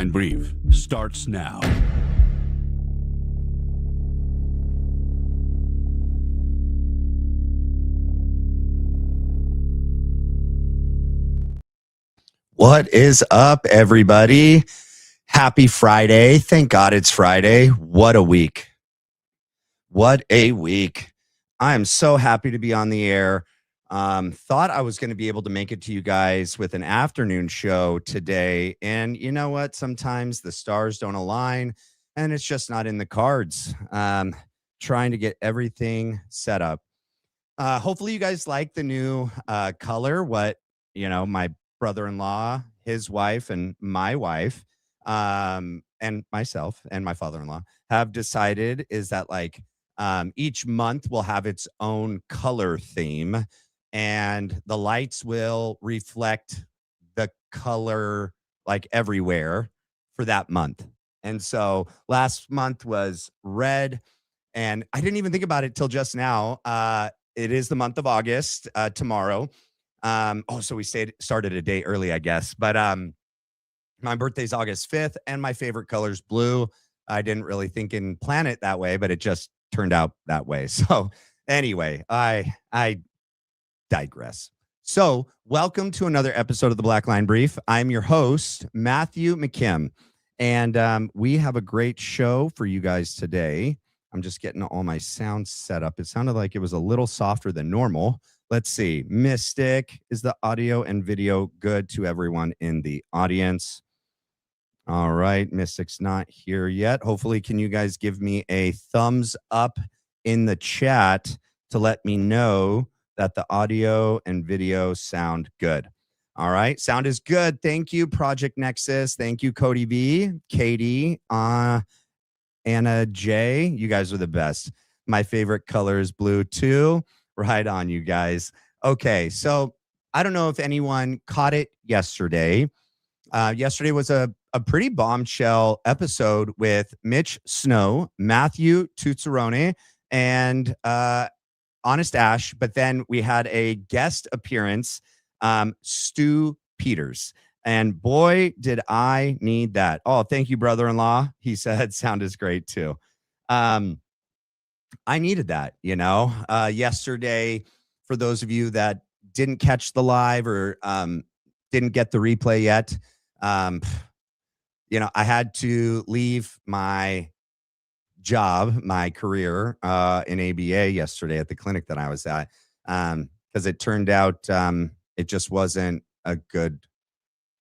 Blackline Brief starts now. What is up, everybody? Happy Friday. Thank God it's Friday. What a week. What a week. I am so happy to be on the air. Thought I was going to be able to make it to you guys with an afternoon show today. And you know what? Sometimes the stars don't align and it's just not in the cards. Trying to get everything set up. Hopefully you guys like the new color. What, my brother-in-law, his wife, and my wife, and myself and my father-in-law have decided is that each month will have its own color theme, and the lights will reflect the color everywhere for that month. And so last month was red, and I didn't even think about it till just now. It is the month of August tomorrow. So we started a day early, I guess. But my birthday's August 5th, and my favorite color's blue. I didn't really think and plan it that way, but it just turned out that way. So anyway, I digress. So welcome to another episode of the Blackline Brief. I'm your host, Matthew McKim, and we have a great show for you guys today. I'm just getting all my sound set up. It sounded like it was a little softer than normal. Let's see. Mystic, is the audio and video good to everyone in the audience? All right. Mystic's not here yet. Hopefully, can you guys give me a thumbs up in the chat to let me know that the audio and video sound good? All right. Sound is good. Thank you, Project Nexus. Thank you, Cody V, Katie, Anna J. You guys are the best. My favorite color is blue too. Right on, you guys. Okay, so I don't know if anyone caught it yesterday. Yesterday was a pretty bombshell episode with Mitch Snow, Matthew Tuzzarone, and Honest Ash. But then we had a guest appearance, Stu Peters. And boy, did I need that. Oh, thank you, brother-in-law. He said sound is great too. I needed that, yesterday, for those of you that didn't catch the live or didn't get the replay yet, I had to leave my job, my career in ABA yesterday at the clinic that I was at, because it turned out it just wasn't a good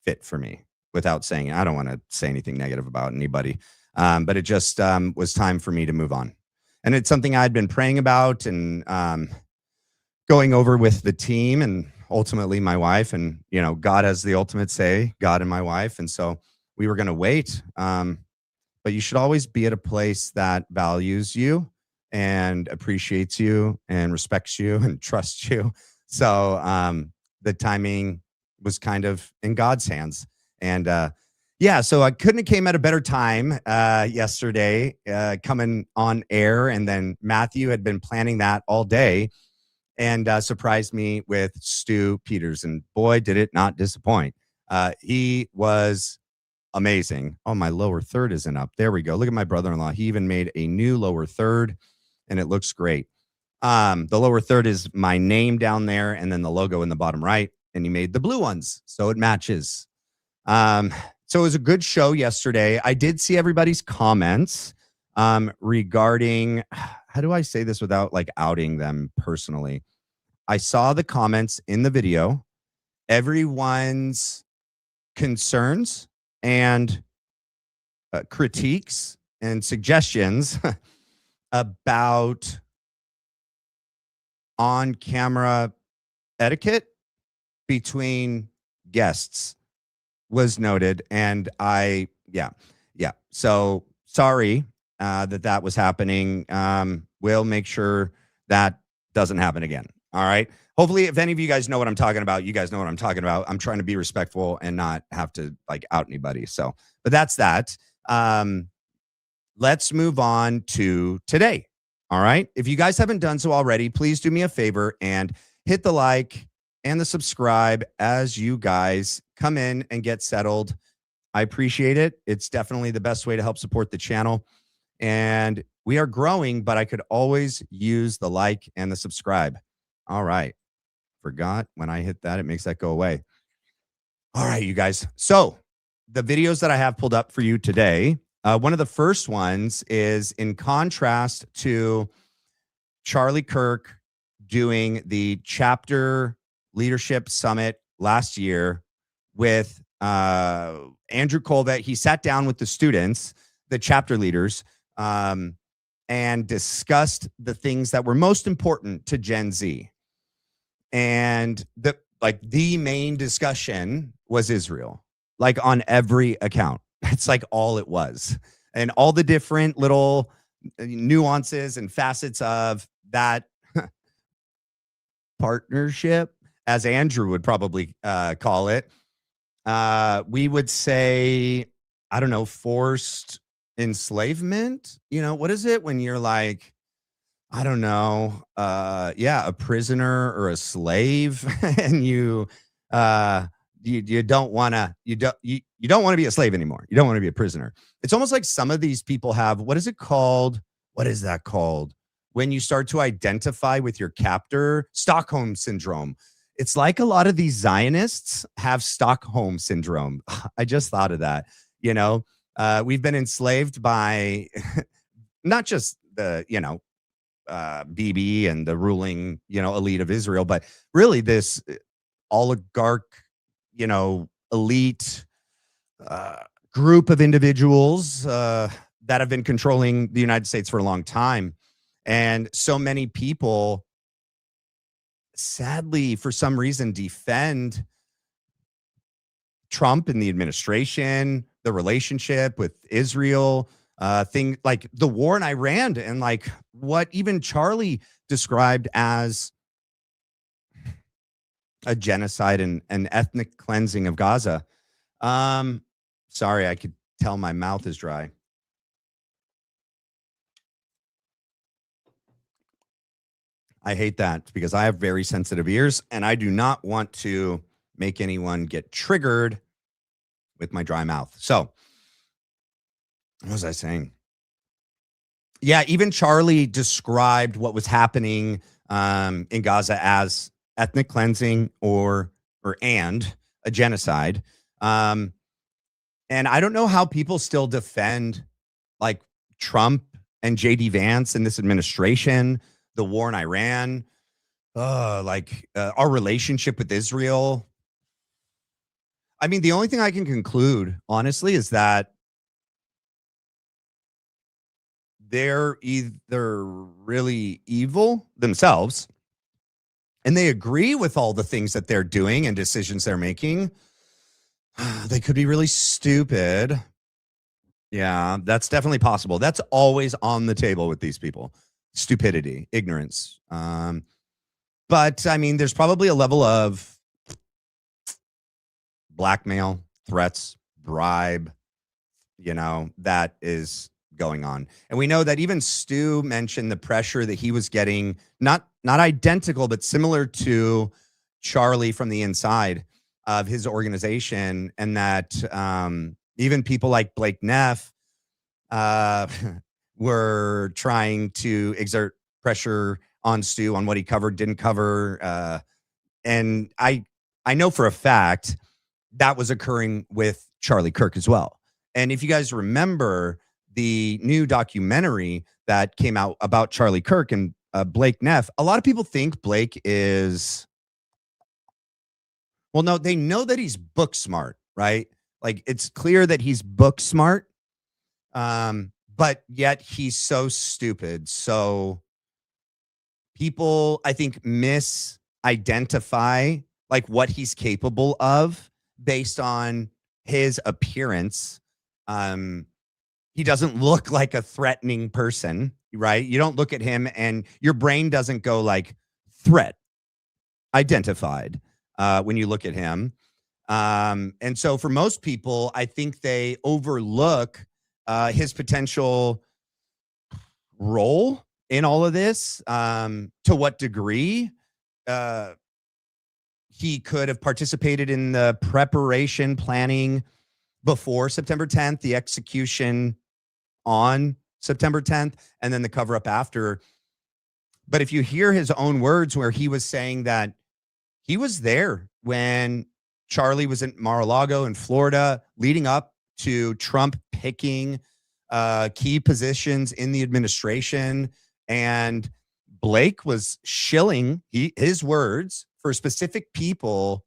fit for me. Without saying it, I don't want to say anything negative about anybody, but it just was time for me to move on. And it's something I'd been praying about and going over with the team and ultimately my wife. And, God has the ultimate say, God and my wife. And so we were going to wait. But you should always be at a place that values you and appreciates you and respects you and trusts you. So the timing was kind of in God's hands. And so I couldn't have came at a better time yesterday, coming on air. And then Matthew had been planning that all day and surprised me with Stu Peters. And boy, did it not disappoint. He was amazing. Oh, my lower third isn't up. There we go. Look at my brother-in-law. He even made a new lower third, and it looks great. The lower third is my name down there, and then the logo in the bottom right. And he made the blue ones, so it matches. So it was a good show yesterday. I did see everybody's comments regarding, how do I say this without outing them personally? I saw the comments in the video, everyone's concerns and critiques and suggestions about on-camera etiquette between guests was noted. And so sorry that was happening. We'll make sure that doesn't happen again. All right. Hopefully, if any of you guys know what I'm talking about, you guys know what I'm talking about. I'm trying to be respectful and not have to out anybody. So, but that's that. Let's move on to today. All right. If you guys haven't done so already, please do me a favor and hit the like and the subscribe as you guys come in and get settled. I appreciate it. It's definitely the best way to help support the channel. And we are growing, but I could always use the like and the subscribe. All right. Forgot when I hit that, it makes that go away. All right, you guys. So the videos that I have pulled up for you today, one of the first ones is in contrast to Charlie Kirk doing the chapter leadership summit last year with Andrew Kolvet. He sat down with the students, the chapter leaders, and discussed the things that were most important to Gen Z. And the main discussion was Israel, like on every account. That's like all it was. And all the different little nuances and facets of that partnership, as Andrew would probably call it. We would say, I don't know, forced enslavement. You know, what is it when you're like, I don't know, a prisoner or a slave, and you don't want to you don't want to be a slave anymore. You don't want to be a prisoner. It's almost like some of these people have, what is it called? What is that called? When you start to identify with your captor, Stockholm syndrome. It's like a lot of these Zionists have Stockholm syndrome. I just thought of that. You know, we've been enslaved by not just the, Bibi and the ruling, elite of Israel, but really this oligarch, elite group of individuals that have been controlling the United States for a long time. And so many people, sadly, for some reason, defend Trump and the administration, the relationship with Israel, thing like the war in Iran, and like what even Charlie described as a genocide and an ethnic cleansing of Gaza. Sorry, I could tell my mouth is dry. I hate that because I have very sensitive ears and I do not want to make anyone get triggered with my dry mouth. So, what was I saying? Yeah, even Charlie described what was happening in Gaza as ethnic cleansing or a genocide. And I don't know how people still defend like Trump and JD Vance and this administration, the war in Iran, our relationship with Israel. I mean, the only thing I can conclude, honestly, is that they're either really evil themselves and they agree with all the things that they're doing and decisions they're making. They could be really stupid. Yeah, that's definitely possible. That's always on the table with these people. Stupidity, ignorance. But I mean, there's probably a level of blackmail, threats, bribe, that is going on. And we know that even Stu mentioned the pressure that he was getting, not identical, but similar to Charlie from the inside of his organization. And that even people like Blake Neff were trying to exert pressure on Stu on what he covered, didn't cover. And I know for a fact that was occurring with Charlie Kirk as well. And if you guys remember the new documentary that came out about Charlie Kirk and Blake Neff, a lot of people think Blake is, well, no, they know that he's book smart, right? Like it's clear that he's book smart, but yet he's so stupid. So people, I think, misidentify like what he's capable of based on his appearance. He doesn't look like a threatening person, right? You don't look at him and your brain doesn't go like threat identified when you look at him. And so for most people, I think they overlook his potential role in all of this, to what degree he could have participated in the preparation, planning, before September 10th, the execution on September 10th, and then the cover up after. But if you hear his own words where he was saying that he was there when Charlie was in Mar-a-Lago in Florida leading up to Trump picking key positions in the administration, and Blake was shilling his words for specific people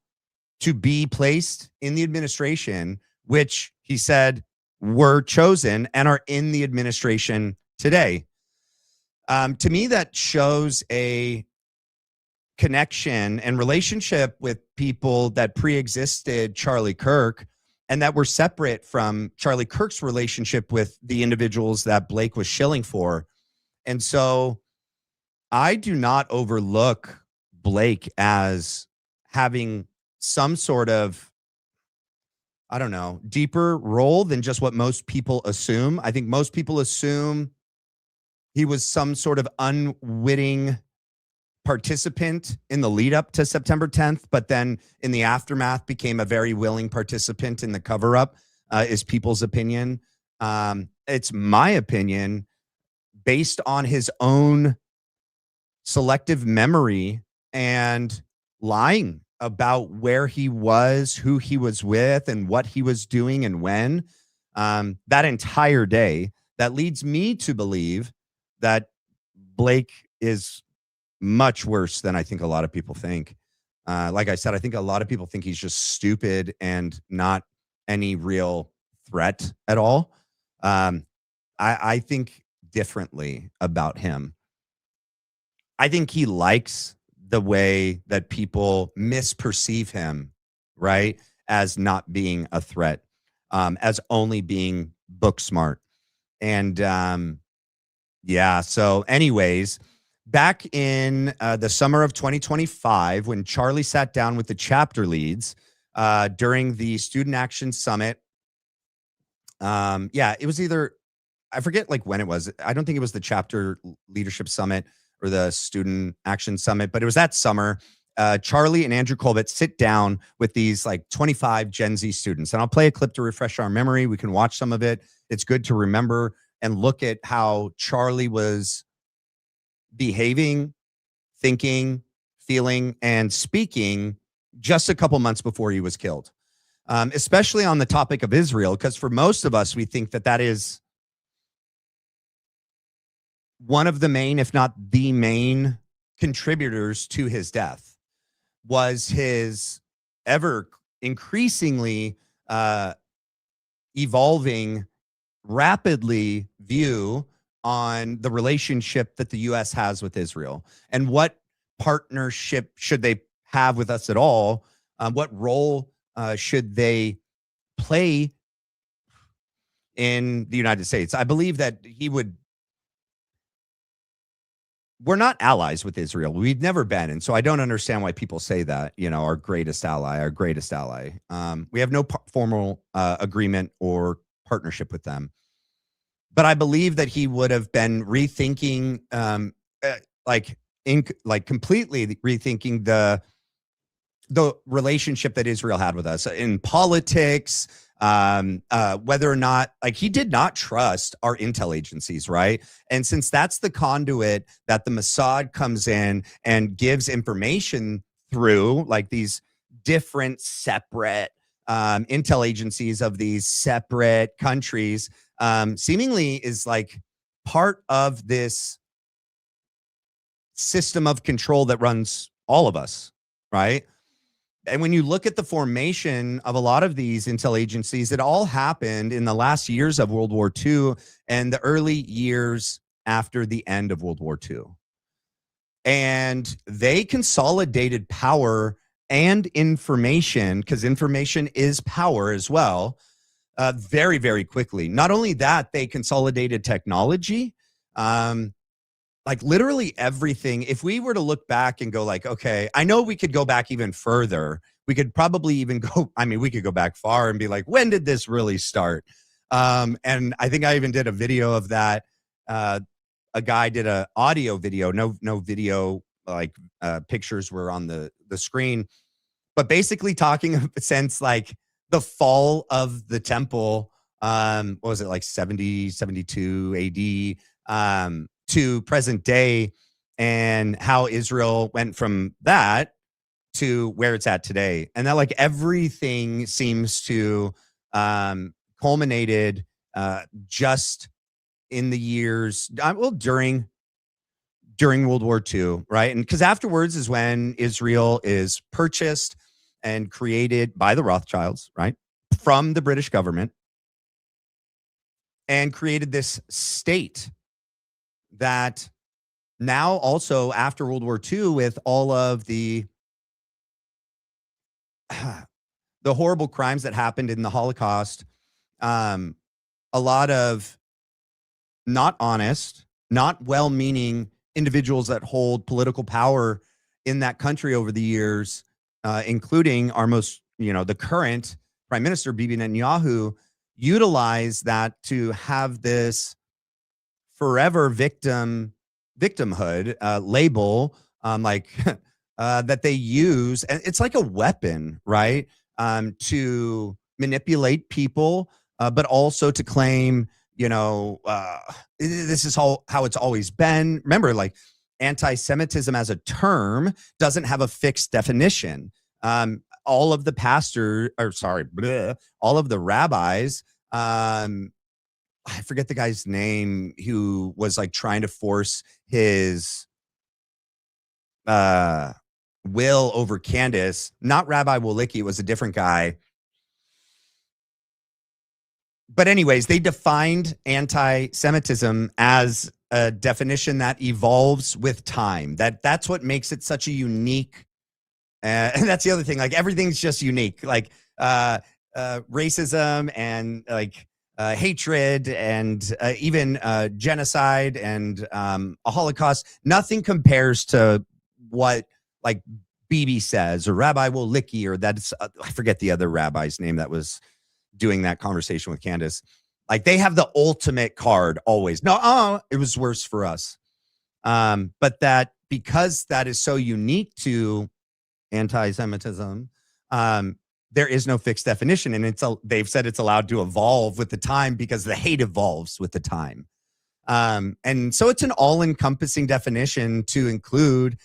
to be placed in the administration, which he said were chosen and are in the administration today. To me, that shows a connection and relationship with people that pre-existed Charlie Kirk and that were separate from Charlie Kirk's relationship with the individuals that Blake was shilling for. And so I do not overlook Blake as having some sort of, I don't know, deeper role than just what most people assume. I think most people assume he was some sort of unwitting participant in the lead up to September 10th, but then in the aftermath became a very willing participant in the cover up, is people's opinion. It's my opinion based on his own selective memory and lying about where he was, who he was with, and what he was doing and when, that entire day. That leads me to believe that Blake is much worse than I think a lot of people think. Like I said, I think a lot of people think he's just stupid and not any real threat at all. I think differently about him. I think he likes the way that people misperceive him, right? As not being a threat, as only being book smart. And yeah, so anyways, back in the summer of 2025, when Charlie sat down with the chapter leads during the Student Action Summit, it was either, I forget like when it was. I don't think it was the Chapter Leadership Summit or the Student Action Summit, but it was that summer. Charlie and Andrew Kolvet sit down with these like 25 Gen Z students. And I'll play a clip to refresh our memory. We can watch some of it. It's good to remember and look at how Charlie was behaving, thinking, feeling, and speaking just a couple months before he was killed, especially on the topic of Israel, because for most of us, we think that that is one of the main, if not the main, contributors to his death, was his ever increasingly evolving, rapidly view on the relationship that the U.S. has with Israel and what partnership should they have with us at all. What role should they play in the United States? I believe that he would. We're not allies with Israel. We've never been. And so I don't understand why people say that, you know, our greatest ally. We have no formal agreement or partnership with them. But I believe that he would have been rethinking, completely rethinking the relationship that Israel had with us in politics, whether or not, like, he did not trust our intel agencies, right? And since that's the conduit that the Mossad comes in and gives information through, like these different separate intel agencies of these separate countries, seemingly is like part of this system of control that runs all of us, right? And when you look at the formation of a lot of these intel agencies, it all happened in the last years of World War II and the early years after the end of World War II. And they consolidated power and information, because information is power as well, very, very quickly. Not only that, they consolidated technology. Like literally everything. If we were to look back and go like, okay, I know we could go back even further. We could probably even go, I mean, we could go back far and be like, when did this really start? And I think I even did a video of that. A guy did an audio video, no video, like pictures were on the screen, but basically talking since like the fall of the temple, what was it, like 70, 72 AD, to present day, and how Israel went from that to where it's at today. And that like everything seems to culminated just in the years, during World War II, right? And because afterwards is when Israel is purchased and created by the Rothschilds, right, from the British government, and created this state that now also after World War II, with all of the horrible crimes that happened in the Holocaust, a lot of not honest, not well-meaning individuals that hold political power in that country over the years, including our most, the current Prime Minister, Bibi Netanyahu, utilize that to have this forever victimhood label, that they use. And it's like a weapon, right? To manipulate people, but also to claim, this is how it's always been. Remember, like, anti-Semitism as a term doesn't have a fixed definition. All of the all of the rabbis, I forget the guy's name, who was like trying to force his will over Candace. Not Rabbi Wolicki, it was a different guy. But anyways, they defined anti-Semitism as a definition that evolves with time. That's what makes it such a unique, and that's the other thing. Like, everything's just unique. Like racism and like hatred and even genocide and a Holocaust. Nothing compares to what like Bibi says, or Rabbi Wolicki, or that's I forget the other rabbi's name that was doing that conversation with Candace. Like, they have the ultimate card always. No, it was worse for us. But that, because that is so unique to anti-Semitism, there is no fixed definition. And they've said it's allowed to evolve with the time because the hate evolves with the time. And so it's an all-encompassing definition to include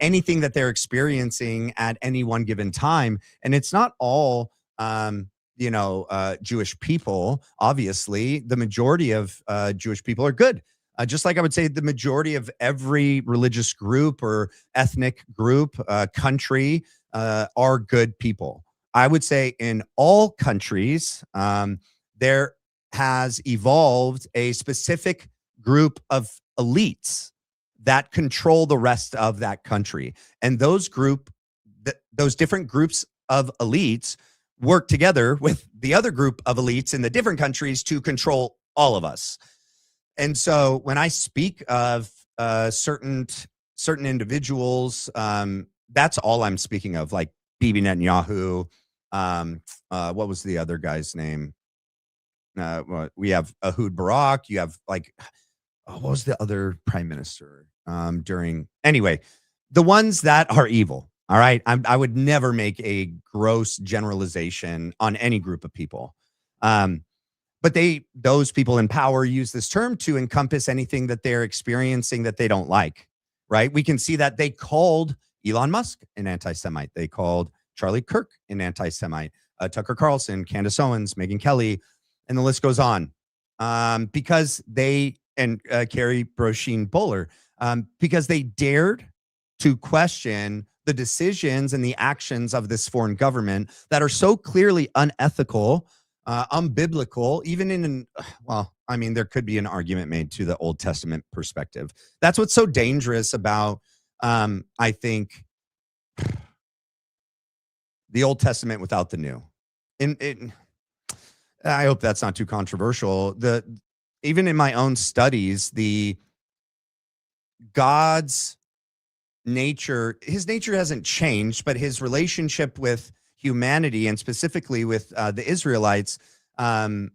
anything that they're experiencing at any one given time. And it's not all Jewish people. Obviously, the majority of Jewish people are good. Just like I would say the majority of every religious group or ethnic group, country, are good people. I would say in all countries, there has evolved a specific group of elites that control the rest of that country. And those different groups of elites work together with the other group of elites in the different countries to control all of us. And so when I speak of certain individuals, that's all I'm speaking of, like Bibi Netanyahu. What was the other guy's name? We have Ehud Barak. You have like, what was the other prime minister anyway, the ones that are evil. All right. I would never make a gross generalization on any group of people. But those people in power use this term to encompass anything that they're experiencing that they don't like. Right. We can see that they called Elon Musk an anti-Semite. They called Charlie Kirk an anti-Semite, Tucker Carlson, Candace Owens, Megyn Kelly, and the list goes on. Because they, and Carrie Broshine Bowler, because they dared to question the decisions and the actions of this foreign government that are so clearly unethical, unbiblical, even there could be an argument made to the Old Testament perspective. That's what's so dangerous about, I think, the Old Testament without the New. I hope that's not too controversial. Even in my own studies, God's nature, his nature hasn't changed, but his relationship with humanity, and specifically with the Israelites, and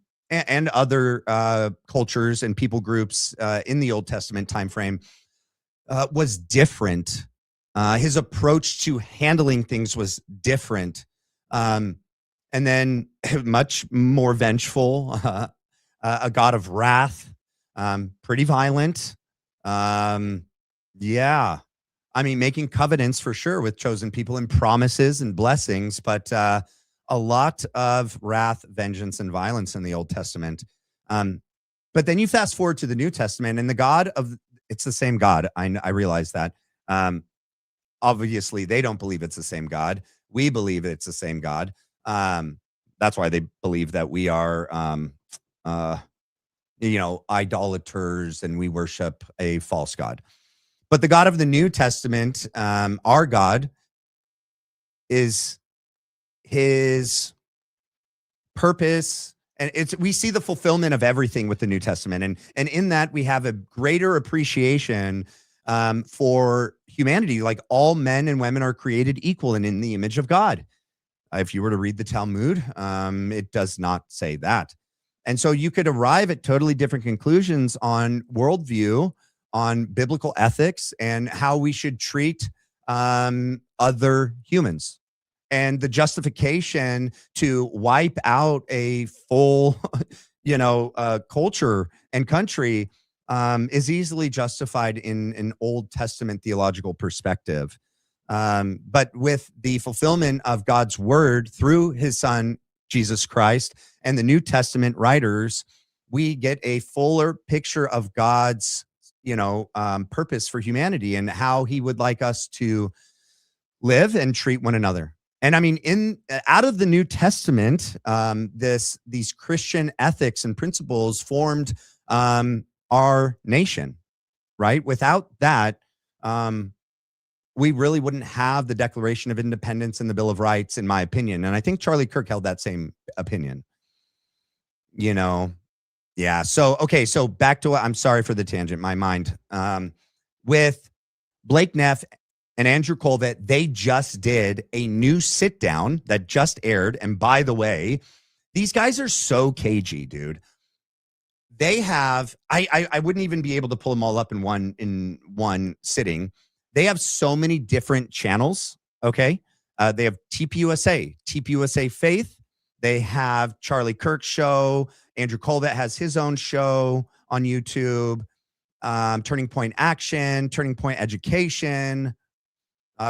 other cultures and people groups in the Old Testament timeframe, was different. His approach to handling things was different. And then much more vengeful, a God of wrath, pretty violent. Yeah. I mean, making covenants for sure with chosen people and promises and blessings, but a lot of wrath, vengeance, and violence in the Old Testament. But then you fast forward to the New Testament, and the God of it's the same God. I realize that. Obviously, they don't believe it's the same God. We believe it's the same God. That's why they believe that we are, idolaters and we worship a false God. But the God of the New Testament, our God, is his purpose. And we see the fulfillment of everything with the New Testament. And in that, we have a greater appreciation for humanity. Like all men and women are created equal and in the image of God. If you were to read the Talmud, it does not say that. And so you could arrive at totally different conclusions on worldview, on biblical ethics, and how we should treat other humans. And the justification to wipe out a full, culture and country is easily justified in an Old Testament theological perspective. But with the fulfillment of God's word through his son, Jesus Christ, and the New Testament writers, we get a fuller picture of God's, purpose for humanity and how he would like us to live and treat one another. And I mean, out of the New Testament, these Christian ethics and principles formed our nation, right? Without that, we really wouldn't have the Declaration of Independence and the Bill of Rights, in my opinion. And I think Charlie Kirk held that same opinion. Yeah. So back to what, I'm sorry for the tangent, my mind. With Blake Neff and Andrew Kolvet, they just did a new sit down that just aired. And by the way, these guys are so cagey, dude. They have, I wouldn't even be able to pull them all up in one sitting. They have so many different channels. Okay. They have TPUSA Faith. They have Charlie Kirk's show. Andrew Kolvet has his own show on YouTube. Turning Point Action, Turning Point Education,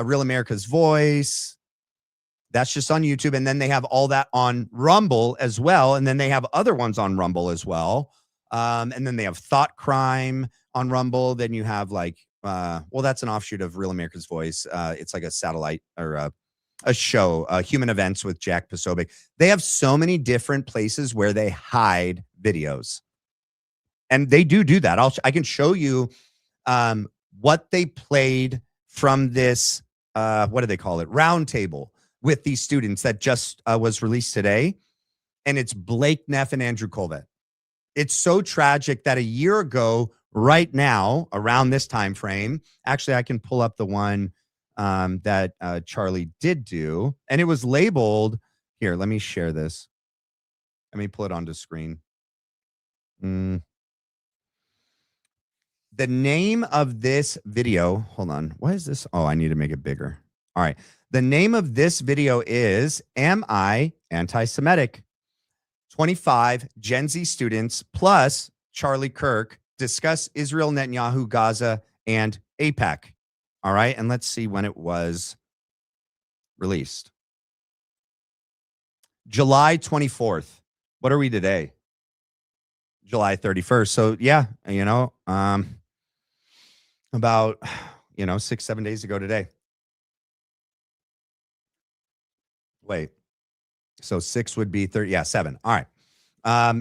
Real America's Voice. That's just on YouTube. And then they have all that on Rumble as well. And then they have other ones on Rumble as well. And then they have Thought Crime on Rumble. Then you have that's an offshoot of Real America's Voice. It's like a satellite or a show, Human Events with Jack Posobiec. They have so many different places where they hide videos. And they do that. I can show you what they played from this, what do they call it? Roundtable with these students that just was released today. And it's Blake Neff and Andrew Kolvet. It's so tragic that a year ago, right now, around this time frame, actually, I can pull up the one that Charlie did do. And it was labeled, here, let me share this. Let me pull it onto screen. The name of this video, hold on. What is this? Oh, I need to make it bigger. All right. The name of this video is, Am I Anti-Semitic? 25 Gen Z students plus Charlie Kirk discuss Israel, Netanyahu, Gaza, and AIPAC. All right. And let's see when it was released. July 24th. What are we today? July 31st. So yeah, about 6-7 days ago today. Wait, so 6 would be 30. Yeah, 7. All right.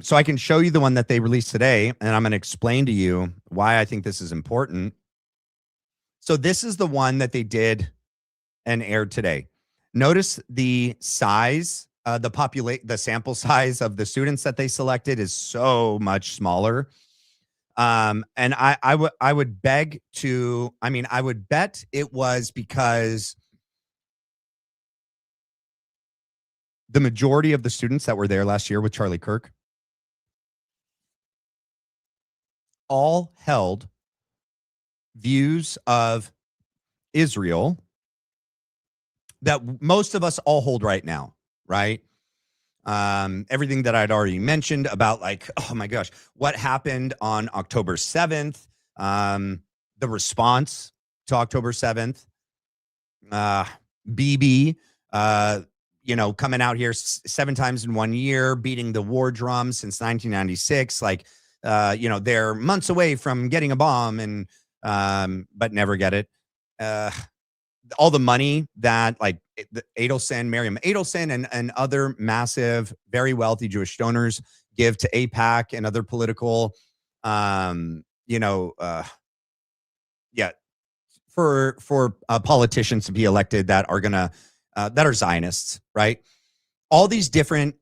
So I can show you the one that they released today, and I'm going to explain to you why I think this is important. So this is the one that they did and aired today. Notice the size, the sample size of the students that they selected is so much smaller. And I would beg to, I would bet it was because the majority of the students that were there last year with Charlie Kirk all held views of Israel that most of us all hold right now, right? Everything that I'd already mentioned about, like, oh my gosh, what happened on October 7th, the response to October 7th, uh, BB, coming out here 7 times in 1 year, beating the war drum since 1996. Like, they're months away from getting a bomb and, but never get it. All the money that, like, Miriam Adelson and other massive, very wealthy Jewish donors give to AIPAC and other political, yeah, for politicians to be elected that are gonna that are Zionists, right? All these different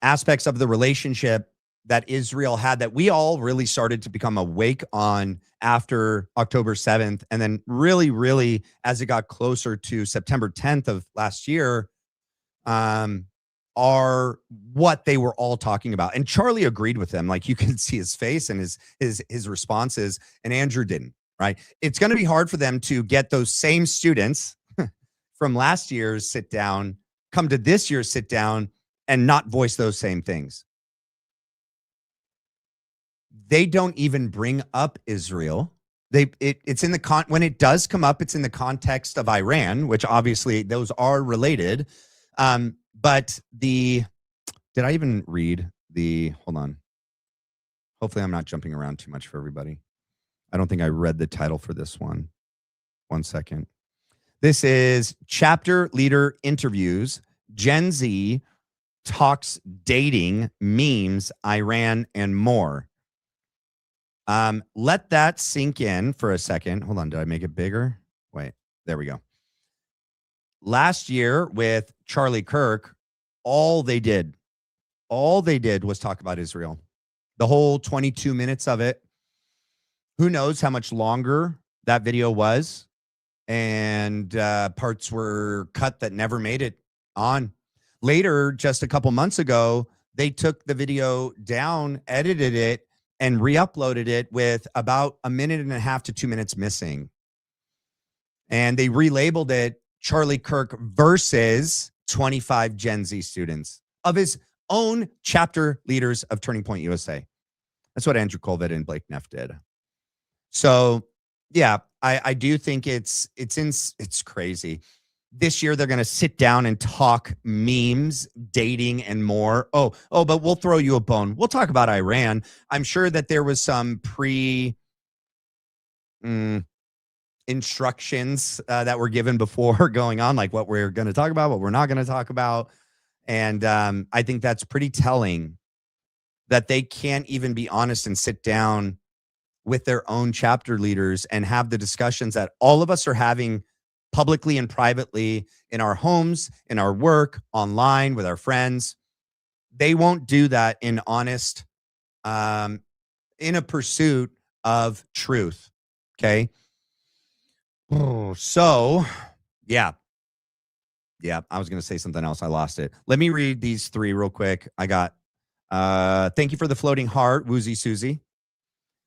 aspects of the relationship that Israel had that we all really started to become awake on after October 7th. And then really, really, as it got closer to September 10th of last year, are what they were all talking about. And Charlie agreed with them. Like, you can see his face and his responses, and Andrew didn't, right? It's going to be hard for them to get those same students from last year's sit down, come to this year's sit down and not voice those same things. They don't even bring up Israel. It's in the when it does come up, it's in the context of Iran, which obviously those are related. But did I even read hold on. Hopefully I'm not jumping around too much for everybody. I don't think I read the title for this one. 1 second. This is Chapter Leader Interviews, Gen Z Talks Dating, Memes, Iran, and More. Let that sink in for a second. Hold on. Did I make it bigger? Wait, there we go. Last year with Charlie Kirk, all they did was talk about Israel. The whole 22 minutes of it. Who knows how much longer that video was? And parts were cut that never made it on. Later, just a couple months ago, they took the video down, edited it, and re-uploaded it with about 1.5 to 2 minutes missing. And they relabeled it Charlie Kirk versus 25 Gen Z students of his own chapter leaders of Turning Point USA. That's what Andrew Kolvet and Blake Neff did. So, yeah, I do think it's crazy. This year, they're going to sit down and talk memes, dating, and more. Oh, but we'll throw you a bone. We'll talk about Iran. I'm sure that there was some instructions that were given before going on, like what we're going to talk about, what we're not going to talk about. And I think that's pretty telling that they can't even be honest and sit down with their own chapter leaders and have the discussions that all of us are having publicly and privately in our homes, in our work, online, with our friends. They won't do that in honest, in a pursuit of truth. Okay. So, yeah. I was going to say something else. I lost it. Let me read these three real quick. I got, thank you for the floating heart, Woozy Susie.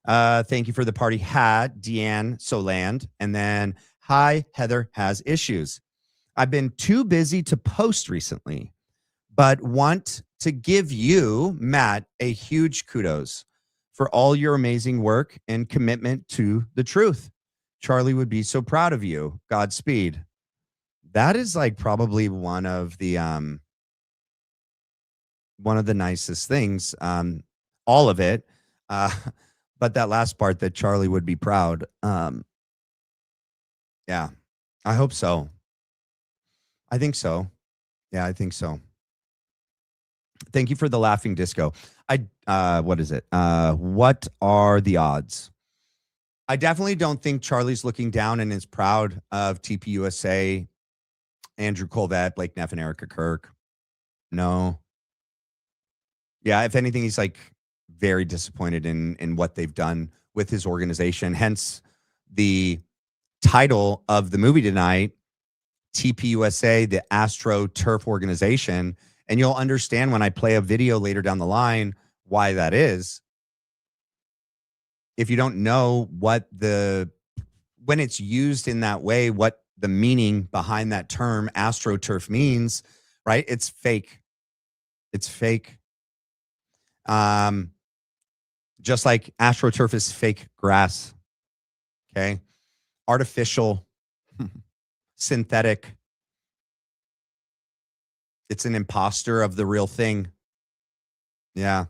Thank you for the party hat, Deanne Soland. And then, hi, Heather has issues. I've been too busy to post recently, but want to give you, Matt, a huge kudos for all your amazing work and commitment to the truth. Charlie would be so proud of you. Godspeed. That is like probably one of the nicest things. All of it. But that last part, that Charlie would be proud. Yeah, I hope so. I think so. Yeah, I think so. Thank you for the laughing disco. What is it? What are the odds? I definitely don't think Charlie's looking down and is proud of TPUSA, Andrew Kolvet, Blake Neff, and Erica Kirk. No. Yeah, if anything, he's like very disappointed in what they've done with his organization. Hence the title of the movie tonight, TPUSA, the Astroturf organization. And you'll understand when I play a video later down the line why that is. If you don't know when it's used in that way, what the meaning behind that term Astroturf means, right? It's fake. It's fake. Just like Astroturf is fake grass. Okay. Artificial, synthetic. It's an imposter of the real thing. Yeah.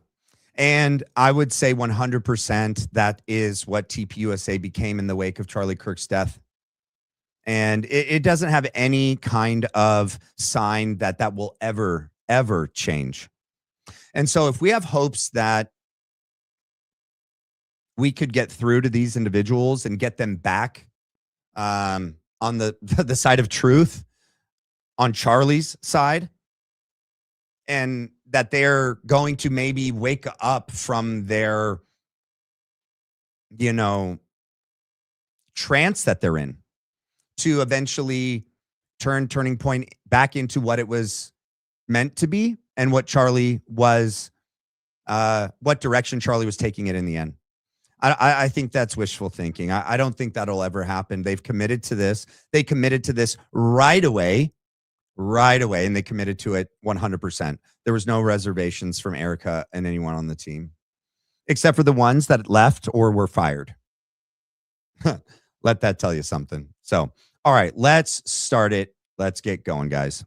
And I would say 100% that is what TPUSA became in the wake of Charlie Kirk's death. And it doesn't have any kind of sign that that will ever, ever change. And so if we have hopes that we could get through to these individuals and get them back on the side of truth, on Charlie's side, and that they're going to maybe wake up from their, trance that they're in to eventually turning point back into what it was meant to be and what Charlie was, what direction Charlie was taking it in the end. I think that's wishful thinking. I don't think that'll ever happen. They've committed to this. They committed to this right away, and they committed to it 100%. There was no reservations from Erica and anyone on the team, except for the ones that left or were fired. Let that tell you something. So, all right, let's start it. Let's get going, guys.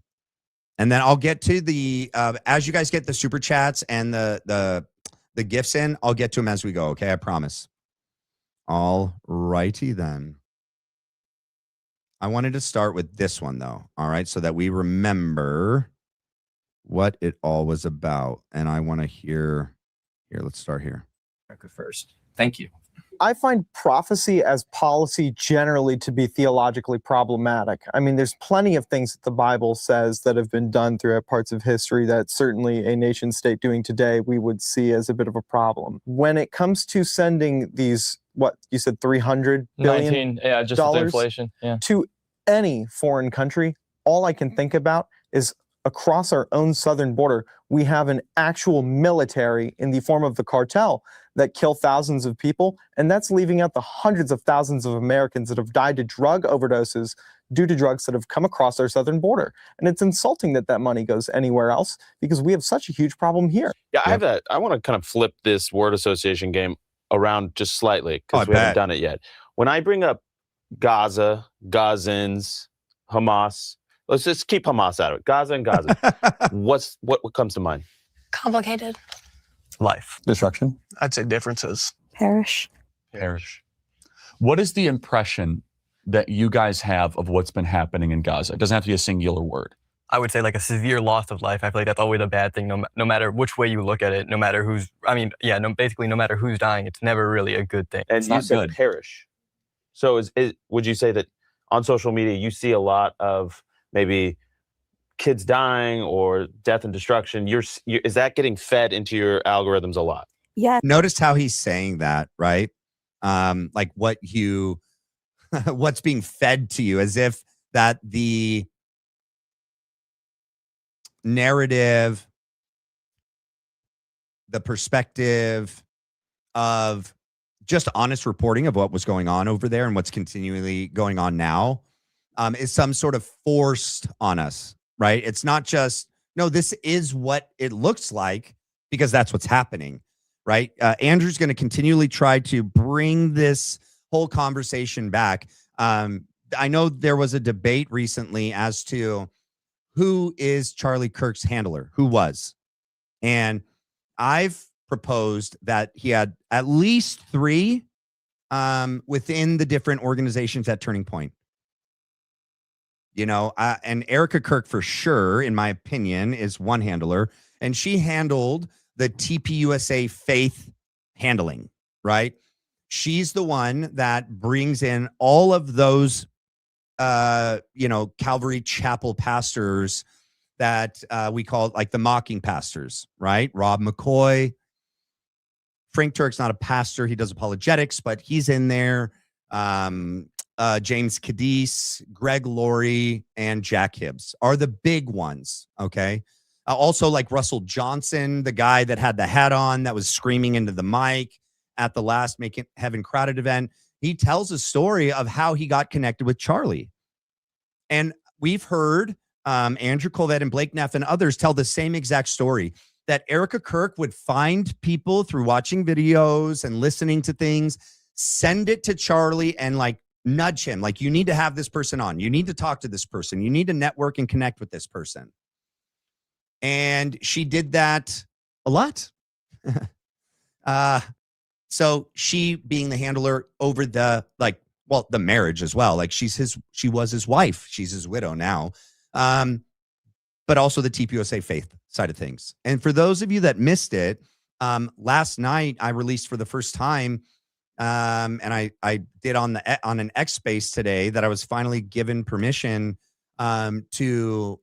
And then I'll get to the, as you guys get the super chats and the gifts in, I'll get to them as we go. Okay, I promise. All righty then. I wanted to start with this one though. All right, so that we remember what it all was about. And I want to hear. Here, let's start here. First, thank you. I find prophecy as policy generally to be theologically problematic. I mean, there's plenty of things that the Bible says that have been done throughout parts of history that certainly a nation state doing today we would see as a bit of a problem. When it comes to sending these, what you said, $300 billion, yeah, just with inflation, yeah, to any foreign country, all I can think about is across our own southern border, we have an actual military in the form of the cartel that kill thousands of people, and that's leaving out the hundreds of thousands of Americans that have died to drug overdoses due to drugs that have come across our southern border. And it's insulting that that money goes anywhere else because we have such a huge problem here. Yeah, I want to kind of flip this word association game around just slightly because we haven't done it yet. When I bring up Gaza, Gazans, Hamas, let's just keep Hamas out of it. Gaza and Gaza. what comes to mind? Complicated. Life. Destruction. I'd say differences. Perish. What is the impression that you guys have of what's been happening in Gaza? It doesn't have to be a singular word. I would say like a severe loss of life. I feel like that's always a bad thing, no matter which way you look at it, no matter who's, basically no matter who's dying, it's never really a good thing. And it's you not said good. Perish. So would you say that on social media you see a lot of maybe kids dying or death and destruction? Is that getting fed into your algorithms a lot? Yeah. Notice how he's saying that, right? Like what's being fed to you, as if that the narrative, the perspective of just honest reporting of what was going on over there and what's continually going on now is some sort of forced on us, right? It's not just, no, this is what it looks like because that's what's happening, right? Andrew's going to continually try to bring this whole conversation back. I know there was a debate recently as to who is Charlie Kirk's handler, who was. And I've proposed that he had at least 3 within the different organizations at Turning Point. And Erica Kirk, for sure, in my opinion, is one handler. And she handled the TPUSA faith handling, right? She's the one that brings in all of those, Calvary Chapel pastors that we call like the mocking pastors, right? Rob McCoy. Frank Turk's not a pastor. He does apologetics, but he's in there. James Cadiz, Greg Laurie, and Jack Hibbs are the big ones, okay? Also like Russell Johnson, the guy that had the hat on that was screaming into the mic at the last Make It Heaven Crowded event. He tells a story of how he got connected with Charlie. And we've heard Andrew Kolvet and Blake Neff and others tell the same exact story, that Erica Kirk would find people through watching videos and listening to things, send it to Charlie and like nudge him. Like, you need to have this person on. You need to talk to this person. You need to network and connect with this person. And she did that a lot. So she being the handler over the, like, well, the marriage as well. Like, she was his wife. She's his widow now. But also the TPUSA faith side of things. And for those of you that missed it, last night I released for the first time, and I did on an X space today, that I was finally given permission to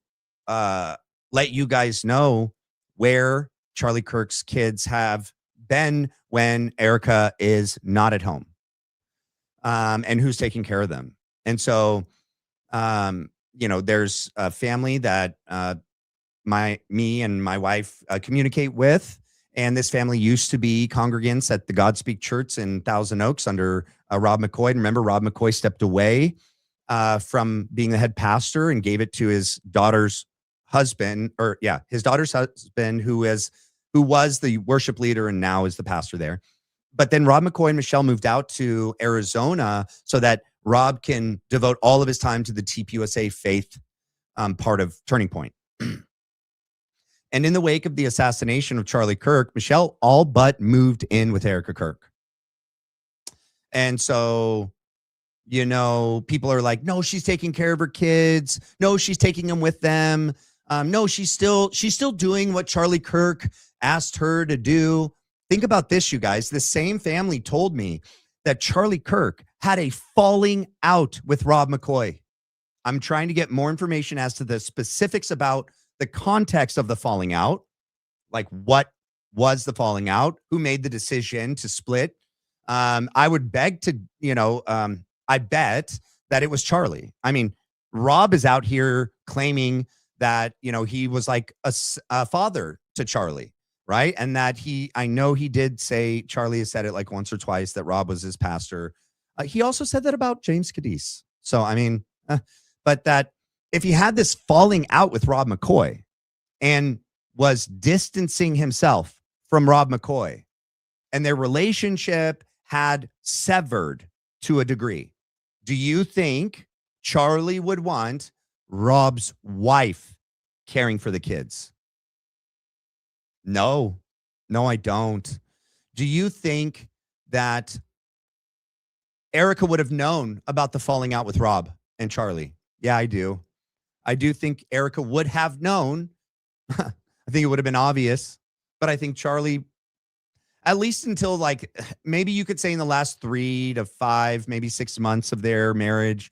let you guys know where Charlie Kirk's kids have been when Erica is not at home, and who's taking care of them. And so, there's a family that me and my wife communicate with, and this family used to be congregants at the Godspeak Church in Thousand Oaks under Rob McCoy. And remember, Rob McCoy stepped away from being the head pastor and gave it to his daughter's husband, his daughter's husband, who was the worship leader and now is the pastor there. But then Rob McCoy and Michelle moved out to Arizona so that Rob can devote all of his time to the TPUSA faith part of Turning Point. And in the wake of the assassination of Charlie Kirk, Michelle all but moved in with Erica Kirk. And so, people are like, no, she's taking care of her kids. No, she's taking them with them. No, she's still doing what Charlie Kirk asked her to do. Think about this, you guys. The same family told me that Charlie Kirk had a falling out with Rob McCoy. I'm trying to get more information as to the specifics about the context of the falling out. Like, what was the falling out? Who made the decision to split? I would beg to, I bet that it was Charlie. I mean, Rob is out here claiming that, he was like a father to Charlie, right? And that I know he did say, Charlie has said it like once or twice, that Rob was his pastor. He also said that about James Cadiz. So, I mean, but that if he had this falling out with Rob McCoy and was distancing himself from Rob McCoy, and their relationship had severed to a degree, do you think Charlie would want Rob's wife caring for the kids? No, I don't. Do you think that Erica would have known about the falling out with Rob and Charlie? Yeah, I do. I do think Erica would have known. I think it would have been obvious, but I think Charlie, at least until like, maybe you could say in the last 3 to 5, maybe 6 months of their marriage,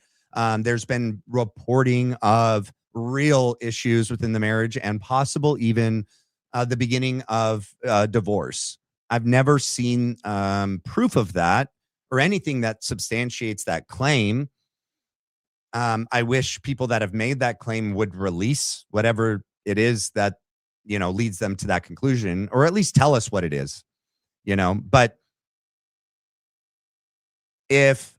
there's been reporting of real issues within the marriage and possible even the beginning of divorce. I've never seen proof of that or anything that substantiates that claim. I wish people that have made that claim would release whatever it is that, leads them to that conclusion, or at least tell us what it is, but if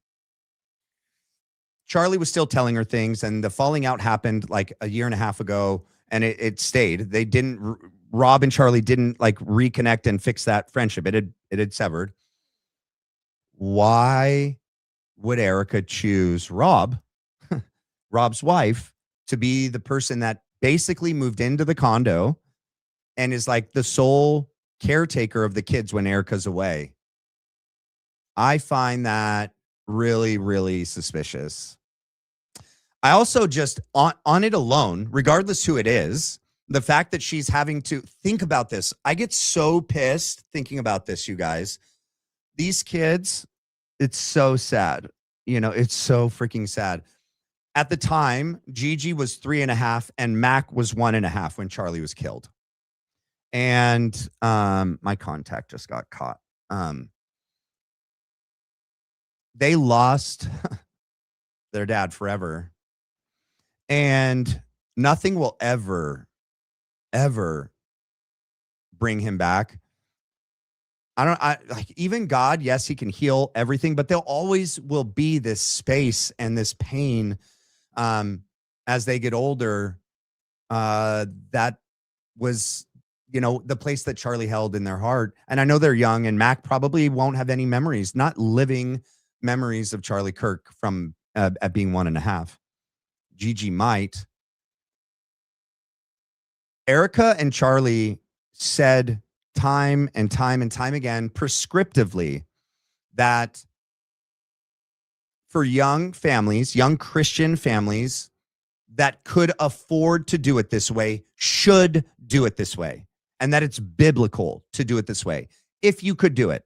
Charlie was still telling her things and the falling out happened like a year and a half ago and it stayed, Rob and Charlie didn't like reconnect and fix that friendship. It had severed. Why would Erica choose Rob's wife, to be the person that basically moved into the condo and is like the sole caretaker of the kids when Erica's away? I find that really, really suspicious. I also just on it alone, regardless who it is, the fact that she's having to think about this, I get so pissed thinking about this, you guys. These kids, it's so sad. It's so freaking sad. At the time, Gigi was 3.5 and Mac was 1.5 when Charlie was killed. And my contact just got caught. They lost their dad forever. And nothing will ever bring him back. Like, even God, yes, he can heal everything, but there always will be this space and this pain as they get older that was, the place that Charlie held in their heart. And I know they're young, and Mac probably won't have any memories, not living memories of Charlie Kirk from at being 1.5. Gigi might. Erica and Charlie said time and time and time again, prescriptively, that for young families, young Christian families that could afford to do it this way, should do it this way, and that it's biblical to do it this way. If you could do it.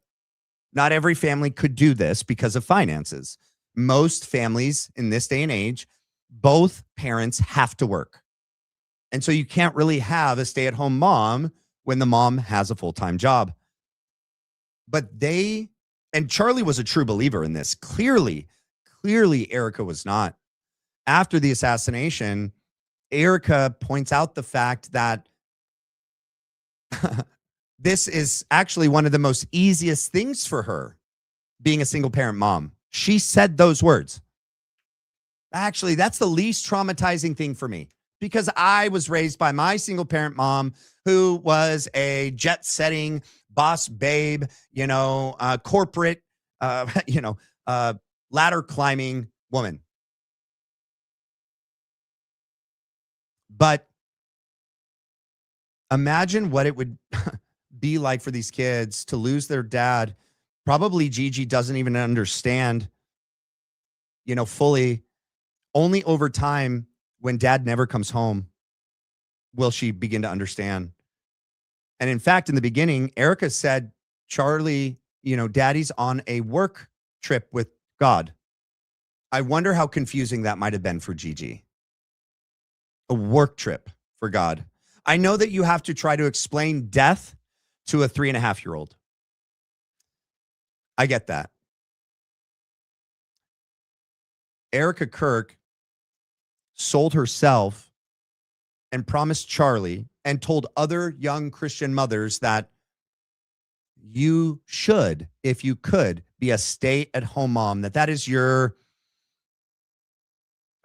Not every family could do this because of finances. Most families in this day and age, both parents have to work. And so you can't really have a stay-at-home mom when the mom has a full-time job. But and Charlie was a true believer in this. Clearly, Erica was not. After the assassination, Erica points out the fact that this is actually one of the most easiest things for her, being a single-parent mom. She said those words. Actually, that's the least traumatizing thing for me, because I was raised by my single-parent mom, who was a jet-setting boss babe, corporate, ladder-climbing woman. But imagine what it would be like for these kids to lose their dad. Probably Gigi doesn't even understand, fully. Only over time, when dad never comes home, will she begin to understand. And in fact, in the beginning, Erica said, Charlie, daddy's on a work trip with God. I wonder how confusing that might have been for Gigi. A work trip for God. I know that you have to try to explain death to a 3.5-year-old. I get that. Erica Kirk sold herself and promised Charlie and told other young Christian mothers that you should, if you could, be a stay-at-home mom, that is your,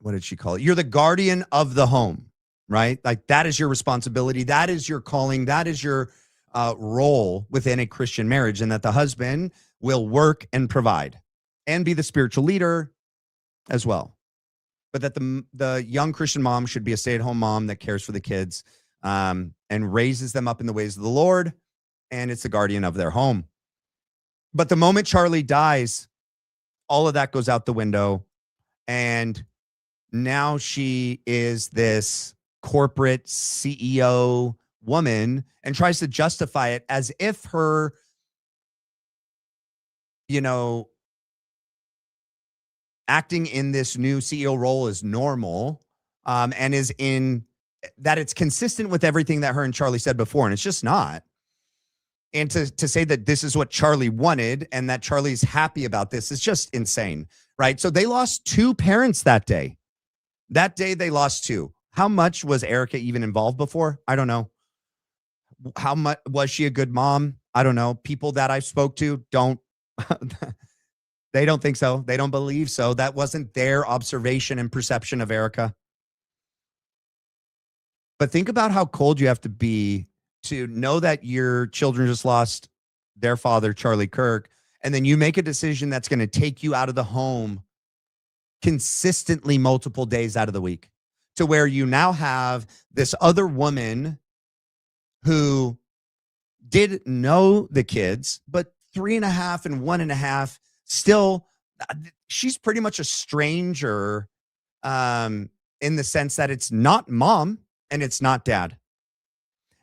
what did she call it? You're the guardian of the home, right? Like, that is your responsibility. That is your calling. That is your role within a Christian marriage, and that the husband will work and provide and be the spiritual leader as well. But that the young Christian mom should be a stay-at-home mom that cares for the kids and raises them up in the ways of the Lord, and it's the guardian of their home. But the moment Charlie dies, all of that goes out the window, and now she is this corporate CEO woman and tries to justify it as if her, acting in this new CEO role is normal, and is in that it's consistent with everything that her and Charlie said before. And it's just not. And to say that this is what Charlie wanted and that Charlie's happy about this is just insane, right? So they lost 2 parents that day. That day they lost 2. How much was Erica even involved before? I don't know. How much was she a good mom? I don't know. People that I spoke to don't, they don't think so. They don't believe so. That wasn't their observation and perception of Erica. But think about how cold you have to be to know that your children just lost their father, Charlie Kirk, and then you make a decision that's going to take you out of the home consistently multiple days out of the week, to where you now have this other woman who did know the kids, but 3.5 and 1.5, still, she's pretty much a stranger in the sense that it's not mom and it's not dad.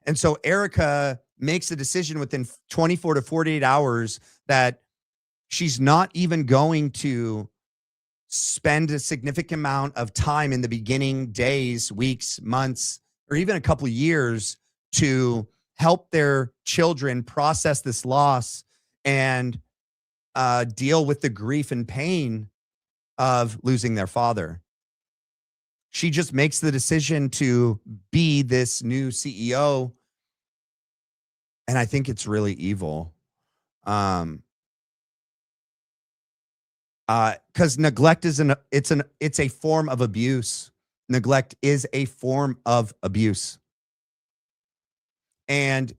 And so Erica makes a decision within 24 to 48 hours that she's not even going to spend a significant amount of time in the beginning days, weeks, months, or even a couple of years to help their children process this loss and deal with the grief and pain of losing their father. She just makes the decision to be this new CEO. And I think it's really evil. Because neglect is it's a form of abuse. neglect is a form of abuse. And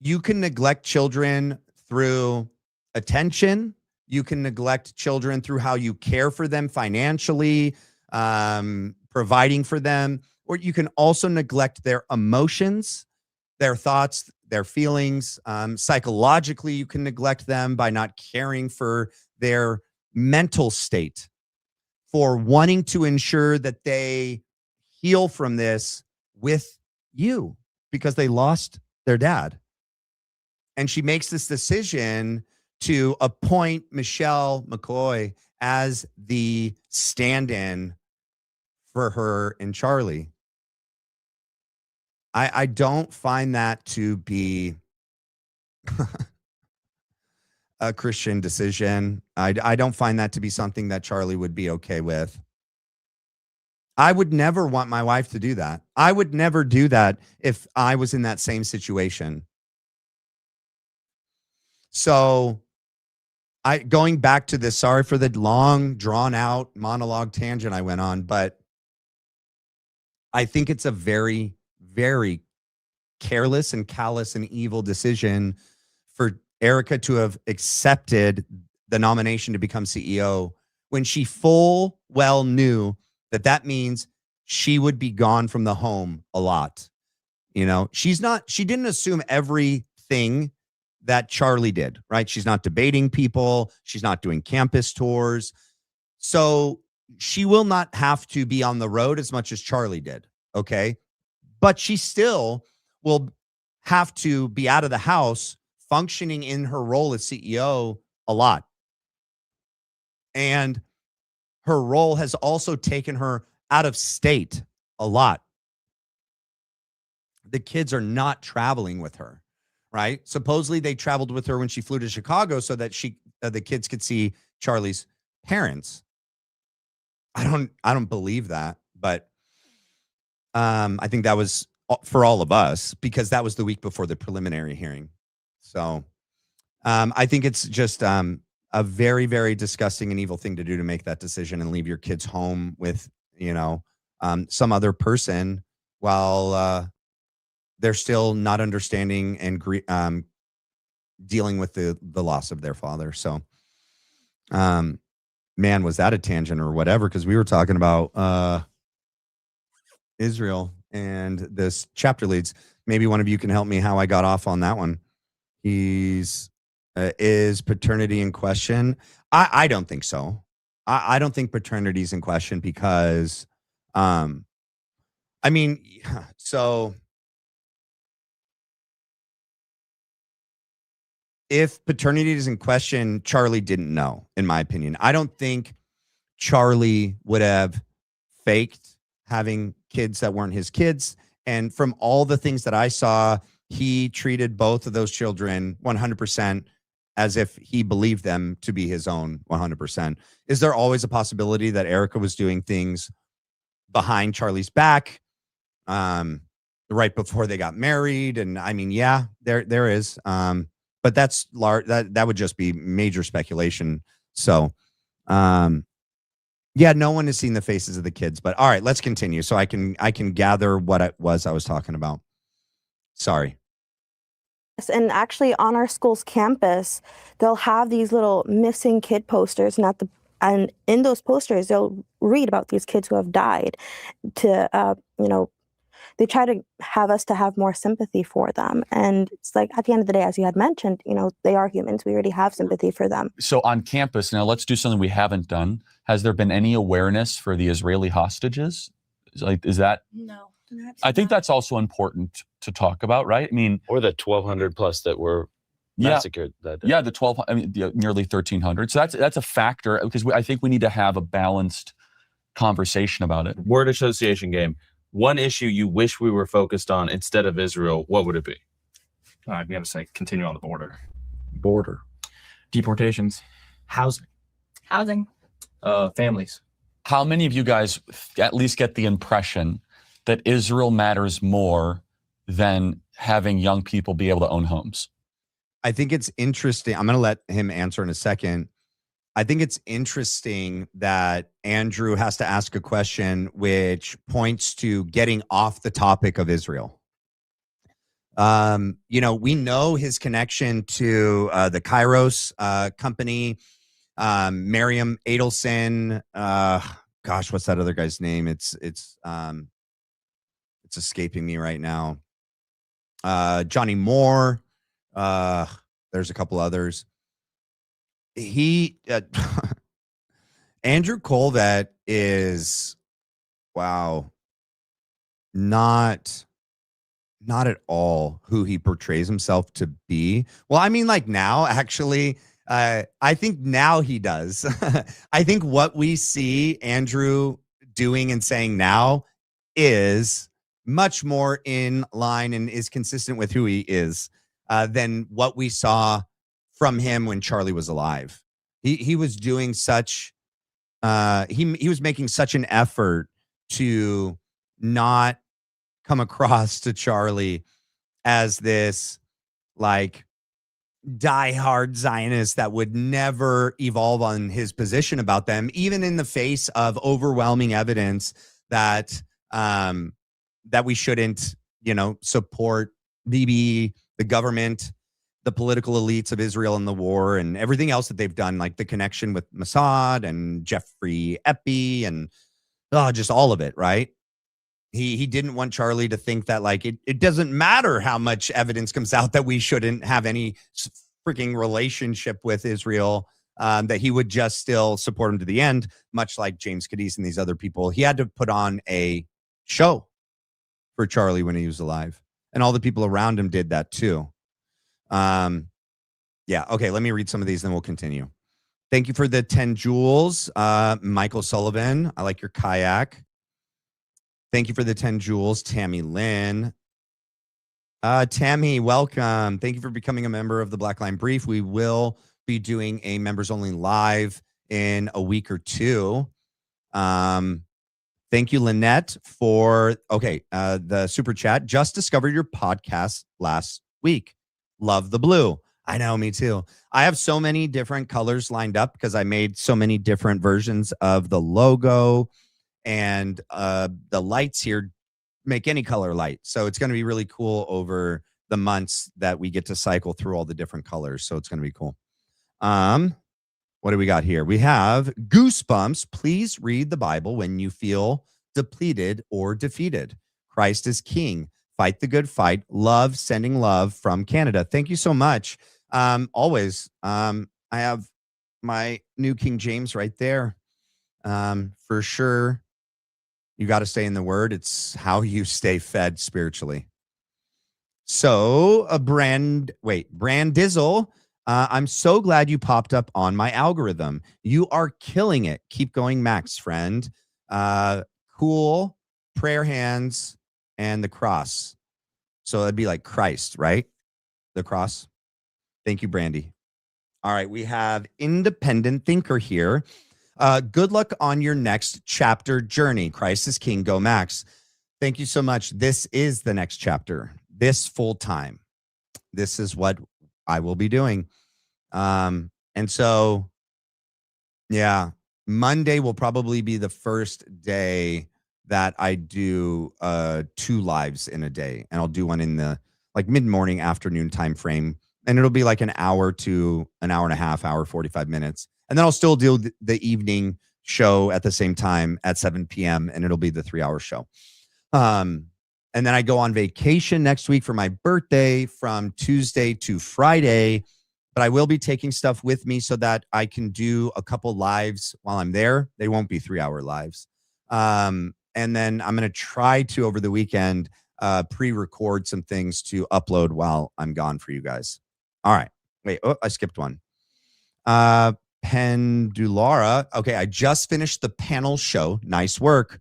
you can neglect children through attention. You can neglect children through how you care for them financially, providing for them, or you can also neglect their emotions, their thoughts, their feelings. Psychologically, you can neglect them by not caring for their mental state, for wanting to ensure that they heal from this with you because they lost their dad. And she makes this decision to appoint Michelle McCoy as the stand-in for her and Charlie. I don't find that to be a Christian decision. I don't find that to be something that Charlie would be okay with. I would never want my wife to do that. I would never do that if I was in that same situation. So going back to this, sorry for the long, drawn out monologue tangent I went on, but I think it's a very, very careless and callous and evil decision for Erica to have accepted the nomination to become CEO when she full well knew that that means she would be gone from the home a lot. You know, she didn't assume everything that Charlie did, right? She's not debating people. She's not doing campus tours. So she will not have to be on the road as much as Charlie did. Okay. But she still will have to be out of the house functioning in her role as CEO a lot. And her role has also taken her out of state a lot. The kids are not traveling with her, right? Supposedly they traveled with her when she flew to Chicago so that the kids could see Charlie's parents. I don't believe that, but I think that was for all of us because that was the week before the preliminary hearing. So I think it's just a very, very disgusting and evil thing to do to make that decision and leave your kids home with, some other person while they're still not understanding and dealing with the loss of their father. So, man, was that a tangent or whatever? Because we were talking about Israel and this chapter leads. Maybe one of you can help me how I got off on that one. Is paternity in question? I don't think so. I don't think paternity is in question because, so if paternity is in question, Charlie didn't know, in my opinion. I don't think Charlie would have faked having kids that weren't his kids. And from all the things that I saw, he treated both of those children 100% as if he believed them to be his own 100%. Is there always a possibility that Erica was doing things behind Charlie's back right before they got married? And I mean, yeah, there is. But that's large. That would just be major speculation. So, yeah, no one has seen the faces of the kids. But all right, let's continue so I can gather what it was I was talking about. Sorry. And actually, on our school's campus, they'll have these little missing kid posters, and in those posters, they'll read about these kids who have died. They try to have us to have more sympathy for them. And it's like, at the end of the day, as you had mentioned, they are humans. We already have sympathy for them. So on campus, now let's do something we haven't done. Has there been any awareness for the Israeli hostages? Is that? No. I think that's also important to talk about, right? I mean, or the 1,200 plus that were massacred. Yeah, the nearly 1,300. So that's a factor because I think we need to have a balanced conversation about it. Word association game. One issue you wish we were focused on instead of Israel, what would it be? I'd be able to say continue on the border. Border. Deportations. Housing. Families. How many of you guys at least get the impression that Israel matters more than having young people be able to own homes? I think it's interesting. I'm going to let him answer in a second. I think it's interesting that Andrew has to ask a question which points to getting off the topic of Israel. We know his connection to the Kairos company, Miriam Adelson. Gosh, what's that other guy's name? It's escaping me right now. Johnny Moore. There's a couple others. Andrew Kolvet is, wow, not at all who he portrays himself to be. Well, I mean, like now, actually, I think now he does. I think what we see Andrew doing and saying now is much more in line and is consistent with who he is than what we saw from him when Charlie was alive. He was doing such, he was making such an effort to not come across to Charlie as this like diehard Zionist that would never evolve on his position about them, even in the face of overwhelming evidence that that we shouldn't, support Bibi, the government, the political elites of Israel in the war, and everything else that they've done, like the connection with Mossad and Jeffrey Epi and just all of it, right? He didn't want Charlie to think that like it doesn't matter how much evidence comes out that we shouldn't have any freaking relationship with Israel, that he would just still support him to the end, much like James Cadiz and these other people. He had to put on a show for Charlie when he was alive, and all the people around him did that too. Okay, let me read some of these, then we'll continue. Thank you for the 10 jewels, Michael Sullivan. I like your kayak. Thank you for the 10 jewels, Tammy Lynn. Tammy, welcome. Thank you for becoming a member of the Black Line Brief. We will be doing a members only live in a week or two. Thank you, Lynette, for the super chat. Just discovered your podcast last week. Love the blue. I know, me too. I have so many different colors lined up because I made so many different versions of the logo, and the lights here make any color light. So it's going to be really cool over the months that we get to cycle through all the different colors. So it's going to be cool. What do we got here? We have Goosebumps. Please read the Bible when you feel depleted or defeated. Christ is King. Fight the good fight. Love, sending love from Canada. Thank you so much. Always. I have my new King James right there. For sure. You got to stay in the word. It's how you stay fed spiritually. So Brand Dizzle. I'm so glad you popped up on my algorithm. You are killing it. Keep going, Max, friend. Cool. Prayer hands and the cross. So it'd be like Christ, right? The cross. Thank you, Brandy. All right. We have Independent Thinker here. Good luck on your next chapter journey. Christ is King. Go, Max. Thank you so much. This is the next chapter. This full time. This is what I will be doing. And so, yeah, Monday will probably be the first day that I do 2 lives in a day. And I'll do one in the like mid-morning, afternoon time frame. And it'll be like an hour to an hour and a half, hour, 45 minutes. And then I'll still do the evening show at the same time at 7 p.m. And it'll be the 3-hour show. And then I go on vacation next week for my birthday from Tuesday to Friday. But I will be taking stuff with me so that I can do a couple lives while I'm there. They won't be 3-hour lives. And then I'm going to try to, over the weekend, pre-record some things to upload while I'm gone for you guys. All right. Wait, I skipped one. Pendulara. Okay, I just finished the panel show. Nice work.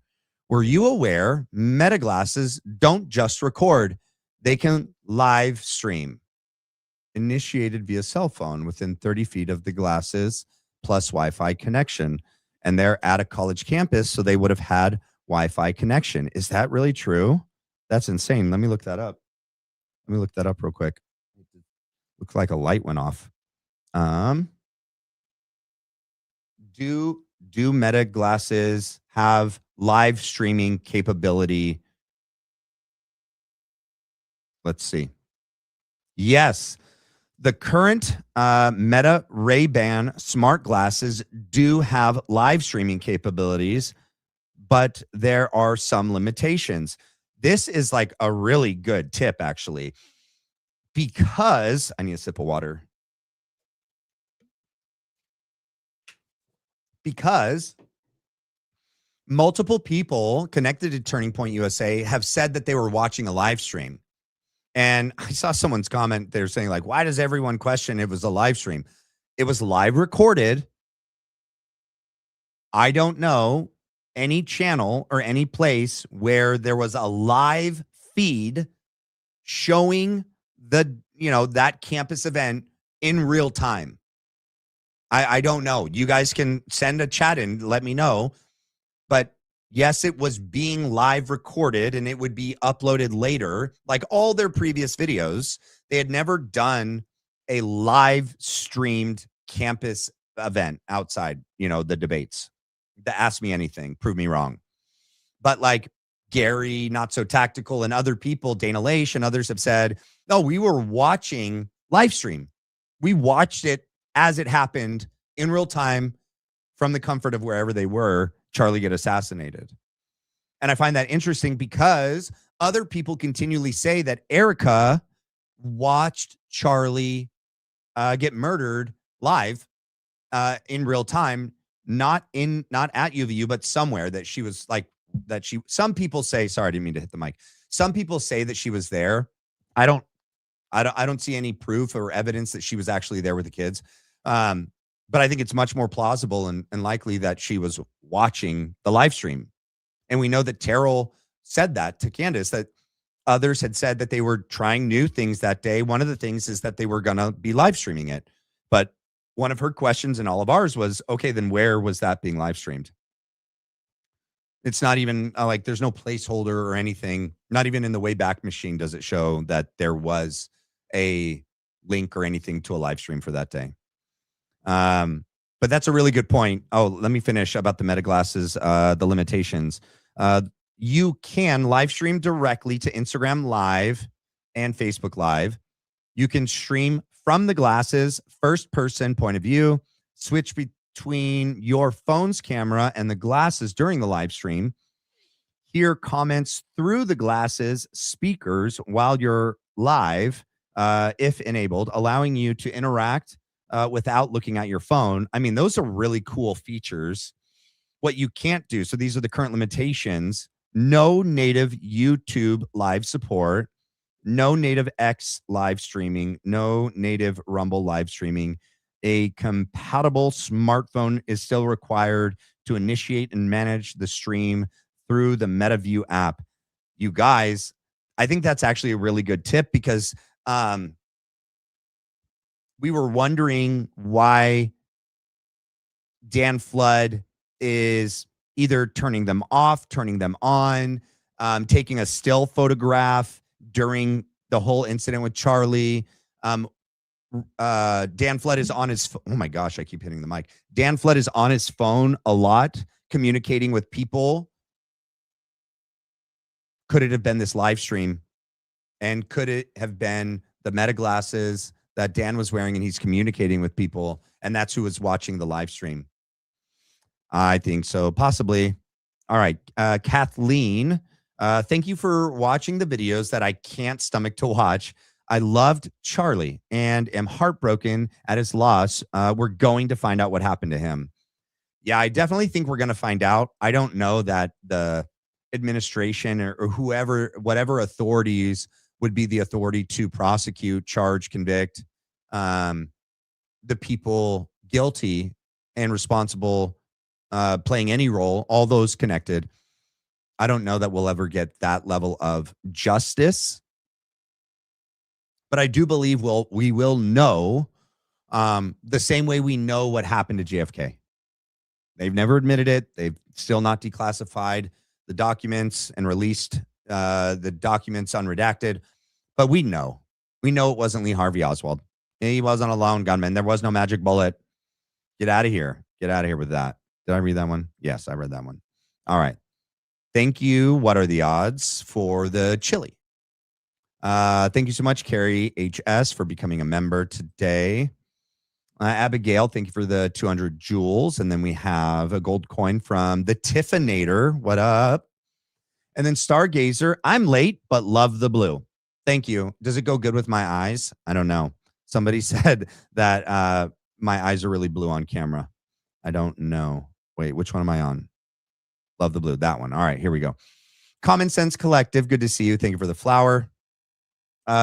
Were you aware Meta glasses don't just record? They can live stream. Initiated via cell phone within 30 feet of the glasses plus Wi-Fi connection. And they're at a college campus, so they would have had Wi-Fi connection. Is that really true? That's insane. Let me look that up. Let me look that up real quick. Looks like a light went off. Do Meta glasses have live streaming capability? Let's see. Yes. The current Meta Ray-Ban smart glasses do have live streaming capabilities, but there are some limitations. This is like a really good tip, actually, because I need a sip of water. Because multiple people connected to Turning Point USA have said that they were watching a live stream. And I saw someone's comment. They're saying, like, why does everyone question it was a live stream? It was live recorded. I don't know any channel or any place where there was a live feed showing that campus event in real time. I don't know. You guys can send a chat and let me know. But yes, it was being live recorded and it would be uploaded later. Like all their previous videos, they had never done a live streamed campus event outside, the debates. The Ask Me Anything, prove me wrong. But like Gary, Not So Tactical, and other people, Dana Loesch and others have said, no, we were watching live stream. We watched it as it happened in real time from the comfort of wherever they were. Charlie get assassinated. And I find that interesting because other people continually say that Erica watched Charlie get murdered live in real time, not at UVU, but somewhere that she was like, some people say, sorry, I didn't mean to hit the mic. Some people say that she was there. I don't see any proof or evidence that she was actually there with the kids. But I think it's much more plausible and likely that she was watching the live stream. And we know that Terrell said that to Candace, that others had said that they were trying new things that day. One of the things is that they were going to be live streaming it. But one of her questions and all of ours was, okay, then where was that being live streamed? It's not even like there's no placeholder or anything. Not even in the Wayback Machine does it show that there was a link or anything to a live stream for that day. But that's a really good point. Oh, let me finish about the Meta glasses, the limitations. You can live stream directly to Instagram Live and Facebook Live. You can stream from the glasses, first person point of view, switch between your phone's camera and the glasses during the live stream, hear comments through the glasses speakers while you're live, if enabled, allowing you to interact without looking at your phone. I mean, those are really cool features. What you can't do, so these are the current limitations: no native YouTube live support, no native X live streaming, no native Rumble live streaming. A compatible smartphone is still required to initiate and manage the stream through the MetaView app. You guys, I think that's actually a really good tip because we were wondering why Dan Flood is either turning them off, turning them on, taking a still photograph during the whole incident with Charlie. Dan Flood is on his oh my gosh, I keep hitting the mic. Dan Flood is on his phone a lot, communicating with people. Could it have been this live stream? And could it have been the Meta glasses that Dan was wearing and he's communicating with people, and that's who was watching the live stream? I think so, possibly. All right, Kathleen, thank you for watching the videos that I can't stomach to watch. I loved Charlie and am heartbroken at his loss. We're going to find out what happened to him. Yeah, I definitely think we're going to find out. I don't know that the administration or whoever, whatever authorities would be the authority to prosecute, charge, convict the people guilty and responsible, playing any role, all those connected. I don't know that we'll ever get that level of justice. But I do believe we will know the same way we know what happened to JFK. They've never admitted it. They've still not declassified the documents and released the documents unredacted. But we know. We know it wasn't Lee Harvey Oswald. He wasn't a lone gunman. There was no magic bullet. Get out of here. Get out of here with that. Did I read that one? Yes, I read that one. All right. Thank you. What are the odds for the chili? Thank you so much, Carrie HS, for becoming a member today. Abigail, thank you for the 200 joules. And then we have a gold coin from the Tiffinator. What up? And then Stargazer, I'm late, but love the blue. Thank you. Does it go good with my eyes? I don't know. Somebody said that my eyes are really blue on camera. I don't know. Wait, which one am I on? Love the blue. That one. All right, here we go. Common Sense Collective, good to see you. Thank you for the flower.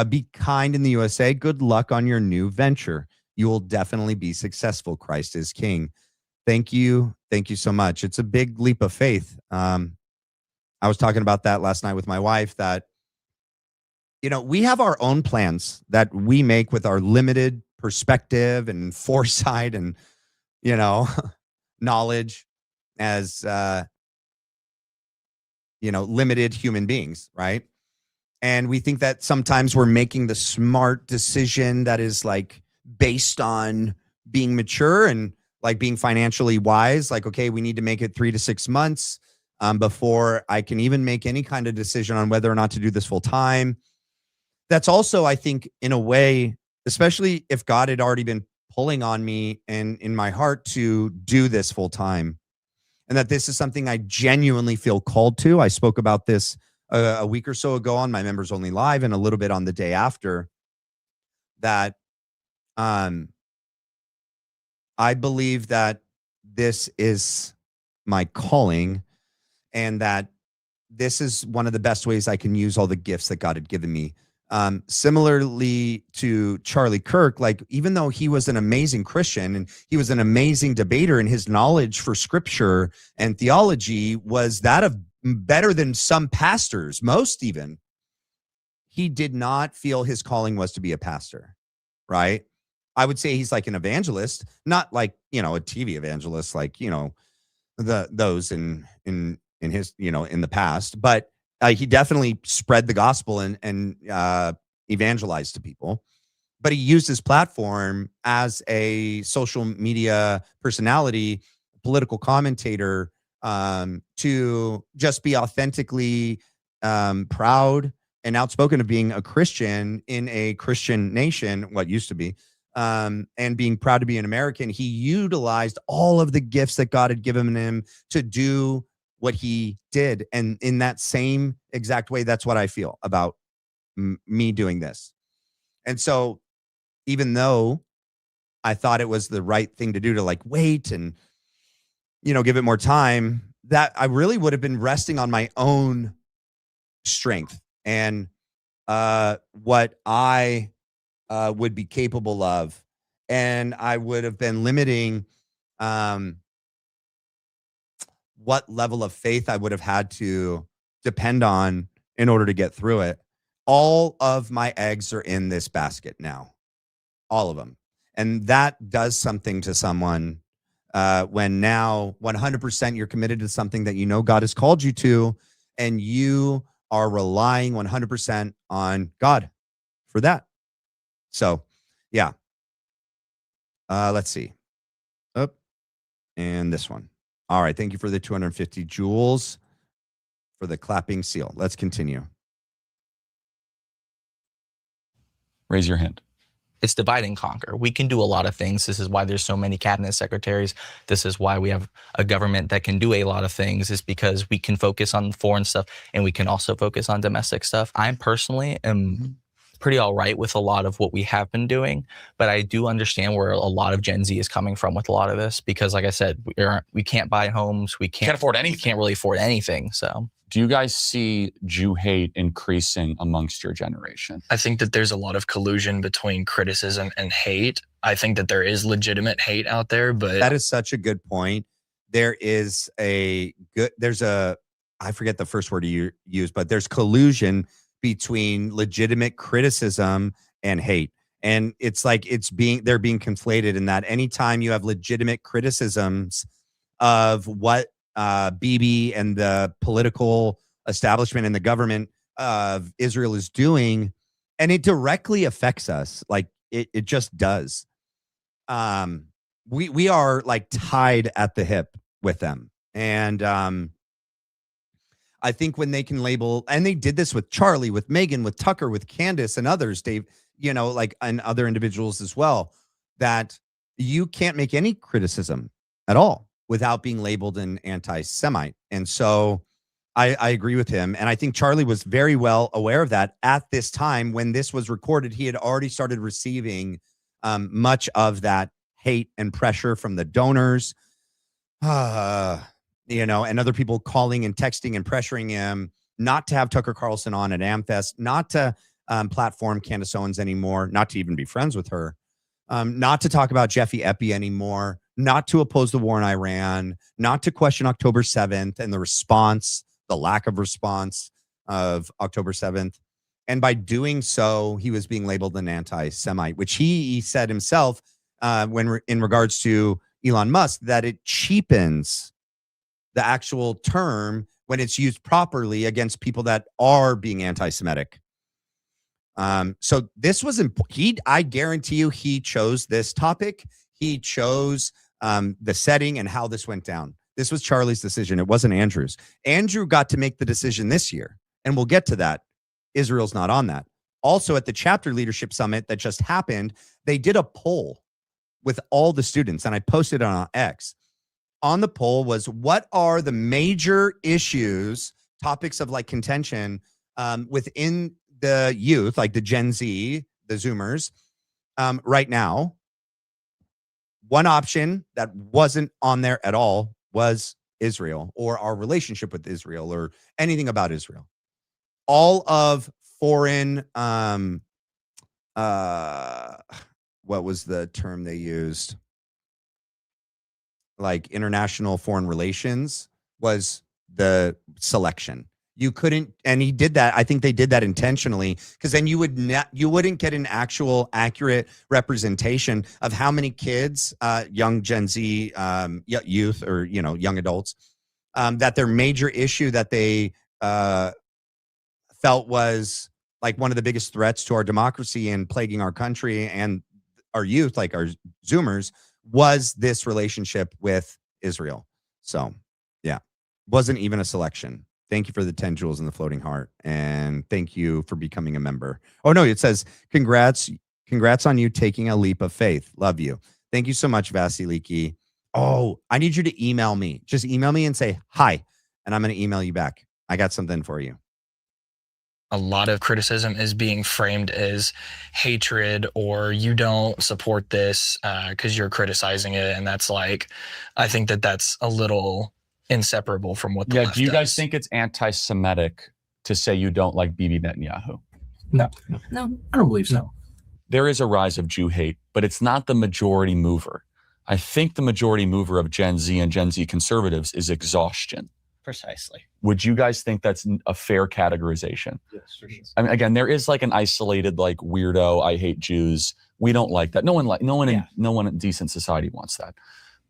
Be kind in the USA. Good luck on your new venture. You will definitely be successful. Christ is King. Thank you. Thank you so much. It's a big leap of faith. I was talking about that last night with my wife, that, you know, we have our own plans that we make with our limited perspective and foresight and, you know, knowledge as, you know, limited human beings, right? And we think that sometimes we're making the smart decision that is like based on being mature and like being financially wise. Like, okay, we need to make it 3 to 6 months before I can even make any kind of decision on whether or not to do this full time. That's also, I think, in a way, especially if God had already been pulling on me and in my heart to do this full time, and that this is something I genuinely feel called to. I spoke about this a week or so ago on my Members Only Live and a little bit on the day after, that I believe that this is my calling and that this is one of the best ways I can use all the gifts that God had given me. Similarly to Charlie Kirk, like, even though he was an amazing Christian and he was an amazing debater and his knowledge for scripture and theology was that of better than some pastors, most even, he did not feel his calling was to be a pastor, right? I would say he's like an evangelist, not like, you know, a TV evangelist, like, you know, those in his, you know, in the past, but he definitely spread the gospel and evangelized to people. But he used his platform as a social media personality, political commentator, to just be authentically proud and outspoken of being a Christian in a Christian nation, what used to be, and being proud to be an American. He utilized all of the gifts that God had given him to do what he did. And in that same exact way, that's what I feel about me doing this. And so even though I thought it was the right thing to do to like wait and, you know, give it more time, that I really would have been resting on my own strength and what I would be capable of. And I would have been limiting what level of faith I would have had to depend on in order to get through it. All of my eggs are in this basket now, all of them. And that does something to someone when now 100% you're committed to something that you know God has called you to, and you are relying 100% on God for that. So, yeah. Let's see. Up. And this one. All right. Thank you for the 250 joules for the clapping seal. Let's continue. Raise your hand. It's divide and conquer. We can do a lot of things. This is why there's so many cabinet secretaries. This is why we have a government that can do a lot of things, is because we can focus on foreign stuff and we can also focus on domestic stuff. I personally am pretty all right with a lot of what we have been doing, but I do understand where a lot of Gen Z is coming from with a lot of this, because like I said, we can't buy homes. We can't afford anything. We can't really afford anything. So do you guys see Jew hate increasing amongst your generation? I think that there's a lot of collusion between criticism and hate. I think that there is legitimate hate out there, but that is such a good point. There is I forget the first word you use, but there's collusion between legitimate criticism and hate. And it's like they're being conflated in that anytime you have legitimate criticisms of what Bibi and the political establishment and the government of Israel is doing, and it directly affects us, like it just does. we are like tied at the hip with them. And I think when they can label, and they did this with Charlie, with Megan, with Tucker, with Candace and others, Dave, you know, like, and other individuals as well, that you can't make any criticism at all without being labeled an anti-Semite. And so I agree with him. And I think Charlie was very well aware of that at this time. When this was recorded, he had already started receiving much of that hate and pressure from the donors, you know, and other people calling and texting and pressuring him not to have Tucker Carlson on at AmFest, not to platform Candace Owens anymore, not to even be friends with her, not to talk about Jeffy Epi anymore, not to oppose the war in Iran, not to question October 7th and the response, the lack of response of October 7th. And by doing so, he was being labeled an anti-Semite, which he said himself in regards to Elon Musk, that it cheapens the actual term when it's used properly against people that are being anti-Semitic. So this was important. I guarantee you, he chose this topic. He chose the setting and how this went down. This was Charlie's decision. It wasn't Andrew's. Andrew got to make the decision this year, and we'll get to that. Israel's not on that. Also, at the chapter leadership summit that just happened, they did a poll with all the students, and I posted it on X. On the poll was, what are the major issues, topics of like contention within the youth, like the Gen Z, the Zoomers, right now? One option that wasn't on there at all was Israel, or our relationship with Israel, or anything about Israel. All of foreign, what was the term they used? Like international foreign relations was the selection. You couldn't, and he did that. I think they did that intentionally, because then you wouldn't get an actual accurate representation of how many kids, young Gen Z youth, or young adults, that their major issue that they felt was like one of the biggest threats to our democracy and plaguing our country and our youth, like our Zoomers, was this relationship with Israel. So yeah, wasn't even a selection. Thank you for the 10 jewels in the floating heart. And thank you for becoming a member. Oh no, it says, congrats on you taking a leap of faith. Love you. Thank you so much, Vasiliki. Oh, I need you to email me. Just email me and say hi, and I'm going to email you back. I got something for you. A lot of criticism is being framed as hatred, or you don't support this because you're criticizing it. And that's like, I think that's a little inseparable from what the left do you guys does. think it's anti-Semitic to say you don't like Bibi Netanyahu? No, I don't believe so. There is a rise of Jew hate, but it's not the majority mover. I think the majority mover of Gen Z and Gen Z conservatives is exhaustion. Precisely. Would you guys think that's a fair categorization? Yes, for sure. I mean, again, there is like an isolated, like, weirdo, I hate Jews. We don't like that. No one in decent society wants that.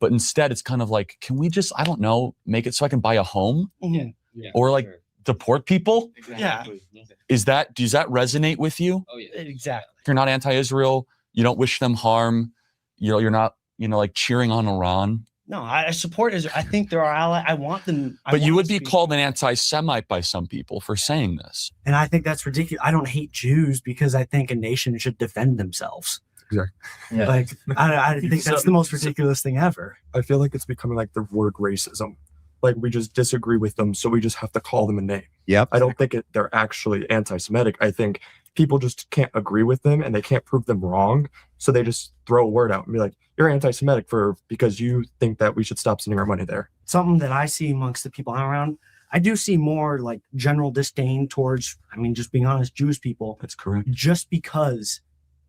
But instead, it's kind of like, can we just, I don't know, make it so I can buy a home? Yeah. Or like deport people? Exactly. Yeah. Does that resonate with you? Oh yeah. Exactly. You're not anti-Israel. You don't wish them harm. You're not, like cheering on Iran. No, I support Israel. I think they're our ally. I want them. But you would be called an anti-Semite by some people for saying this. And I think that's ridiculous. I don't hate Jews because I think a nation should defend themselves. Exactly. Yeah. Like, I think that's the most ridiculous thing ever. I feel like it's becoming like the word racism. Like, we just disagree with them, so we just have to call them a name. Yep. I don't think they're actually anti-Semitic. I think people just can't agree with them, and they can't prove them wrong, so they just throw a word out and be like, you're anti-Semitic because you think that we should stop sending our money there. Something that I see amongst the people I'm around, I do see more like general disdain towards, just being honest, Jewish people. That's correct. Just because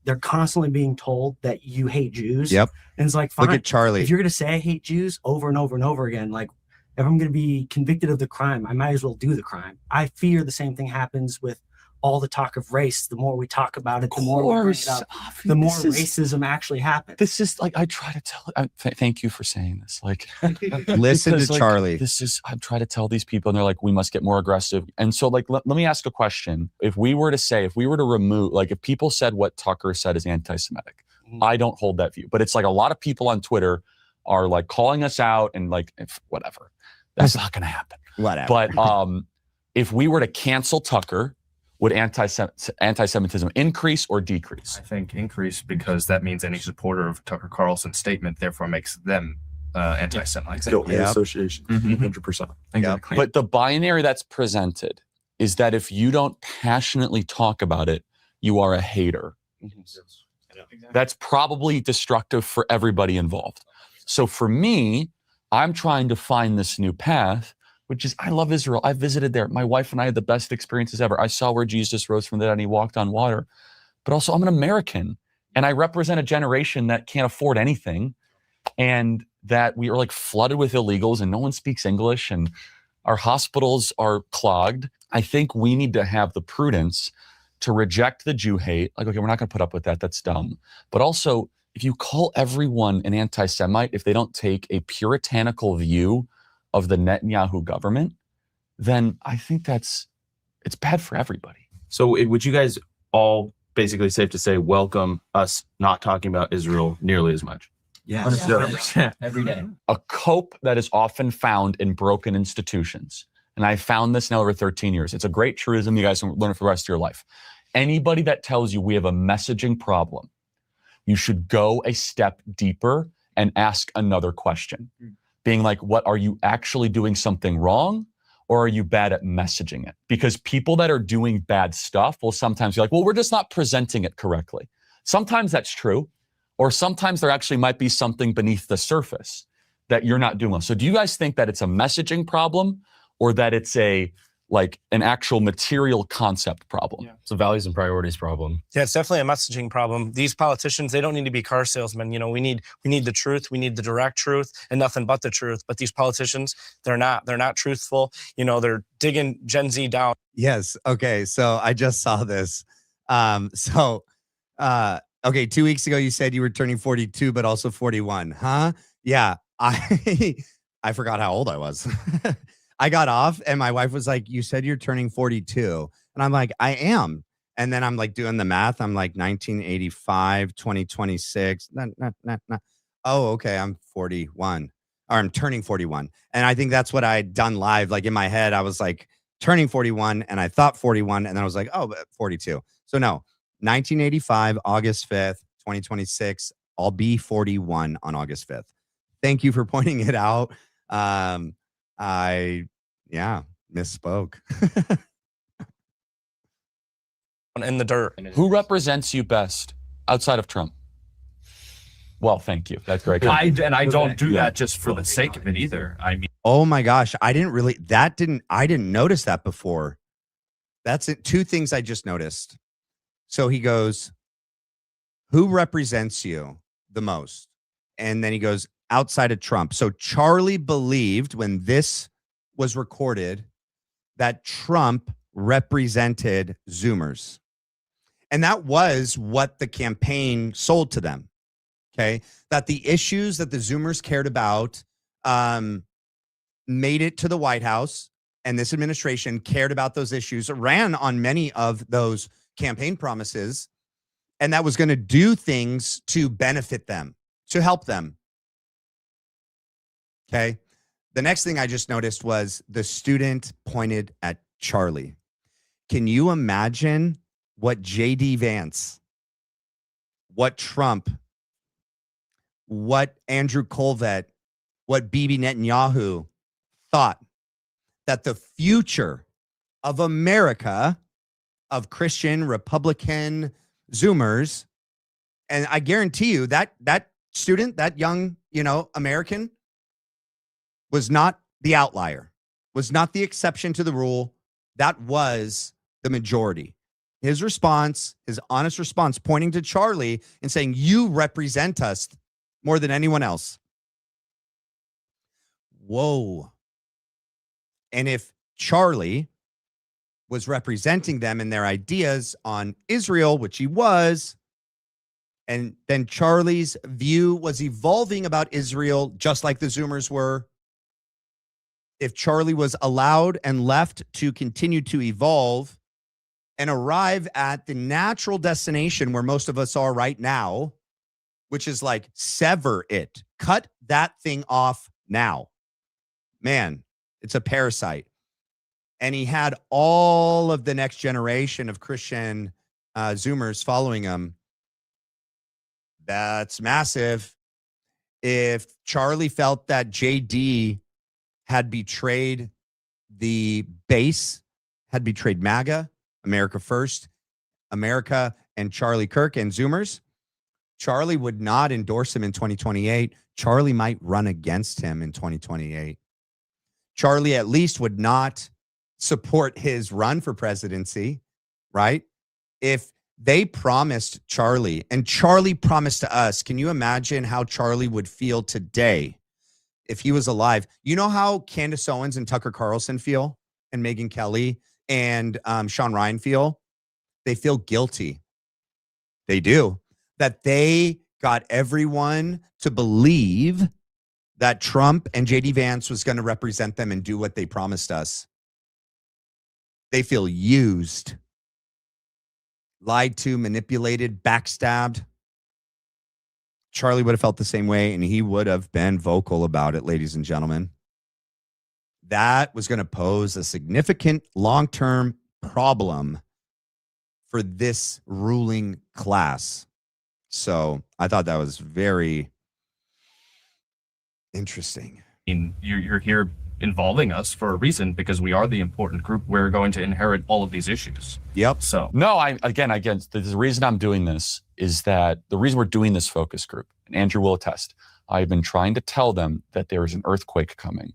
they're constantly being told that you hate Jews. Yep. And it's like, fine. Look at Charlie. If you're going to say I hate Jews over and over and over again, like, if I'm going to be convicted of the crime, I might as well do the crime. I fear the same thing happens with all the talk of race. The more we talk about it, the more we bring it up, the more racism actually happens. This is like, I try to tell, thank you for saying this. Like, listen to like, Charlie. I try to tell these people, and they're like, we must get more aggressive. And so like, let me ask a question. If we were to remove, like, if people said what Tucker said is anti-Semitic, I don't hold that view. But it's like a lot of people on Twitter are like calling us out and like, whatever. That's not going to happen. Whatever. But if we were to cancel Tucker, would anti-Semitism increase or decrease? I think increase, because that means any supporter of Tucker Carlson's statement therefore makes them anti-Semites. Guilt and association, 100%. Exactly. But the binary that's presented is that if you don't passionately talk about it, you are a hater. That's probably destructive for everybody involved. So for me, I'm trying to find this new path, which is, I love Israel. I visited there. My wife and I had the best experiences ever. I saw where Jesus rose from the dead and he walked on water. But also, I'm an American and I represent a generation that can't afford anything, and that we are like flooded with illegals and no one speaks English and our hospitals are clogged. I think we need to have the prudence to reject the Jew hate. Like, okay, we're not going to put up with that. That's dumb. But also, if you call everyone an anti-Semite, if they don't take a puritanical view of the Netanyahu government, then I think it's bad for everybody. So would you guys all basically safe to say welcome us not talking about Israel nearly as much? Yeah. 100%. Every day. A cope that is often found in broken institutions. And I found this now over 13 years. It's a great truism. You guys can learn it for the rest of your life. Anybody that tells you we have a messaging problem, you should go a step deeper and ask another question. Being like, what, are you actually doing something wrong? Or are you bad at messaging it? Because people that are doing bad stuff will sometimes be like, well, we're just not presenting it correctly. Sometimes that's true. Or sometimes there actually might be something beneath the surface that you're not doing well. So do you guys think that it's a messaging problem or that it's an actual material concept problem? It's a values and priorities problem. Yeah, it's definitely a messaging problem. These politicians, they don't need to be car salesmen. You know, we need the truth. We need the direct truth and nothing but the truth. But these politicians, they're not truthful. You know, they're digging Gen Z down. Yes. Okay. So I just saw this. Okay, 2 weeks ago you said you were turning 42, but also 41, huh? Yeah, I forgot how old I was. I got off and my wife was like, you said you're turning 42. And I'm like, I am. And then I'm like doing the math. I'm like 1985, 2026. Oh, okay, I'm 41. Or I'm turning 41. And I think that's what I'd done live. Like in my head, I was like turning 41 and I thought 41. And then I was like, oh, but 42. So no. 1985, August 5th, 2026. I'll be 41 on August 5th. Thank you for pointing it out. I misspoke. In the dirt. Who represents you best outside of Trump? Well, thank you. That's great. I don't do that just for the sake of it either. I mean, oh my gosh, I didn't notice that before. That's it. Two things I just noticed. So he goes, who represents you the most? And then he goes, outside of Trump. So Charlie believed when this was recorded that Trump represented Zoomers. And that was what the campaign sold to them. Okay. That the issues that the Zoomers cared about made it to the White House, and this administration cared about those issues, ran on many of those campaign promises, and that was going to do things to benefit them, to help them. Okay. The next thing I just noticed was the student pointed at Charlie. Can you imagine what J.D. Vance, what Trump, what Andrew Kolvet, what Bibi Netanyahu thought that the future of America, of Christian, Republican, Zoomers, and I guarantee you that student, that young, American, was not the outlier, was not the exception to the rule. That was the majority. His response, his honest response, pointing to Charlie and saying, you represent us more than anyone else. Whoa. And if Charlie was representing them in their ideas on Israel, which he was, and then Charlie's view was evolving about Israel, just like the Zoomers were. If Charlie was allowed and left to continue to evolve and arrive at the natural destination where most of us are right now, which is like sever it, cut that thing off now. Man, it's a parasite. And he had all of the next generation of Christian Zoomers following him. That's massive. If Charlie felt that JD had betrayed the base, had betrayed MAGA, America First, America, and Charlie Kirk and Zoomers, Charlie would not endorse him in 2028. Charlie might run against him in 2028. Charlie at least would not support his run for presidency, right? If they promised Charlie, and Charlie promised to us, can you imagine how Charlie would feel today if he was alive? You know how Candace Owens and Tucker Carlson feel, and Megyn Kelly and Sean Ryan feel? They feel guilty. They do. That they got everyone to believe that Trump and JD Vance was going to represent them and do what they promised us. They feel used, lied to, manipulated, backstabbed. Charlie would have felt the same way, and he would have been vocal about it, ladies and gentlemen. That was going to pose a significant long-term problem for this ruling class. So I thought that was very interesting. You're here involving us for a reason, because we are the important group. We're going to inherit all of these issues. Yep. So no, again, the reason I'm doing this is that the reason we're doing this focus group, and Andrew will attest, I've been trying to tell them that there is an earthquake coming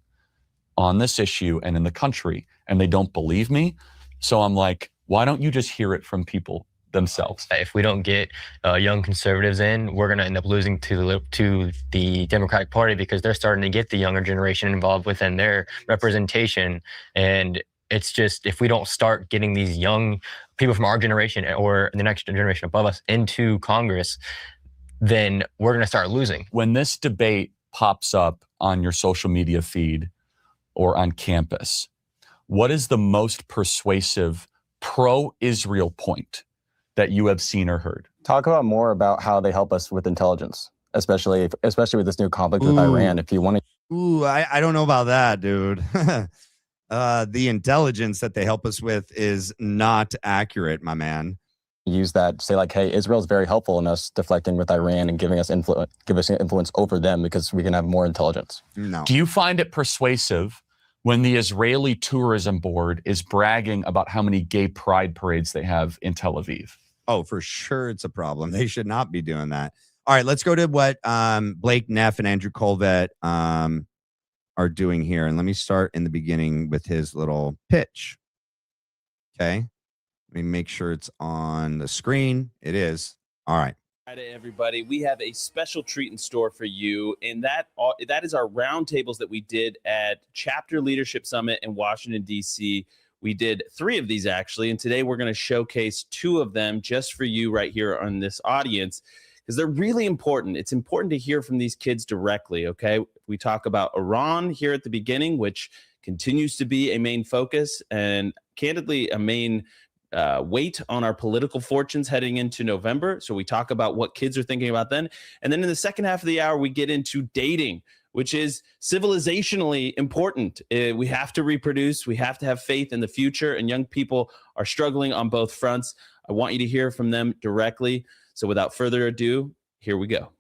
on this issue and in the country, and they don't believe me. So I'm like, why don't you just hear it from people themselves? If we don't get young conservatives in, we're going to end up losing to the Democratic Party, because they're starting to get the younger generation involved within their representation. And it's just, if we don't start getting these young people from our generation or the next generation above us into Congress, then we're going to start losing. When this debate pops up on your social media feed or on campus, what is the most persuasive pro-Israel point that you have seen or heard? Talk about more about how they help us with intelligence, especially with this new conflict with Iran. If you want to, I don't know about that, dude. The intelligence that they help us with is not accurate, my man. Use that, say like, hey, Israel's very helpful in us deflecting with Iran and giving us influence over them, because we can have more intelligence. No. Do you find it persuasive when the Israeli Tourism Board is bragging about how many gay pride parades they have in Tel Aviv? Oh, for sure it's a problem. They should not be doing that. All right, let's go to what Blake Neff and Andrew Kolvet are doing here. And let me start in the beginning with his little pitch. Okay. Let me make sure it's on the screen. It is. All right. Hi to everybody. We have a special treat in store for you, and that is our roundtables that we did at Chapter Leadership Summit in Washington, D.C. We did 3 of these, actually, and today we're going to showcase 2 of them just for you right here on this audience, because they're really important. It's important to hear from these kids directly, okay? We talk about Iran here at the beginning, which continues to be a main focus and, candidly, a main weight on our political fortunes heading into November. So we talk about what kids are thinking about then. And then in the second half of the hour, we get into dating, which is civilizationally important. We have to reproduce. We have to have faith in the future. And young people are struggling on both fronts. I want you to hear from them directly. So without further ado, here we go.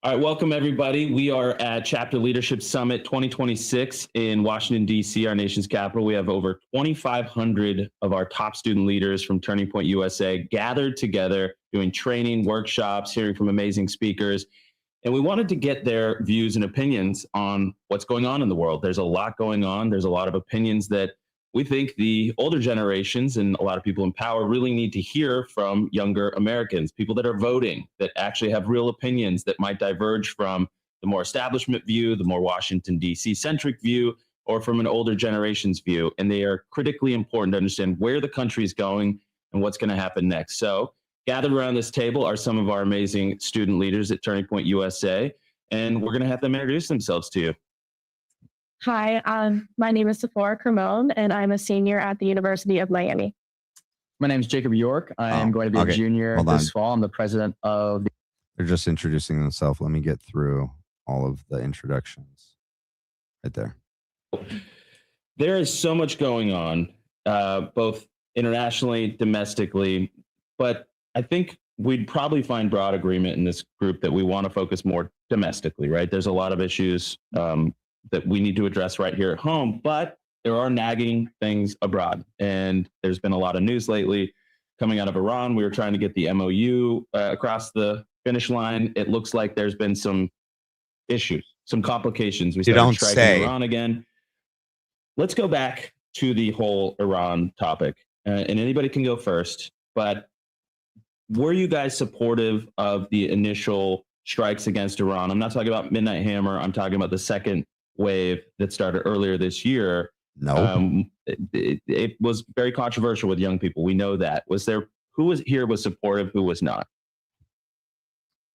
All right, welcome everybody. We are at Chapter Leadership Summit 2026 in Washington, D.C., our nation's capital. We have over 2,500 of our top student leaders from Turning Point USA gathered together, doing training, workshops, hearing from amazing speakers. And we wanted to get their views and opinions on what's going on in the world. There's a lot going on. There's a lot of opinions that we think the older generations and a lot of people in power really need to hear from younger Americans, people that are voting, that actually have real opinions that might diverge from the more establishment view, the more Washington, D.C. centric view, or from an older generation's view. And they are critically important to understand where the country is going and what's going to happen next. So gathered around this table are some of our amazing student leaders at Turning Point USA, and we're going to have them introduce themselves to you. Hi, my name is Sephora Cremone, and I'm a senior at the University of Miami. My name is Jacob York. I am going to be a junior this fall. I'm the president of the... They're just introducing themselves. Let me get through all of the introductions right there. There is so much going on, both internationally, domestically, but I think we'd probably find broad agreement in this group that we want to focus more domestically, right? There's a lot of issues that we need to address right here at home, but there are nagging things abroad. And there's been a lot of news lately coming out of Iran. We were trying to get the MOU across the finish line. It looks like there's been some issues, some complications. We started striking Iran again. Let's go back to the whole Iran topic. And anybody can go first, but were you guys supportive of the initial strikes against Iran? I'm not talking about Midnight Hammer. I'm talking about the second wave that started earlier this year. No. It was very controversial with young people. We know that. Who was supportive, who was not?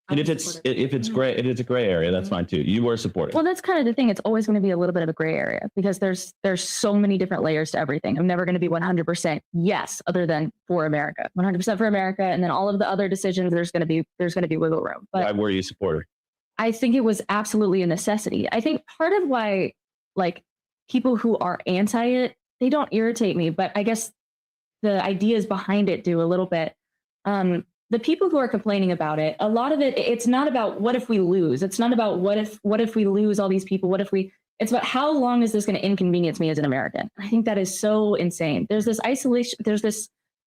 And if it's a gray area, that's fine too. You were supportive. Well, that's kind of the thing. It's always going to be a little bit of a gray area because there's so many different layers to everything. I'm never going to be 100% yes, other than for America, 100% for America, and then all of the other decisions. There's going to be wiggle room. But why were you supportive? I think it was absolutely a necessity. I think part of why, like, people who are anti it, they don't irritate me, but I guess the ideas behind it do a little bit. The people who are complaining about it, a lot of it's not about what if we lose. It's not about what if we lose all these people. It's about how long is this going to inconvenience me as an American? I think that is so insane. There's this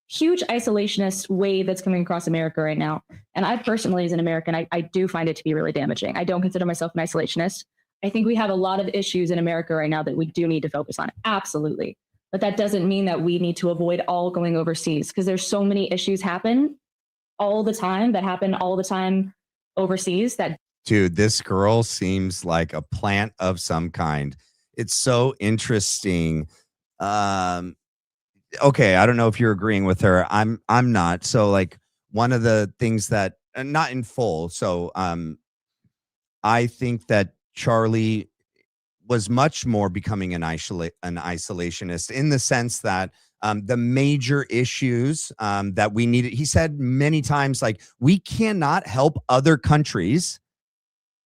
huge isolationist wave that's coming across America right now. And I personally, as an American, I do find it to be really damaging. I don't consider myself an isolationist. I think we have a lot of issues in America right now that we do need to focus on. Absolutely. But that doesn't mean that we need to avoid all going overseas, because there's so many issues happen all the time overseas that... Dude, this girl seems like a plant of some kind. It's so interesting. Okay, I don't know if you're agreeing with her. I'm not. So like one of the things that, not in full. So I think that Charlie was much more becoming an isolationist in the sense that the major issues that we needed, he said many times, like, we cannot help other countries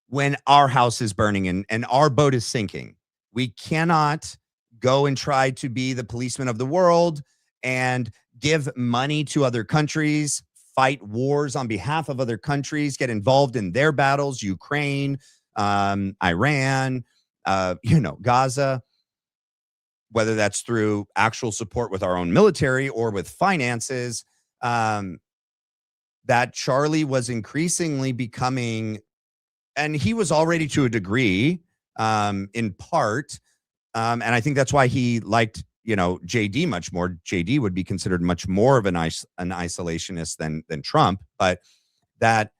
when our house is burning and our boat is sinking. We cannot go and try to be the policeman of the world and give money to other countries, fight wars on behalf of other countries, get involved in their battles, Ukraine, Iran, Gaza, whether that's through actual support with our own military or with finances, that Charlie was increasingly becoming, and he was already to a degree, in part, and I think that's why he liked, JD much more. JD would be considered much more of an isolationist than Trump, but that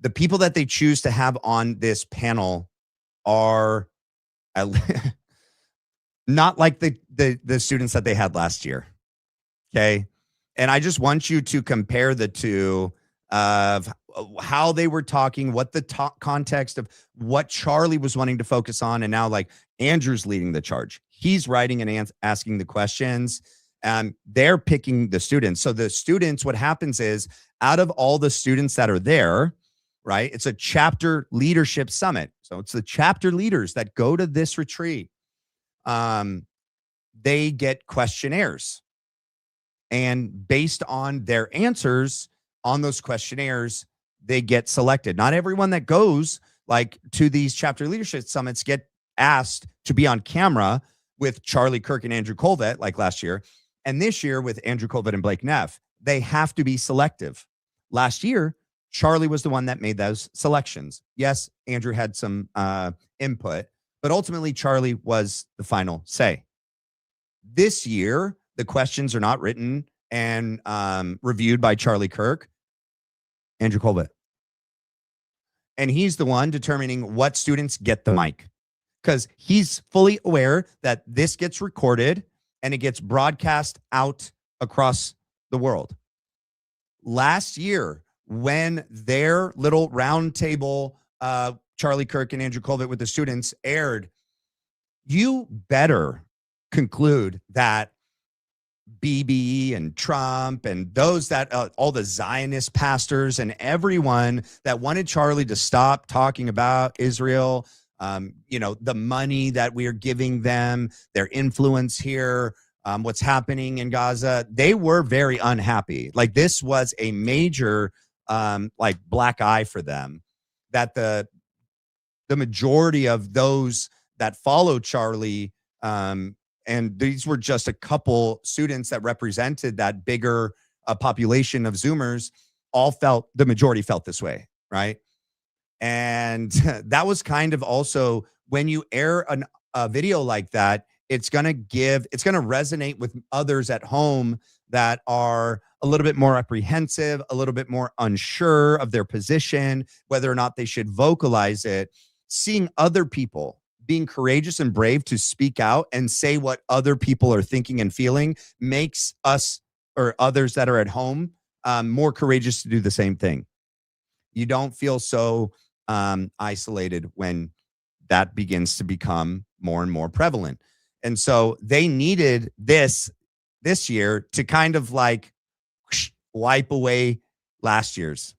the people that they choose to have on this panel are not like the students that they had last year. Okay. And I just want you to compare the two of how they were talking, what the context of what Charlie was wanting to focus on. And now, like, Andrew's leading the charge. He's writing and asking the questions. They're picking the students. So the students, what happens is, out of all the students that are there, right, it's a chapter leadership summit. So it's the chapter leaders that go to this retreat. They get questionnaires, and based on their answers on those questionnaires, they get selected. Not everyone that goes like to these chapter leadership summits get asked to be on camera with Charlie Kirk and Andrew Kolvet like last year. And this year with Andrew Kolvet and Blake Neff, they have to be selective. Last year, Charlie was the one that made those selections. Yes, Andrew had some input, but ultimately Charlie was the final say. This year, the questions are not written and reviewed by Charlie Kirk, Andrew Kolvet. And he's the one determining what students get the mic, because he's fully aware that this gets recorded and it gets broadcast out across the world. Last year, when their little round table, Charlie Kirk and Andrew Kolvet with the students aired, you better conclude that Bibi and Trump and those that all the Zionist pastors and everyone that wanted Charlie to stop talking about Israel, the money that we are giving them, their influence here, what's happening in Gaza, they were very unhappy. Like this was a major black eye for them, that the majority of those that followed Charlie, and these were just a couple students that represented that bigger population of Zoomers, the majority felt this way, right? And that was kind of also when you air a video like that, it's going to resonate with others at home that are a little bit more apprehensive, a little bit more unsure of their position, whether or not they should vocalize it. Seeing other people being courageous and brave to speak out and say what other people are thinking and feeling makes us or others that are at home more courageous to do the same thing. You don't feel so isolated when that begins to become more and more prevalent. And so they needed this year to kind of like wipe away last year's.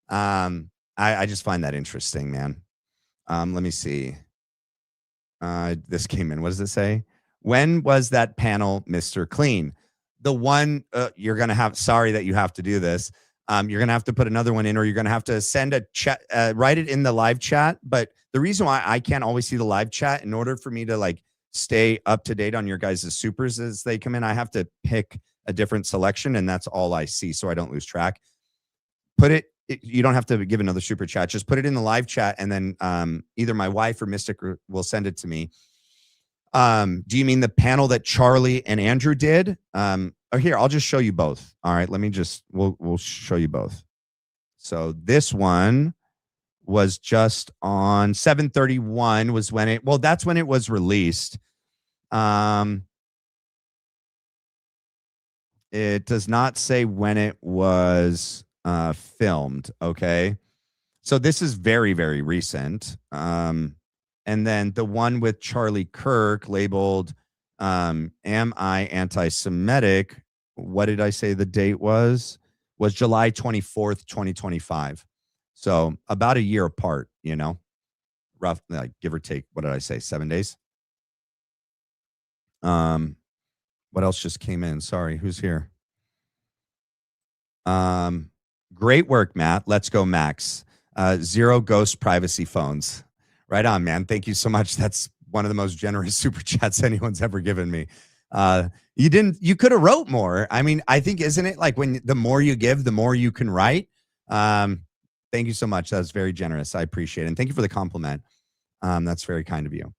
I just find that interesting, man. Let me see. This came in. What does it say? When was that panel, Mr. Clean? The one you're going to have, sorry that you have to do this. You're going to have to put another one in, or you're going to have to send a chat, write it in the live chat. But the reason why I can't always see the live chat, in order for me to like stay up to date on your guys' supers as they come in, I have to pick a different selection, and that's all I see, so I don't lose track. You don't have to give another super chat. Just put it in the live chat, and then either my wife or Mystic will send it to me. Do you mean the panel that Charlie and Andrew did? Or here, I'll just show you both. All right, we'll show you both. So this one was just on 7/31 was when that's when it was released. It does not say when it was filmed. Okay. So this is very, very recent. And then the one with Charlie Kirk labeled, am I anti-Semitic? What did I say the date was? Was July 24th, 2025. So about a year apart, rough, like give or take. What did I say? 7 days. What else just came in? Sorry, who's here? Great work, Matt. Let's go, Max. Zero ghost privacy phones. Right on, man. Thank you so much. That's one of the most generous super chats anyone's ever given me. You could have wrote more. I mean, I think, isn't it like when the more you give, the more you can write? Thank you so much. That's very generous. I appreciate it. And thank you for the compliment. That's very kind of you.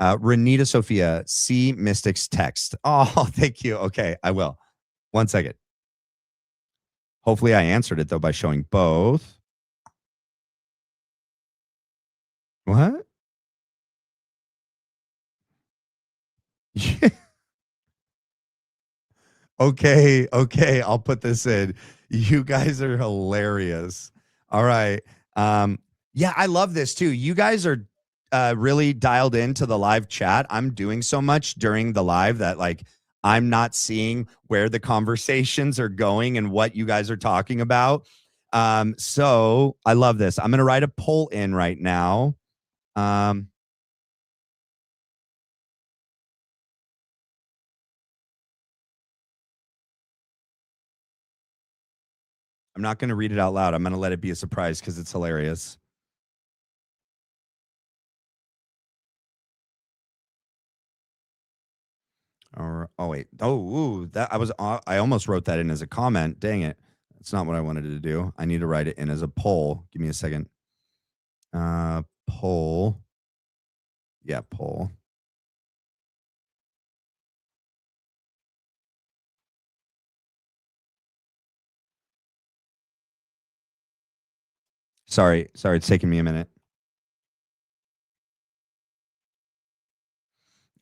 Renita Sophia, see Mystic's text. Oh, thank you. Okay, I will. 1 second. Hopefully I answered it, though, by showing both. What? Okay, I'll put this in. You guys are hilarious. All right. Yeah, I love this, too. You guys are really dialed into the live chat. I'm doing so much during the live that, like, I'm not seeing where the conversations are going and what you guys are talking about. So I love this. I'm going to write a poll in right now. I'm not going to read it out loud. I'm going to let it be a surprise because it's hilarious. Oh wait. I almost wrote that in as a comment. Dang it. That's not what I wanted to do. I need to write it in as a poll. Give me a second. Poll. Yeah, poll. Sorry, it's taking me a minute.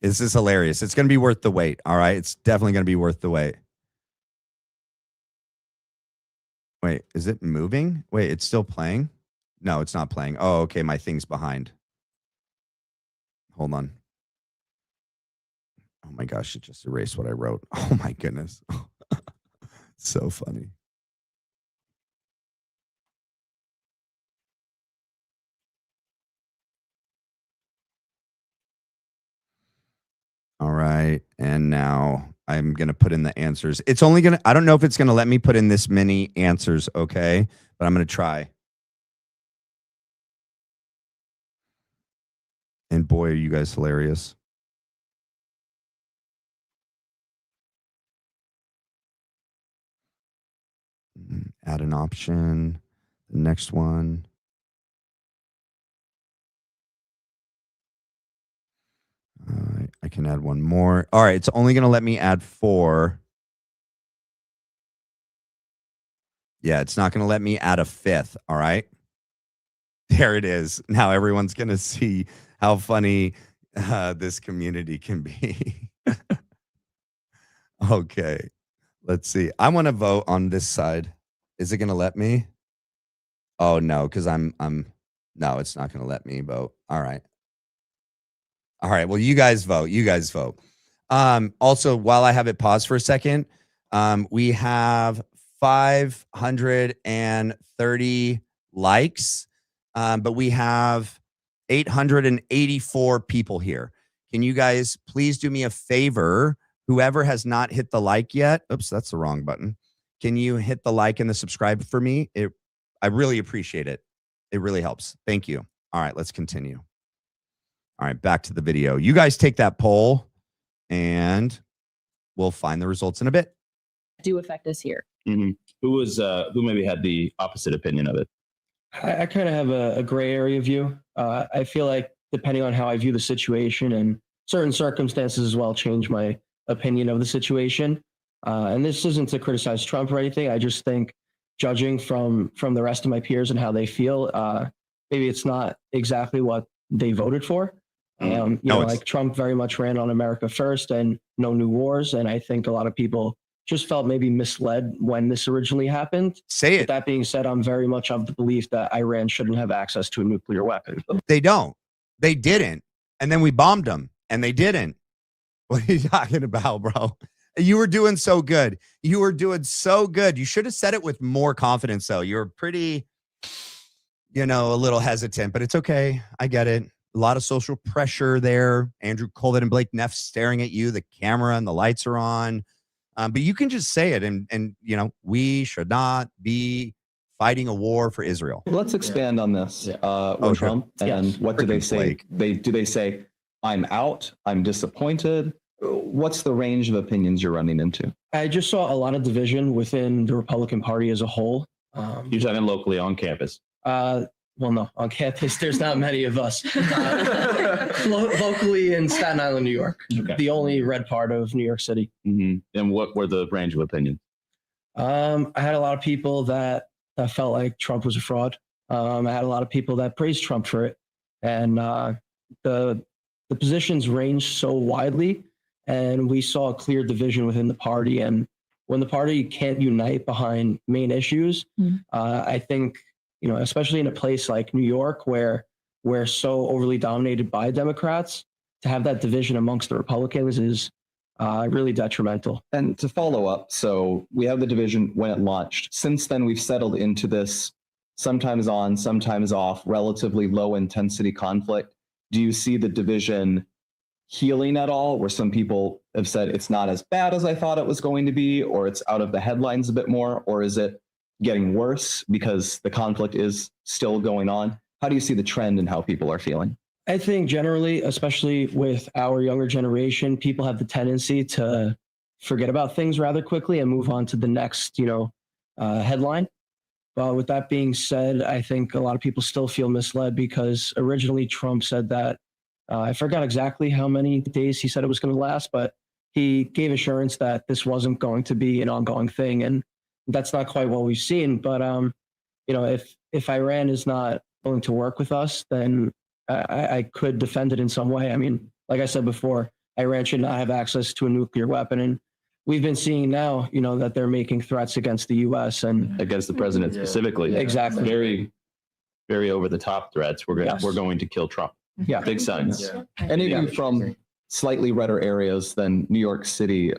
This is hilarious. It's going to be worth the wait. All right. It's definitely going to be worth the wait. Wait, is it moving? Wait, it's still playing? No, it's not playing. Oh, okay. My thing's behind. Hold on. Oh my gosh, it just erased what I wrote. Oh my goodness. So funny. All right. And now I'm going to put in the answers. It's only going to, I don't know if it's going to let me put in this many answers. Okay. But I'm going to try. And boy, are you guys hilarious. Add an option. The next one. I can add one more. All right, it's only going to let me add 4. Yeah, it's not going to let me add a 5th. All right. There it is. Now everyone's going to see how funny this community can be. Okay. Let's see. I want to vote on this side. Is it going to let me? Oh, no, because I'm no, it's not going to let me vote. All right. All right. Well, you guys vote. You guys vote. Also, while I have it paused for a second, we have 530 likes, but we have 884 people here. Can you guys please do me a favor? Whoever has not hit the like yet, oops, that's the wrong button. Can you hit the like and the subscribe for me? I really appreciate it. It really helps. Thank you. All right, let's continue. All right, back to the video. You guys take that poll and we'll find the results in a bit. Do affect us here. Mm-hmm. Who maybe had the opposite opinion of it? I kind of have a gray area view. I feel like depending on how I view the situation and certain circumstances as well change my opinion of the situation. And this isn't to criticize Trump or anything. I just think judging from the rest of my peers and how they feel, maybe it's not exactly what they voted for. Like Trump very much ran on America first and no new wars. And I think a lot of people just felt maybe misled when this originally happened. Say it. With that being said, I'm very much of the belief that Iran shouldn't have access to a nuclear weapon. They don't. They didn't. And then we bombed them and they didn't. What are you talking about, bro? You were doing so good. You were doing so good. You should have said it with more confidence, though. You're pretty, a little hesitant, but it's okay. I get it. A lot of social pressure there. Andrew Kolvet and Blake Neff staring at you. The camera and the lights are on. But you can just say it. And we should not be fighting a war for Israel. Let's expand on this. Trump. And what do they say? Do they say, I'm out, I'm disappointed? What's the range of opinions you're running into? I just saw a lot of division within the Republican Party as a whole. You're talking locally on campus? Well, no, on campus, there's not many of us. Locally in Staten Island, New York, the only red part of New York City. Mm-hmm. And what were the range of opinions? I had a lot of people that felt like Trump was a fraud. I had a lot of people that praised Trump for it. And the positions ranged so widely, and we saw a clear division within the party. And when the party can't unite behind main issues, I think, especially in a place like New York, where we're so overly dominated by Democrats, to have that division amongst the Republicans is really detrimental. And to follow up, so we have the division when it launched. Since then, we've settled into this sometimes on, sometimes off, relatively low intensity conflict. Do you see the division healing at all, where some people have said it's not as bad as I thought it was going to be, or it's out of the headlines a bit more, or is it getting worse because the conflict is still going on? How do you see the trend in how people are feeling? I think generally, especially with our younger generation, people have the tendency to forget about things rather quickly and move on to the next, headline. But with that being said, I think a lot of people still feel misled because originally Trump said that, I forgot exactly how many days he said it was going to last, but he gave assurance that this wasn't going to be an ongoing thing. And that's not quite what we've seen. But, if Iran is not willing to work with us, then I could defend it in some way. I mean, like I said before, Iran should not have access to a nuclear weapon. And we've been seeing now, that they're making threats against the U.S. and against the president specifically. Exactly. Very, very over the top threats. We're going to kill Trump. Yeah. Big signs. Any of you from slightly redder areas than New York City.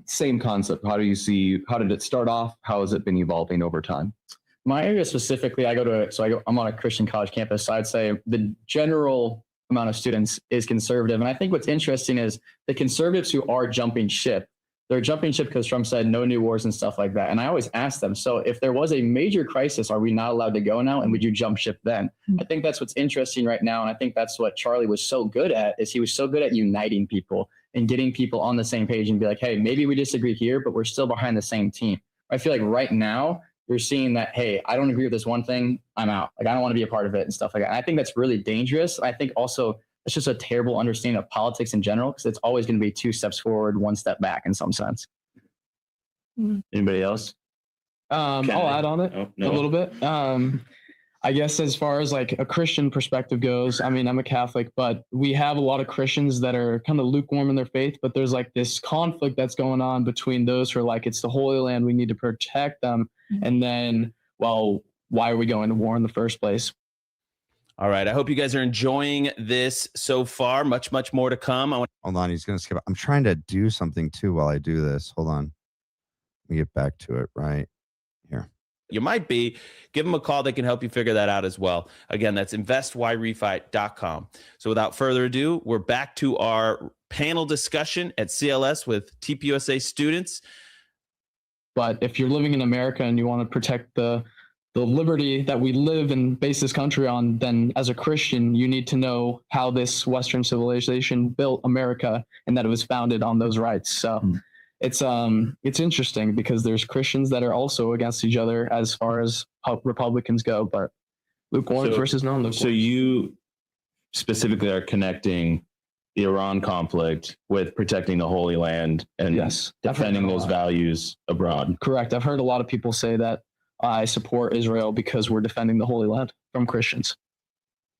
Same concept. How did it start off? How has it been evolving over time? My area specifically, I'm on a Christian college campus. So I'd say the general amount of students is conservative. And I think what's interesting is the conservatives who are jumping ship, they're jumping ship because Trump said no new wars and stuff like that. And I always ask them, so if there was a major crisis, are we not allowed to go now? And would you jump ship then? I think that's what's interesting right now. And I think that's what Charlie was so good at, is he was so good at uniting people and getting people on the same page and be like, hey, maybe we disagree here, but we're still behind the same team. I feel like right now you're seeing that, hey, I don't agree with this one thing, I'm out. Like, I don't want to be a part of it and stuff like that. And I think that's really dangerous. I think also it's just a terrible understanding of politics in general, because it's always going to be 2 steps forward, 1 step back in some sense. Anybody else? I'll add on it a little bit. I guess as far as like a Christian perspective goes, I mean, I'm a Catholic, but we have a lot of Christians that are kind of lukewarm in their faith, but there's like this conflict that's going on between those who are like, it's the Holy Land, we need to protect them. And then, well, why are we going to war in the first place? All right. I hope you guys are enjoying this so far. Much more to come. Hold on. He's going to skip. I'm trying to do something too while I do this. Hold on. Let me get back to it right here. You might be. Give them a call. They can help you figure that out as well. Again, that's investwhyrefi.com. So without further ado, we're back to our panel discussion at CLS with TPUSA students. But if you're living in America and you want to protect the liberty that we live and base this country on, then as a Christian, you need to know how this Western civilization built America and that it was founded on those rights. So it's interesting because there's Christians that are also against each other as far as Republicans go, but lukewarm versus non-lukewarm. So you specifically are connecting the Iran conflict with protecting the Holy Land and defending those values abroad. Correct. I've heard a lot of people say that I support Israel because we're defending the Holy Land from Christians.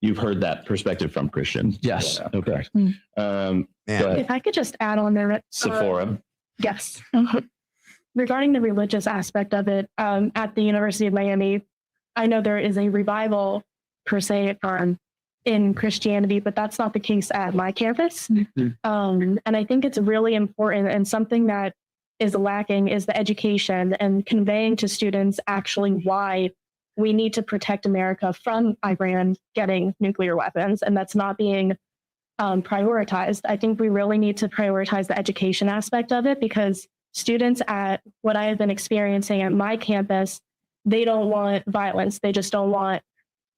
You've heard that perspective from Christians? Yes. Yeah, okay. If I could just add on there. Sephora. Yes. Regarding the religious aspect of it, at the University of Miami, I know there is a revival per se in Christianity, but that's not the case at my campus. And I think it's really important, and something that is lacking is the education and conveying to students actually why we need to protect America from Iran getting nuclear weapons, and that's not being prioritized. I think we really need to prioritize the education aspect of it, because students at what I have been experiencing at my campus, they don't want violence. They just don't want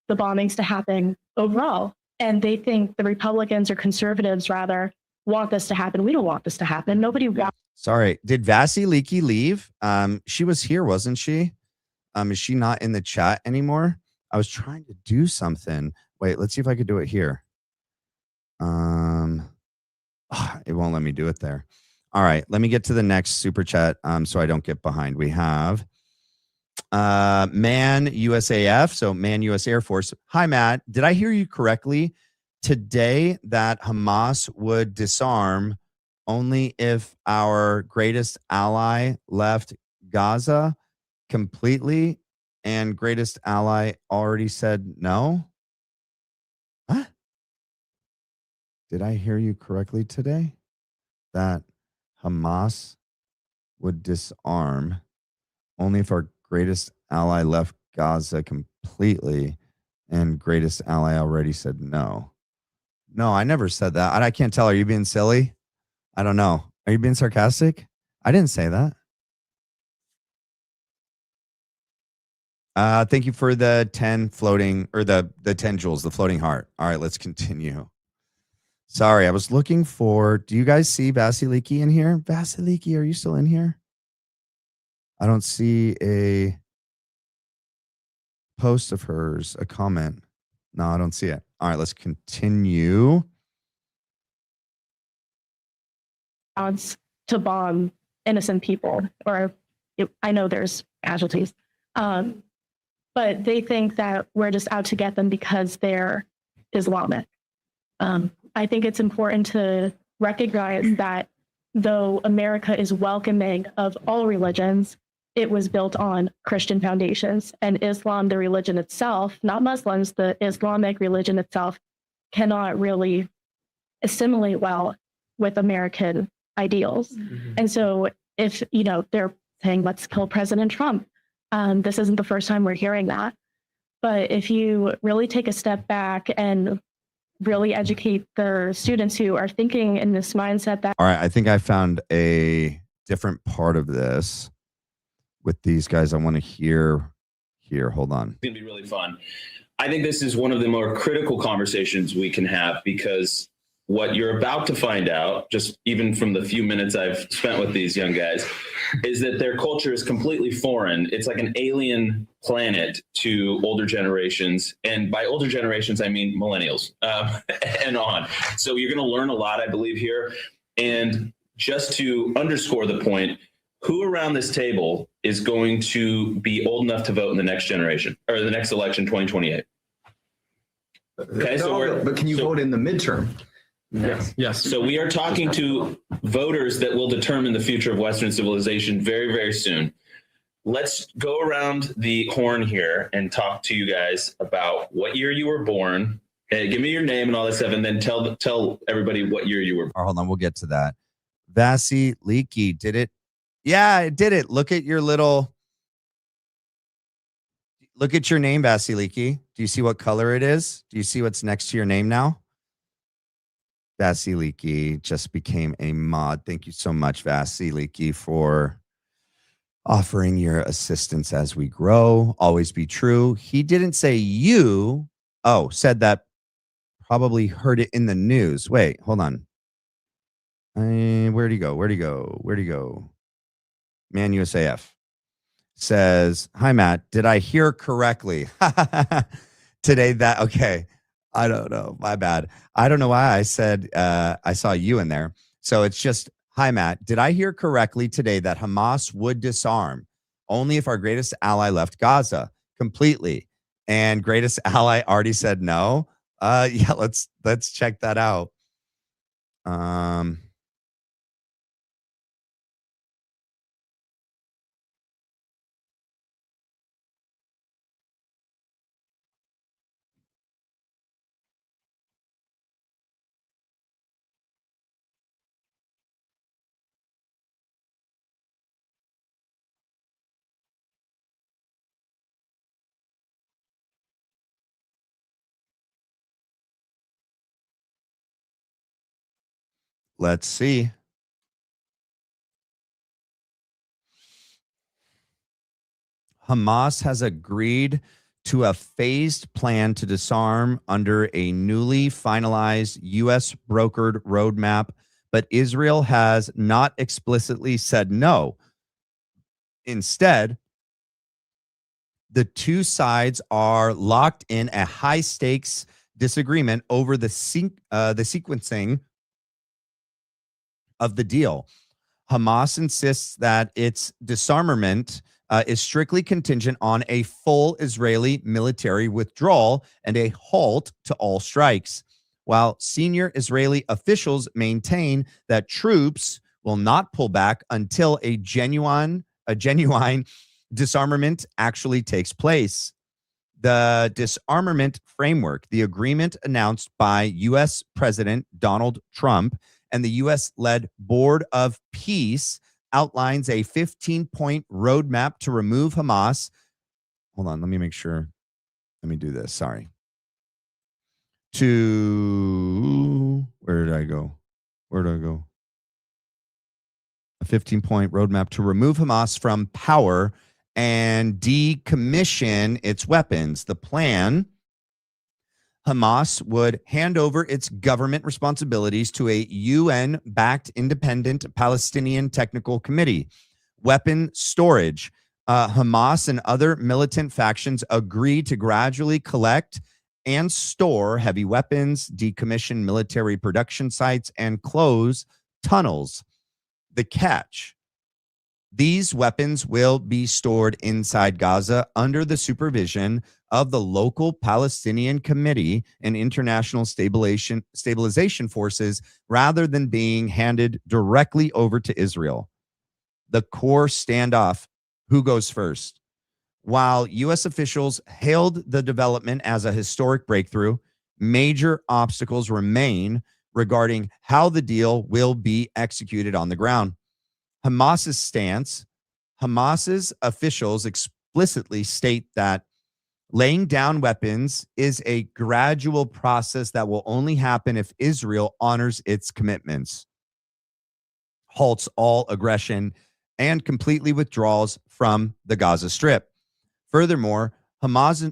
the bombings to happen overall. And they think the Republicans or conservatives rather want this to happen. We don't want this to happen. Nobody wants. Sorry, did Vasiliki leave? She was here, wasn't she? Is she not in the chat anymore? I was trying to do something. Wait, let's see if I could do it here. It won't let me do it there. All right, let me get to the next super chat so I don't get behind. We have Man USAF, so Man US Air Force. Hi, Matt. Did I hear you correctly today that Hamas would disarm only if our greatest ally left Gaza completely, and greatest ally already said no? Huh? Did I hear you correctly today? That Hamas would disarm only if our greatest ally left Gaza completely, and greatest ally already said no. No, I never said that. I can't tell. Are you being silly? I don't know. Are you being sarcastic? I didn't say that. Thank you for the 10 floating, or the 10 joules, the floating heart. All right, let's continue. Sorry, I was looking for, do you guys see Vasiliki in here? Vasiliki, are you still in here? I don't see a post of hers, a comment. No, I don't see it. All right, let's continue. To bomb innocent people, or I know there's casualties, but they think that we're just out to get them because they're Islamic. I think it's important to recognize that though America is welcoming of all religions, it was built on Christian foundations, and Islam, the religion itself, not Muslims, the Islamic religion itself cannot really assimilate well with American ideals. And so if, they're saying, let's kill President Trump, this isn't the first time we're hearing that. But if you really take a step back and really educate the students who are thinking in this mindset that. All right, I think I found a different part of this with these guys. I want to hear here. Hold on. It's going to be really fun. I think this is one of the more critical conversations we can have, because what you're about to find out, just even from the few minutes I've spent with these young guys, is that their culture is completely foreign. It's like an alien planet to older generations. And by older generations, I mean millennials and on. So you're going to learn a lot, I believe, here. And just to underscore the point, who around this table is going to be old enough to vote in the next generation or the next election, 2028? Okay, but can you vote in the midterm? Yes. Yes. So we are talking to voters that will determine the future of Western civilization very, very soon. Let's go around the horn here and talk to you guys about what year you were born. Okay, give me your name and all that stuff, and then tell everybody what year you were born. All right, hold on, we'll get to that. Vasiliki, did it? Yeah, it did it. Look at your little. Look at your name, Vasiliki. Do you see what color it is? Do you see what's next to your name now? Vasiliki just became a mod. Thank you so much, Vasiliki, for offering your assistance as we grow. Always be true. He didn't say you. Oh, said that. Probably heard it in the news. Wait, hold on. Where'd he go? Where'd he go? Where'd he go? Man USAF says, hi, Matt. Did I hear correctly? Today that, okay. I don't know. My bad. I don't know why I said I saw you in there. So it's just, hi, Matt. Did I hear correctly today that Hamas would disarm only if our greatest ally left Gaza completely? And greatest ally already said no. Yeah, let's check that out. Let's see. Hamas has agreed to a phased plan to disarm under a newly finalized U.S. brokered roadmap, but Israel has not explicitly said no. Instead, the two sides are locked in a high-stakes disagreement over the sequencing of the deal. Hamas insists that its disarmament is strictly contingent on a full Israeli military withdrawal and a halt to all strikes, while senior Israeli officials maintain that troops will not pull back until a genuine disarmament actually takes place. The disarmament framework, the agreement announced by U.S. President Donald Trump and the U.S.-led Board of Peace, outlines a 15-point roadmap to remove Hamas. Hold on, let me make sure. Let me do this. Sorry. Where did I go? Where did I go? A 15-point roadmap to remove Hamas from power and decommission its weapons. The plan: Hamas would hand over its government responsibilities to a UN-backed independent Palestinian technical committee. Weapon storage. Hamas and other militant factions agree to gradually collect and store heavy weapons, decommission military production sites, and close tunnels. The catch: these weapons will be stored inside Gaza under the supervision of the local Palestinian Committee and international stabilization forces rather than being handed directly over to Israel. The core standoff: who goes first? While U.S. officials hailed the development as a historic breakthrough, major obstacles remain regarding how the deal will be executed on the ground. Hamas's stance, Hamas's officials explicitly state that laying down weapons is a gradual process that will only happen if Israel honors its commitments, halts all aggression, and completely withdraws from the Gaza Strip. Furthermore, Hamas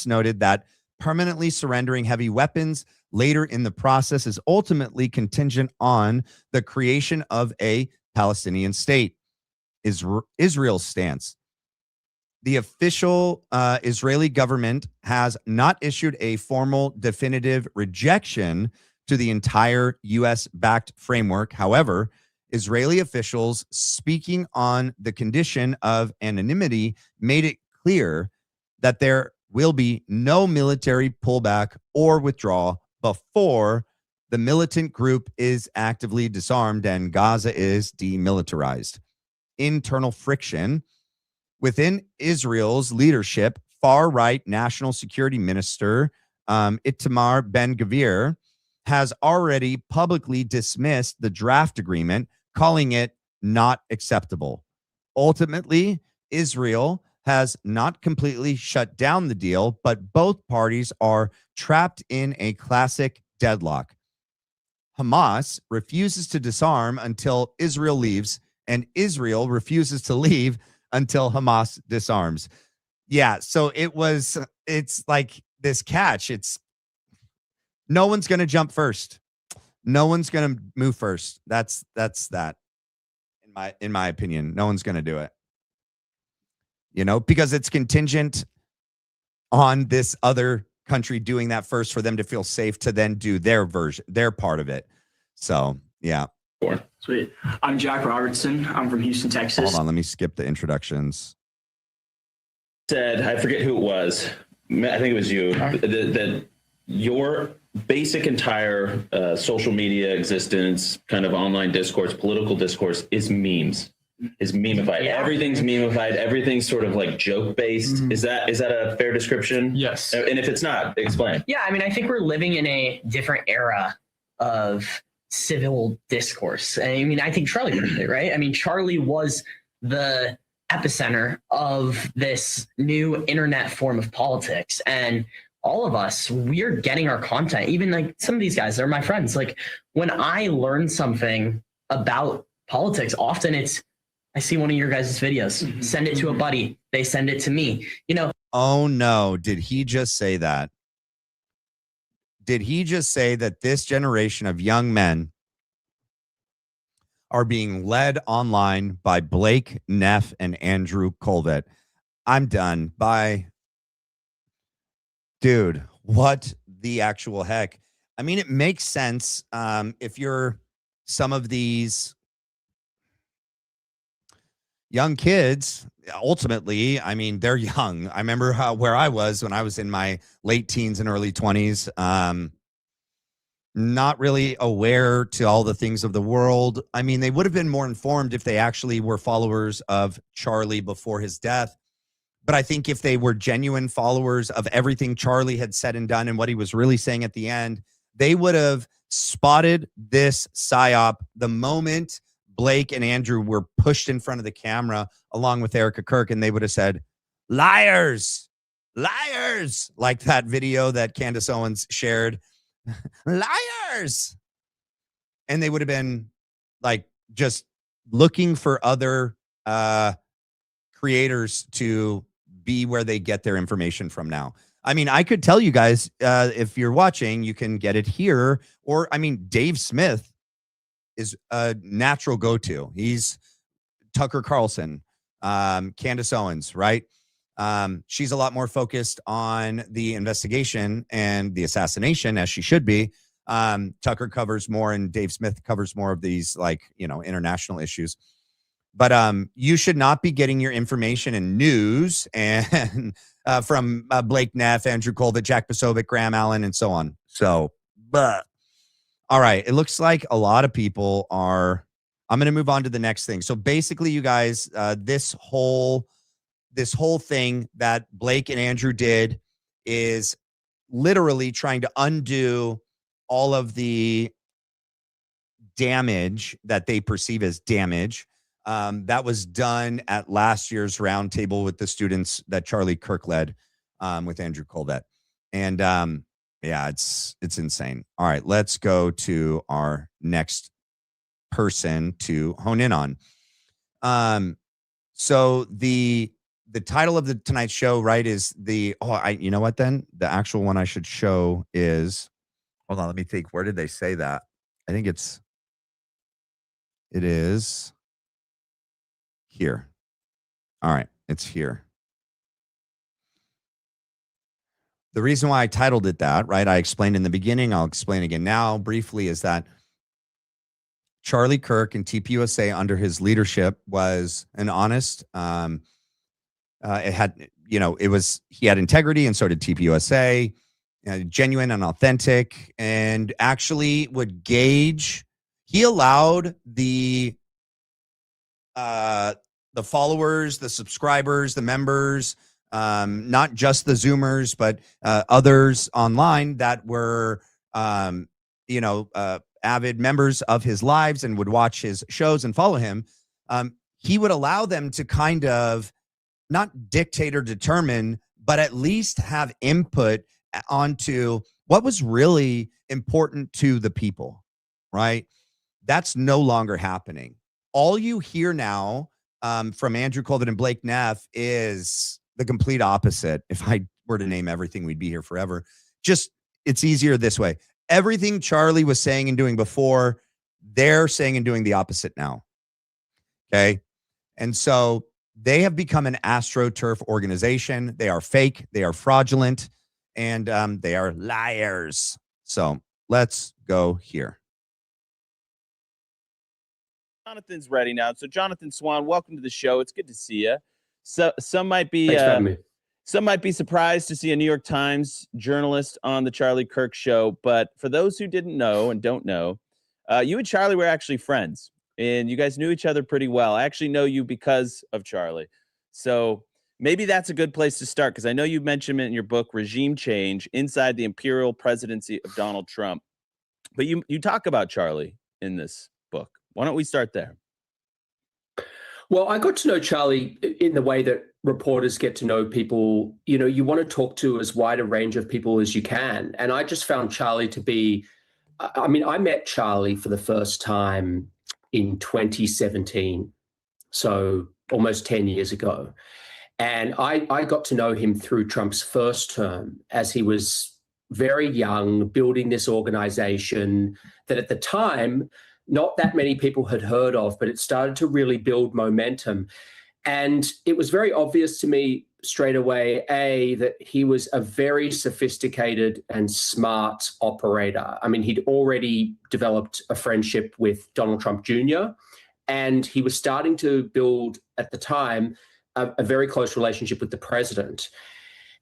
noted that permanently surrendering heavy weapons later in the process is ultimately contingent on the creation of a Palestinian state. Israel's stance. The official Israeli government has not issued a formal definitive rejection to the entire U.S.-backed framework. However, Israeli officials speaking on the condition of anonymity made it clear that there will be no military pullback or withdrawal before the militant group is actively disarmed and Gaza is demilitarized. Internal friction within Israel's leadership, far-right National Security Minister Itamar Ben-Gvir has already publicly dismissed the draft agreement, calling it not acceptable. Ultimately, Israel has not completely shut down the deal, but both parties are trapped in a classic deadlock. Hamas refuses to disarm until Israel leaves, and Israel refuses to leave until Hamas disarms. Yeah, so it's like this catch. It's no one's going to jump first. No one's going to move first. That's that. In my opinion, no one's going to do it. You know, because it's contingent on this other country doing that first for them to feel safe to then do their part of it. So, yeah. Sweet. I'm Jack Robertson. I'm from Houston, Texas. Hold on, let me skip the introductions. Said, I forget who it was. I think it was you. That your basic entire social media existence, kind of online discourse, political discourse is memes. Is memeified. Yeah. Everything's memeified. Everything's sort of like joke based. Mm-hmm. Is that a fair description? Yes. And if it's not, explain. Yeah, I mean, I think we're living in a different era of civil discourse. I mean, I think Charlie did it, right? I mean, Charlie was the epicenter of this new internet form of politics, and all of us, we're getting our content. Even like some of these guys, they're my friends. Like when I learn something about politics, often it's I see one of your guys' videos, send it to a buddy. They send it to me, you know. Oh no. Did he just say that? Did he just say that this generation of young men are being led online by Blake, Neff, and Andrew Kolvet? I'm done. Bye. Dude, what the actual heck? I mean, it makes sense if you're some of these young kids. Ultimately, I mean, they're young. I remember where I was when I was in my late teens and early 20s, not really aware to all the things of the world. I mean, they would have been more informed if they actually were followers of Charlie before his death. But I think if they were genuine followers of everything Charlie had said and done and what he was really saying at the end, they would have spotted this psyop the moment Blake and Andrew were pushed in front of the camera along with Erica Kirk, and they would have said, liars, liars, like that video that Candace Owens shared, liars. And they would have been like just looking for other creators to be where they get their information from now. I mean, I could tell you guys, if you're watching, you can get it here. Or, I mean, Dave Smith is a natural go-to. He's Tucker Carlson, Candace Owens, right? She's a lot more focused on the investigation and the assassination, as she should be. Tucker covers more, and Dave Smith covers more of these, like, you know, international issues. But you should not be getting your information in news and from Blake Neff, Andrew Kolvet, Jack Posobiec, Graham Allen, and so on. So, all right. It looks like a lot of people are. I'm going to move on to the next thing. So basically, you guys, this whole thing that Blake and Andrew did is literally trying to undo all of the damage that they perceive as damage that was done at last year's roundtable with the students that Charlie Kirk led with Andrew Kolvet. And yeah, it's insane. All right, let's go to our next person to hone in on. So the title of the tonight's show, right, is you know what then? The actual one I should show is, hold on, let me think. Where did they say that? I think it is here. All right, it's here. The reason why I titled it that, right, I explained in the beginning, I'll explain again now briefly, is that Charlie Kirk and TPUSA under his leadership was an honest, he had integrity, and so did TPUSA, genuine and authentic, and actually would gauge. He allowed the followers, the subscribers, the members, not just the Zoomers, but others online that were, avid members of his lives and would watch his shows and follow him. He would allow them to kind of not dictate or determine, but at least have input onto what was really important to the people, right? That's no longer happening. All you hear now from Andrew Kolvet and Blake Neff is the complete opposite. If I were to name everything, we'd be here forever. Just, it's easier this way. Everything Charlie was saying and doing before, they're saying and doing the opposite now. Okay. And so they have become an Astroturf organization. They are fake, they are fraudulent, and they are liars. So let's go here. Jonathan's ready now. So Jonathan Swan, welcome to the show. It's good to see you. So some might be surprised to see a New York Times journalist on the Charlie Kirk show, but for those who didn't know and don't know, you and Charlie were actually friends, and you guys knew each other pretty well. I actually know you because of Charlie. So maybe that's a good place to start, because I know you mentioned it in your book, Regime Change, Inside the Imperial Presidency of Donald Trump. But you talk about Charlie in this book. Why don't we start there? Well, I got to know Charlie in the way that reporters get to know people. You know, you want to talk to as wide a range of people as you can. And I just found Charlie to be, I mean, I met Charlie for the first time in 2017, so almost 10 years ago. And I got to know him through Trump's first term, as he was very young, building this organization that at the time, not that many people had heard of, but it started to really build momentum. And it was very obvious to me straight away, that he was a very sophisticated and smart operator. I mean, he'd already developed a friendship with Donald Trump Jr., and he was starting to build, at the time, a very close relationship with the president.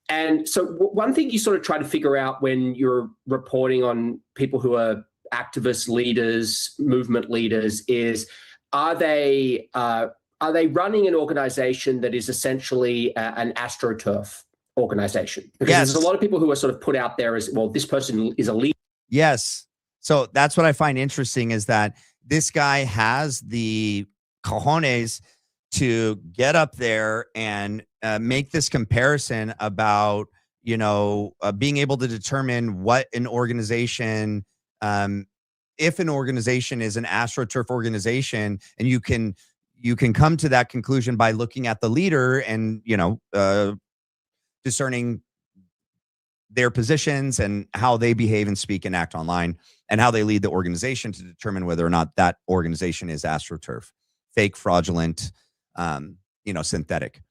And so one thing you sort of try to figure out when you're reporting on people who are activist leaders, movement leaders, is are they running an organization that is essentially an Astroturf organization? Because there's a lot of people who are sort of put out there as, well, this person is a leader. Yes. So that's what I find interesting, is that this guy has the cojones to get up there and make this comparison about, being able to determine what an organization, if an organization is an Astroturf organization, and you can come to that conclusion by looking at the leader and, discerning their positions and how they behave and speak and act online, and how they lead the organization to determine whether or not that organization is Astroturf, fake, fraudulent, synthetic.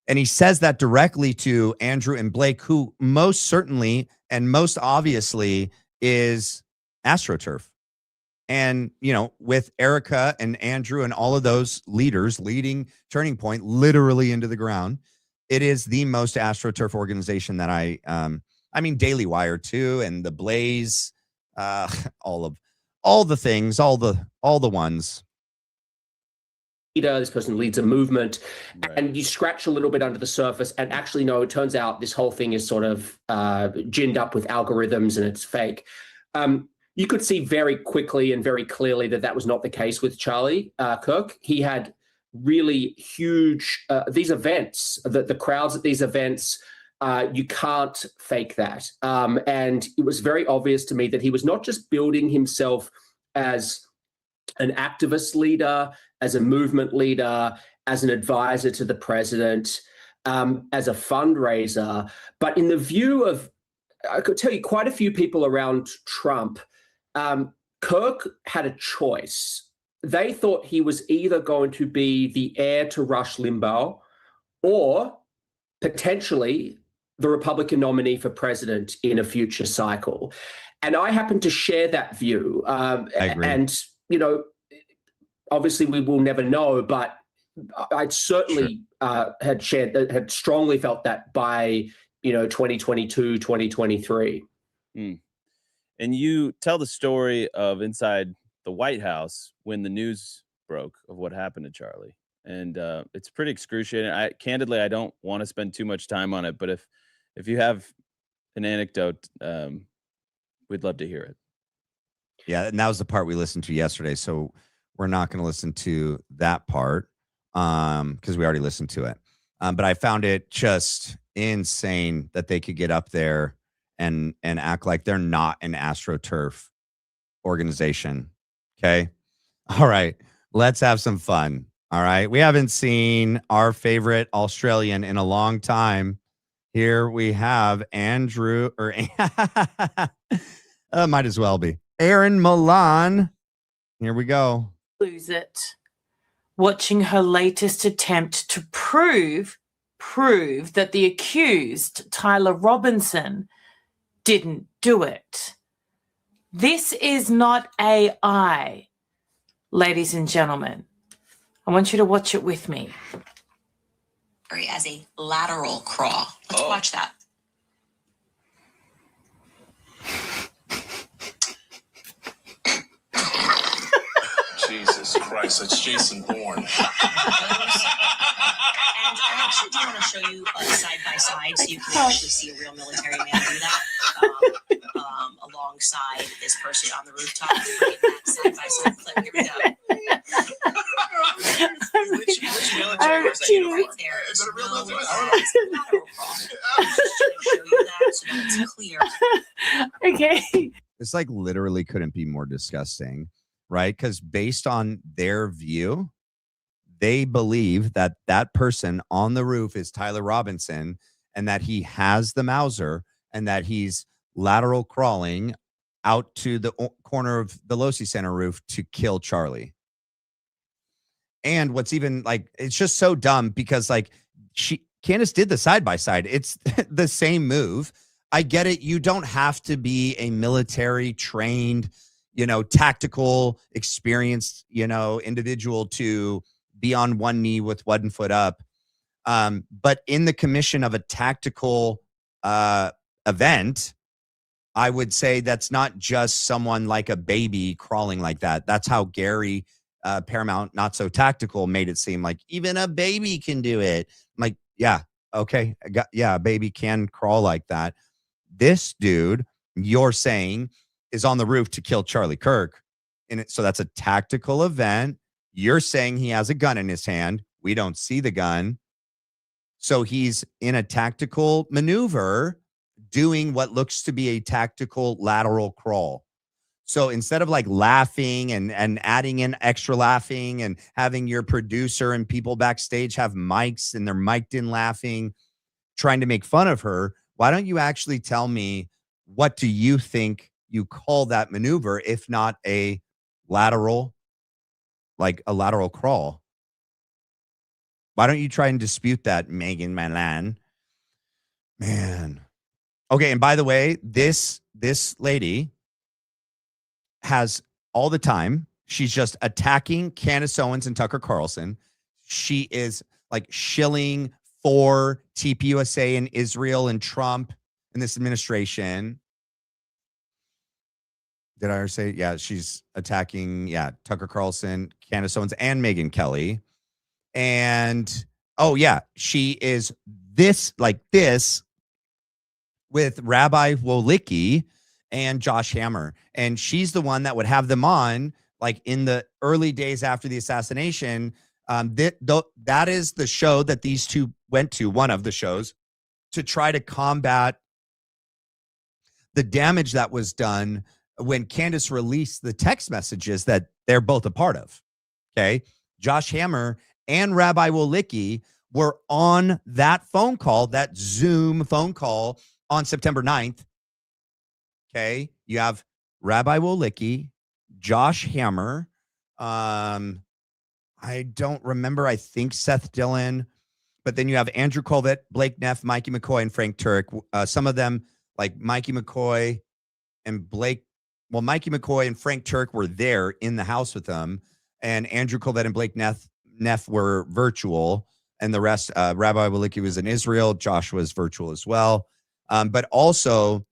And he says that directly to Andrew and Blake, who most certainly and most obviously is Astroturf. And, with Erica and Andrew and all of those leaders leading Turning Point literally into the ground, it is the most Astroturf organization that Daily Wire too, and the Blaze, all the things, all the ones. leader, this person leads a movement, and you scratch a little bit under the surface and actually no, it turns out this whole thing is sort of ginned up with algorithms and it's fake. You could see very quickly and very clearly that that was not the case with Charlie Kirk. He had really huge, these events, the crowds at these events, you can't fake that. And it was very obvious to me that he was not just building himself as an activist leader, as a movement leader, as an advisor to the president, as a fundraiser, but in the view of, I could tell you quite a few people around Trump, Kirk had a choice. They thought he was either going to be the heir to Rush Limbaugh or potentially the Republican nominee for president in a future cycle. And I happen to share that view. I agree. And, you know, obviously we will never know, but I'd certainly had strongly felt that by, 2022, 2023. And you tell the story of inside the White House when the news broke of what happened to Charlie. And it's pretty excruciating. Candidly, I don't want to spend too much time on it, but if you have an anecdote, we'd love to hear it. Yeah, and that was the part we listened to yesterday. So we're not going to listen to that part because we already listened to it. But I found it just insane that they could get up there and act like they're not an Astroturf organization. Okay. All right. Let's have some fun. All right. We haven't seen our favorite Australian in a long time. Here we have Andrew, or might as well be Aaron Milan. Here we go. Lose it. Watching her latest attempt to prove that the accused, Tyler Robinson, didn't do it. This is not AI, ladies and gentlemen. I want you to watch it with me. As a lateral crawl. Let's watch that. Jesus Christ, that's Jason Bourne. And I actually do want to show you side by side so you can actually see a real military man do that alongside this person on the rooftop. That side by side clip. Here we go. Which military was that uniform? Right there is a real military. Lateral crawl. I'm just trying to show you that so that it's clear. Okay. It's like literally couldn't be more disgusting, right? Because based on their view, they believe that that person on the roof is Tyler Robinson and that he has the Mauser and that he's lateral crawling out to the corner of the Loesch Center roof to kill Charlie. And what's even like, it's just so dumb because like Candace did the side by side. It's the same move. I get it. You don't have to be a military trained, tactical experienced, individual to be on one knee with one foot up. But in the commission of a tactical event, I would say that's not just someone like a baby crawling like that. That's how Gary Paramount, Not So Tactical, made it seem like even a baby can do it. I'm like, yeah, okay. A baby can crawl like that. This dude, you're saying, is on the roof to kill Charlie Kirk. So that's a tactical event. You're saying he has a gun in his hand. We don't see the gun. So he's in a tactical maneuver doing what looks to be a tactical lateral crawl. So instead of like laughing and adding in extra laughing and having your producer and people backstage have mics and they're mic'd in laughing, trying to make fun of her, why don't you actually tell me what do you think you call that maneuver, if not a lateral crawl? Why don't you try and dispute that, Megan Milan? Man. Okay, and by the way, this lady has all the time, she's just attacking Candace Owens and Tucker Carlson. She is like shilling for TPUSA and Israel and Trump and this administration. Did I ever say? Yeah, she's attacking, Tucker Carlson, Candace Owens, and Megyn Kelly. And oh yeah, she is this with Rabbi Wolicki and Josh Hammer. And she's the one that would have them on like in the early days after the assassination. That is the show that these two went to, one of the shows, to try to combat the damage that was done when Candace released the text messages that they're both a part of. Okay. Josh Hammer and Rabbi Wolicki were on that phone call, that Zoom phone call on September 9th. Okay. You have Rabbi Wolicki, Josh Hammer. I don't remember. I think Seth Dillon. But then you have Andrew Kolvet, Blake Neff, Mikey McCoy, and Frank Turek. Some of them, like Mikey McCoy and Blake, well, Mikey McCoy and Frank Turek were there in the house with them. And Andrew Kolvet and Blake Neff were virtual. And the rest, Rabbi Wolicki was in Israel. Josh was virtual as well. But also,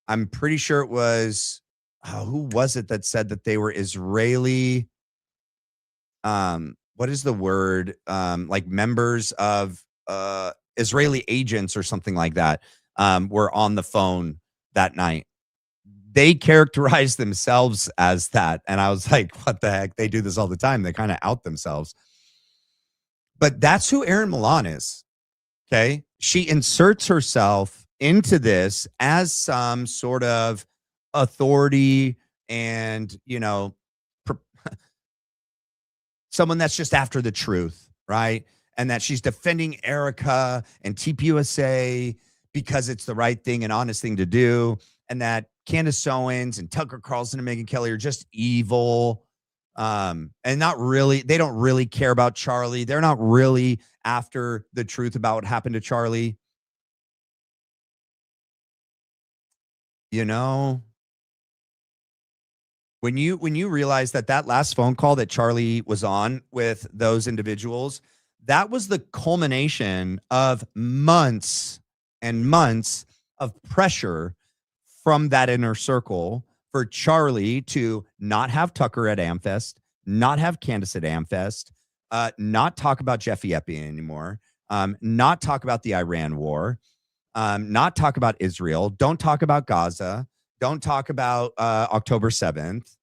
I'm pretty sure it was, who was it that said that they were Israeli? What is the word? Like members of Israeli agents or something like that were on the phone that night. They characterized themselves as that. And I was like, what the heck? They do this all the time. They kind of out themselves. But that's who Erin Milan is. Okay. She inserts herself into this as some sort of authority and, you know, someone that's just after the truth, right? And that she's defending Erica and TPUSA because it's the right thing and honest thing to do. And that Candace Owens and Tucker Carlson and Megyn Kelly are just evil. And not really, they don't really care about Charlie. They're not really after the truth about what happened to Charlie. You know, when you realize that last phone call that Charlie was on with those individuals, that was the culmination of months and months of pressure from that inner circle for Charlie to not have Tucker at AmFest, not have Candace at AmFest, not talk about Jeffy Epi anymore, not talk about the Iran war, not talk about Israel, don't talk about Gaza, don't talk about October 7th.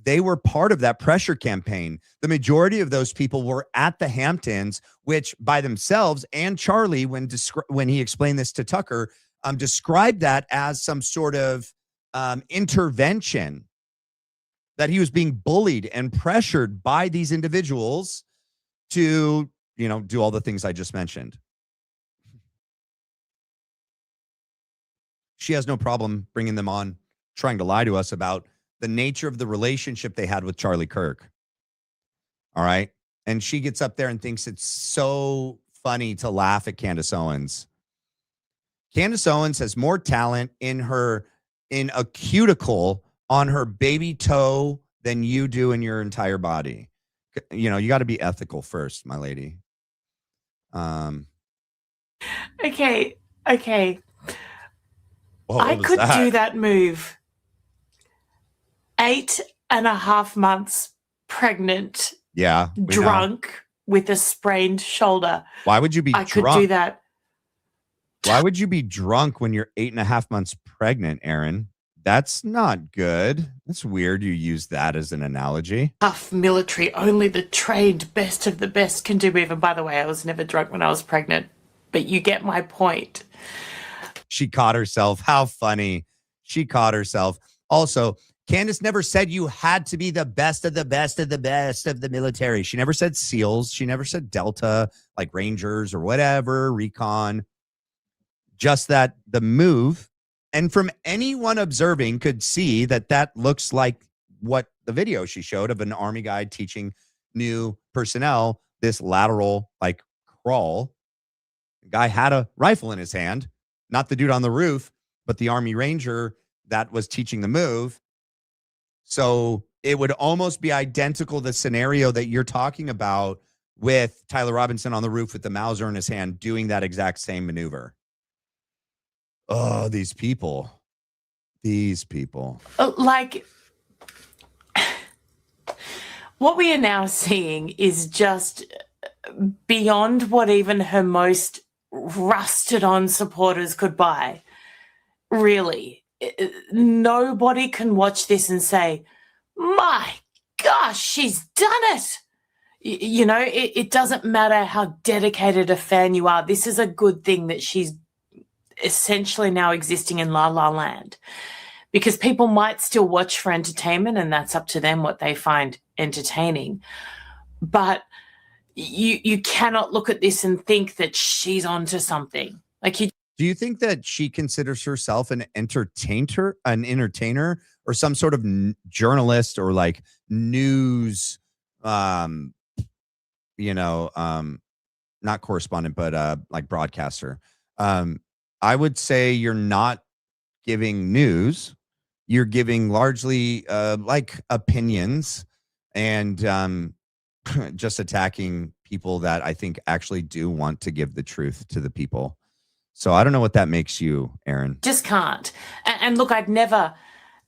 They were part of that pressure campaign. The majority of those people were at the Hamptons, which by themselves, and Charlie, when he explained this to Tucker, described that as some sort of intervention, that he was being bullied and pressured by these individuals to, you know, do all the things I just mentioned. She has no problem bringing them on, trying to lie to us about the nature of the relationship they had with Charlie Kirk. All right. And she gets up there and thinks it's so funny to laugh at Candace Owens. Candace Owens has more talent in a cuticle on her baby toe than you do in your entire body. You know, you got to be ethical first, my lady. Okay. Whoa, I could do that move. 8.5 months pregnant. Yeah. Drunk with a sprained shoulder. Why would you be drunk? I could do that. Why would you be drunk when you're 8.5 months pregnant, Aaron? That's not good. That's weird. You use that as an analogy. Tough military. Only the trained best of the best can do move. And by the way, I was never drunk when I was pregnant. But you get my point. She caught herself. How funny. She caught herself. Also, Candace never said you had to be the best of the best of the best of the military. She never said SEALs. She never said Delta, like Rangers or whatever, recon. Just that the move, and from anyone observing could see that looks like what the video she showed of an Army guy teaching new personnel this lateral like crawl. The guy had a rifle in his hand, not the dude on the roof, but the Army Ranger that was teaching the move. So it would almost be identical, the scenario that you're talking about with Tyler Robinson on the roof with the Mauser in his hand doing that exact same maneuver. Oh, these people. What we are now seeing is just beyond what even her most rusted on supporters could buy. Really, nobody can watch this and say, my gosh, she's done it. You know, it doesn't matter how dedicated a fan you are. This is a good thing that she's essentially now existing in La La Land, because people might still watch for entertainment, and that's up to them what they find entertaining. But you cannot look at this and think that she's onto something. Like, do you think that she considers herself an entertainer, or some sort of journalist or like news, not correspondent, but like broadcaster? I would say you're not giving news. You're giving largely like opinions and just attacking people that I think actually do want to give the truth to the people. So I don't know what that makes you, Aaron. Just can't. And look, I'd never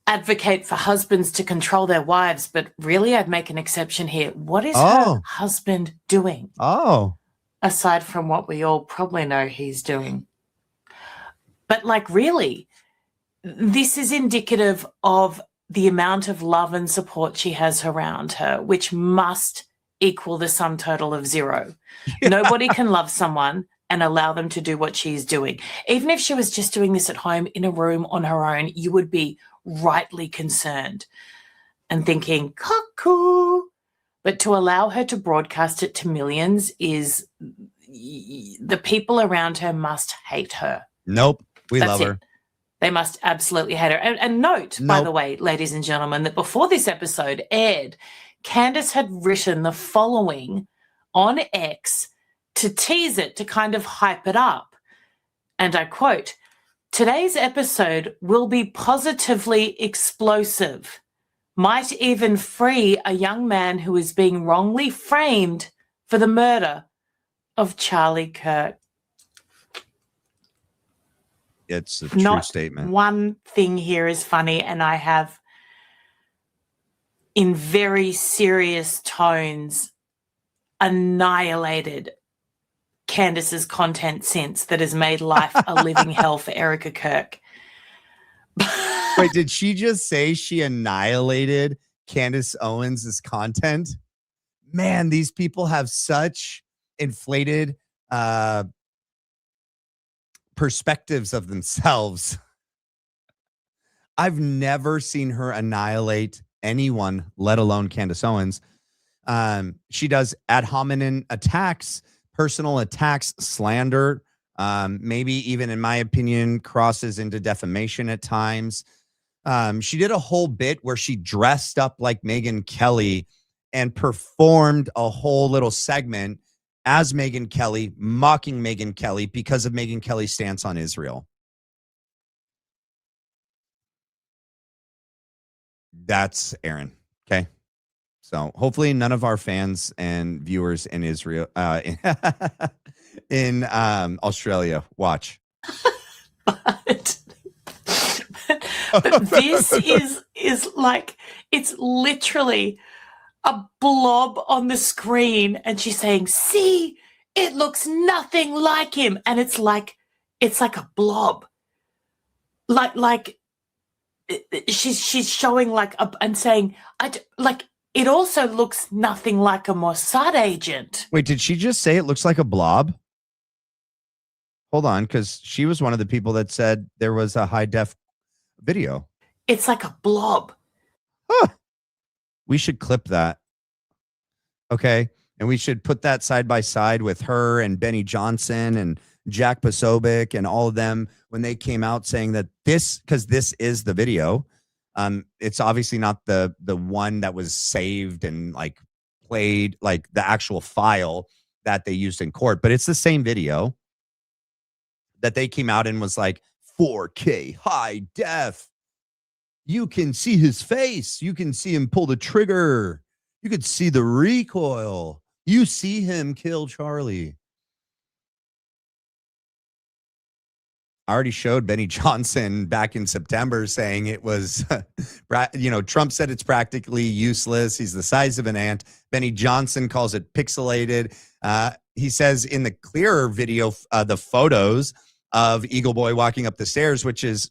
advocate for husbands to control their wives, but really I'd make an exception here. What is her husband doing? Aside from what we all probably know he's doing. But like, really, this is indicative of the amount of love and support she has around her, which must equal the sum total of 0. Yeah. Nobody can love someone and allow them to do what she's doing. Even if she was just doing this at home in a room on her own, you would be rightly concerned and thinking, cuckoo. But to allow her to broadcast it to millions is, the people around her must hate her. Nope. We love her. They must absolutely hate her. And note, by the way, ladies and gentlemen, that before this episode aired, Candace had written the following on X to tease it, to kind of hype it up. And I quote, "Today's episode will be positively explosive. Might even free a young man who is being wrongly framed for the murder of Charlie Kirk." It's a true statement. One thing here is funny, and I have, in very serious tones, annihilated Candace's content since, that has made life a living hell for Erica Kirk. Wait, did she just say she annihilated Candace Owens' content? Man, these people have such inflated perspectives of themselves. I've never seen her annihilate anyone, let alone Candace Owens. She does ad hominem attacks, personal attacks, slander, maybe even, in my opinion, crosses into defamation at times. She did a whole bit where she dressed up like Megyn Kelly and performed a whole little segment as Megyn Kelly, mocking Megyn Kelly because of Megyn Kelly's stance on Israel. That's Aaron. Okay. So hopefully none of our fans and viewers in Israel, in Australia watch. But this is like, it's literally a blob on the screen, and she's saying, "See, it looks nothing like him," and it's like a blob, like she's showing like and saying, it also looks nothing like a Mossad agent. Wait, did she just say it looks like a blob? Hold on, because she was one of the people that said there was a high def video. It's like a blob. Huh. We should clip that. Okay. And we should put that side by side with her and Benny Johnson and Jack Posobiec and all of them when they came out saying that because this is the video. It's obviously not the one that was saved and like played, like the actual file that they used in court, but it's the same video that they came out and was like 4K high def. You can see his face. You can see him pull the trigger. You could see the recoil. You see him kill Charlie. I already showed Benny Johnson back in September saying it was, Trump said it's practically useless. He's the size of an ant. Benny Johnson calls it pixelated. He says in the clearer video, the photos of Eagle Boy walking up the stairs, which is,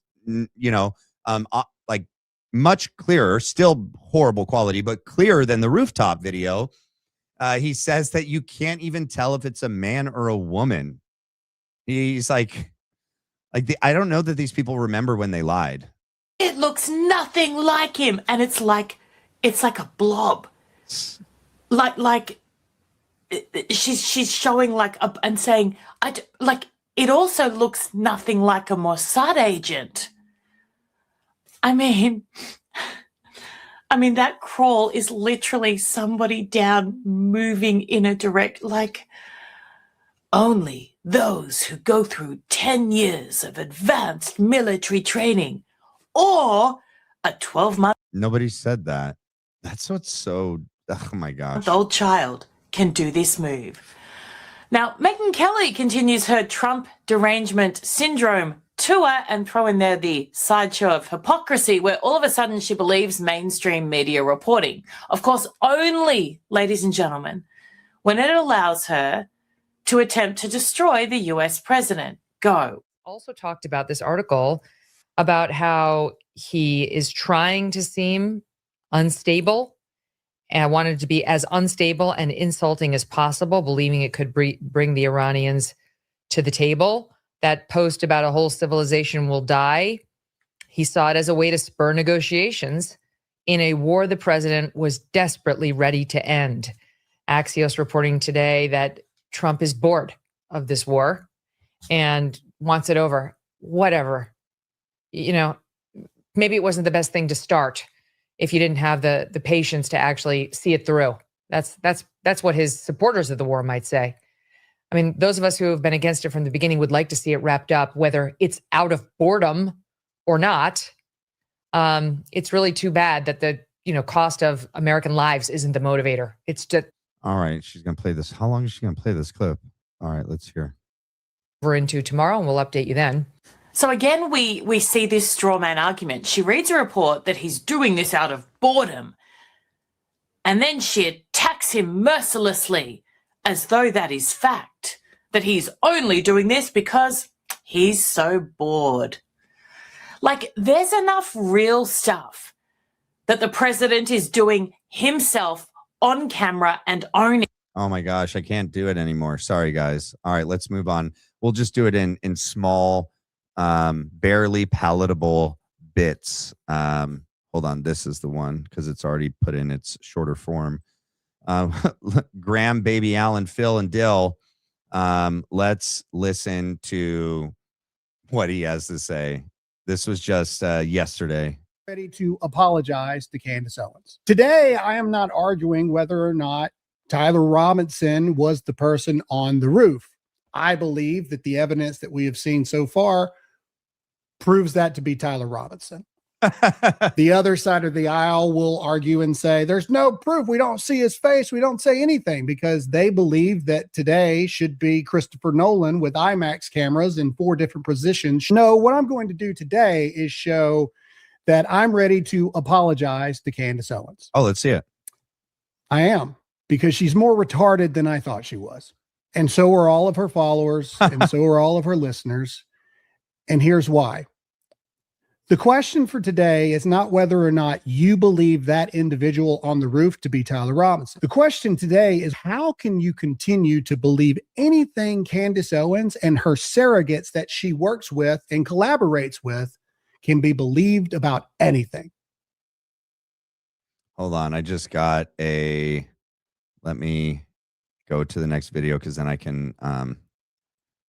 like much clearer, still horrible quality, but clearer than the rooftop video. He says that you can't even tell if it's a man or a woman. He's like I don't know that these people remember when they lied. It looks nothing like him, and it's like a blob. She's showing and saying it also looks nothing like a Mossad agent. I mean that crawl is literally somebody down moving in a direct, only those who go through 10 years of advanced military training or a 12-month. Nobody said that. That's what's so, oh my gosh. Old child can do this move. Now, Megyn Kelly continues her Trump derangement syndrome tour and throw in there the sideshow of hypocrisy where all of a sudden she believes mainstream media reporting. Of course, only, ladies and gentlemen, when it allows her to attempt to destroy the US president. Go. Also talked about this article about how he is trying to seem unstable and wanted to be as unstable and insulting as possible, believing it could bring the Iranians to the table. That post about a whole civilization will die, he saw it as a way to spur negotiations in a war the president was desperately ready to end. Axios reporting today that Trump is bored of this war and wants it over. Whatever. Maybe it wasn't the best thing to start if you didn't have the patience to actually see it through. That's what his supporters of the war might say. I mean, those of us who have been against it from the beginning would like to see it wrapped up, whether it's out of boredom or not. It's really too bad that the cost of American lives isn't the motivator. It's just. All right, she's going to play this. How long is she going to play this clip? All right, let's hear. We're into tomorrow, and we'll update you then. So again, we see this straw man argument. She reads a report that he's doing this out of boredom, and then she attacks him mercilessly as though that is fact, that he's only doing this because he's so bored. There's enough real stuff that the president is doing himself on camera and owning. Oh my gosh, I can't do it anymore. Sorry, guys. All right, let's move on. We'll just do it in small, barely palatable bits. Hold on, this is the one because it's already put in its shorter form. Graham, Baby Allen, Phil, and Dill. Let's listen to what he has to say. This was just yesterday. Ready to apologize to Candace Owens. Today, I am not arguing whether or not Tyler Robinson was the person on the roof. I believe that the evidence that we have seen so far proves that to be Tyler Robinson. The other side of the aisle will argue and say, there's no proof. We don't see his face. We don't say anything because they believe that today should be Christopher Nolan with IMAX cameras in 4 different positions. No, what I'm going to do today is show that I'm ready to apologize to Candace Owens. Oh, let's see it. I am, because she's more retarded than I thought she was. And so are all of her followers, and so are all of her listeners. And here's why. The question for today is not whether or not you believe that individual on the roof to be Tyler Robinson. The question today is, how can you continue to believe anything Candace Owens and her surrogates that she works with and collaborates with can be believed about anything? Hold on. I just got let me go to the next video because then I can,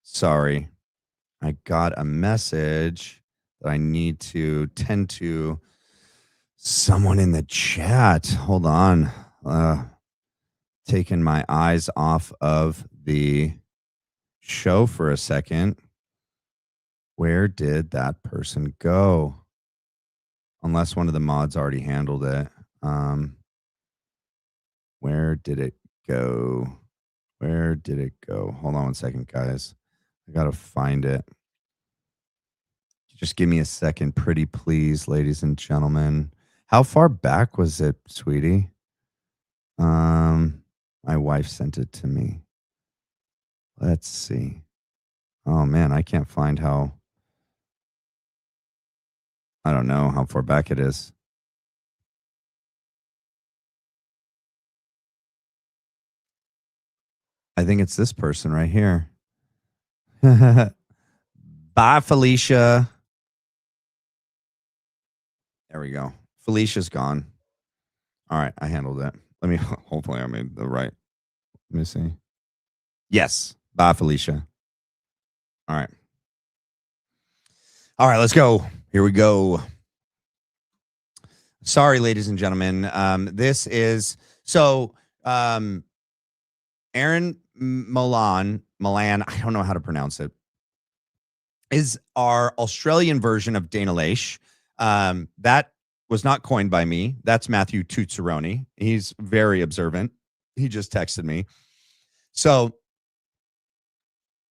sorry. I got a message that I need to tend to someone in the chat. Hold on. Taking my eyes off of the show for a second. Where did that person go? Unless one of the mods already handled it. Where did it go? Where did it go? Hold on one second, guys. I got to find it. Just give me a second, pretty please, ladies and gentlemen. How far back was it, sweetie? My wife sent it to me. Let's see. Oh man, I can't find how. I don't know how far back it is. I think it's this person right here. Bye, Felicia. There we go. Felicia's gone. All right, I handled it. Let me, hopefully I made the right. Let me see. Yes. Bye, Felicia. All right. All right, let's go. Here we go. Sorry, ladies and gentlemen. This is, so Aaron Milan, I don't know how to pronounce it, is our Australian version of Dana Loesch. That was not coined by me. That's Matthew Tuzzaroni. He's very observant. He just texted me. So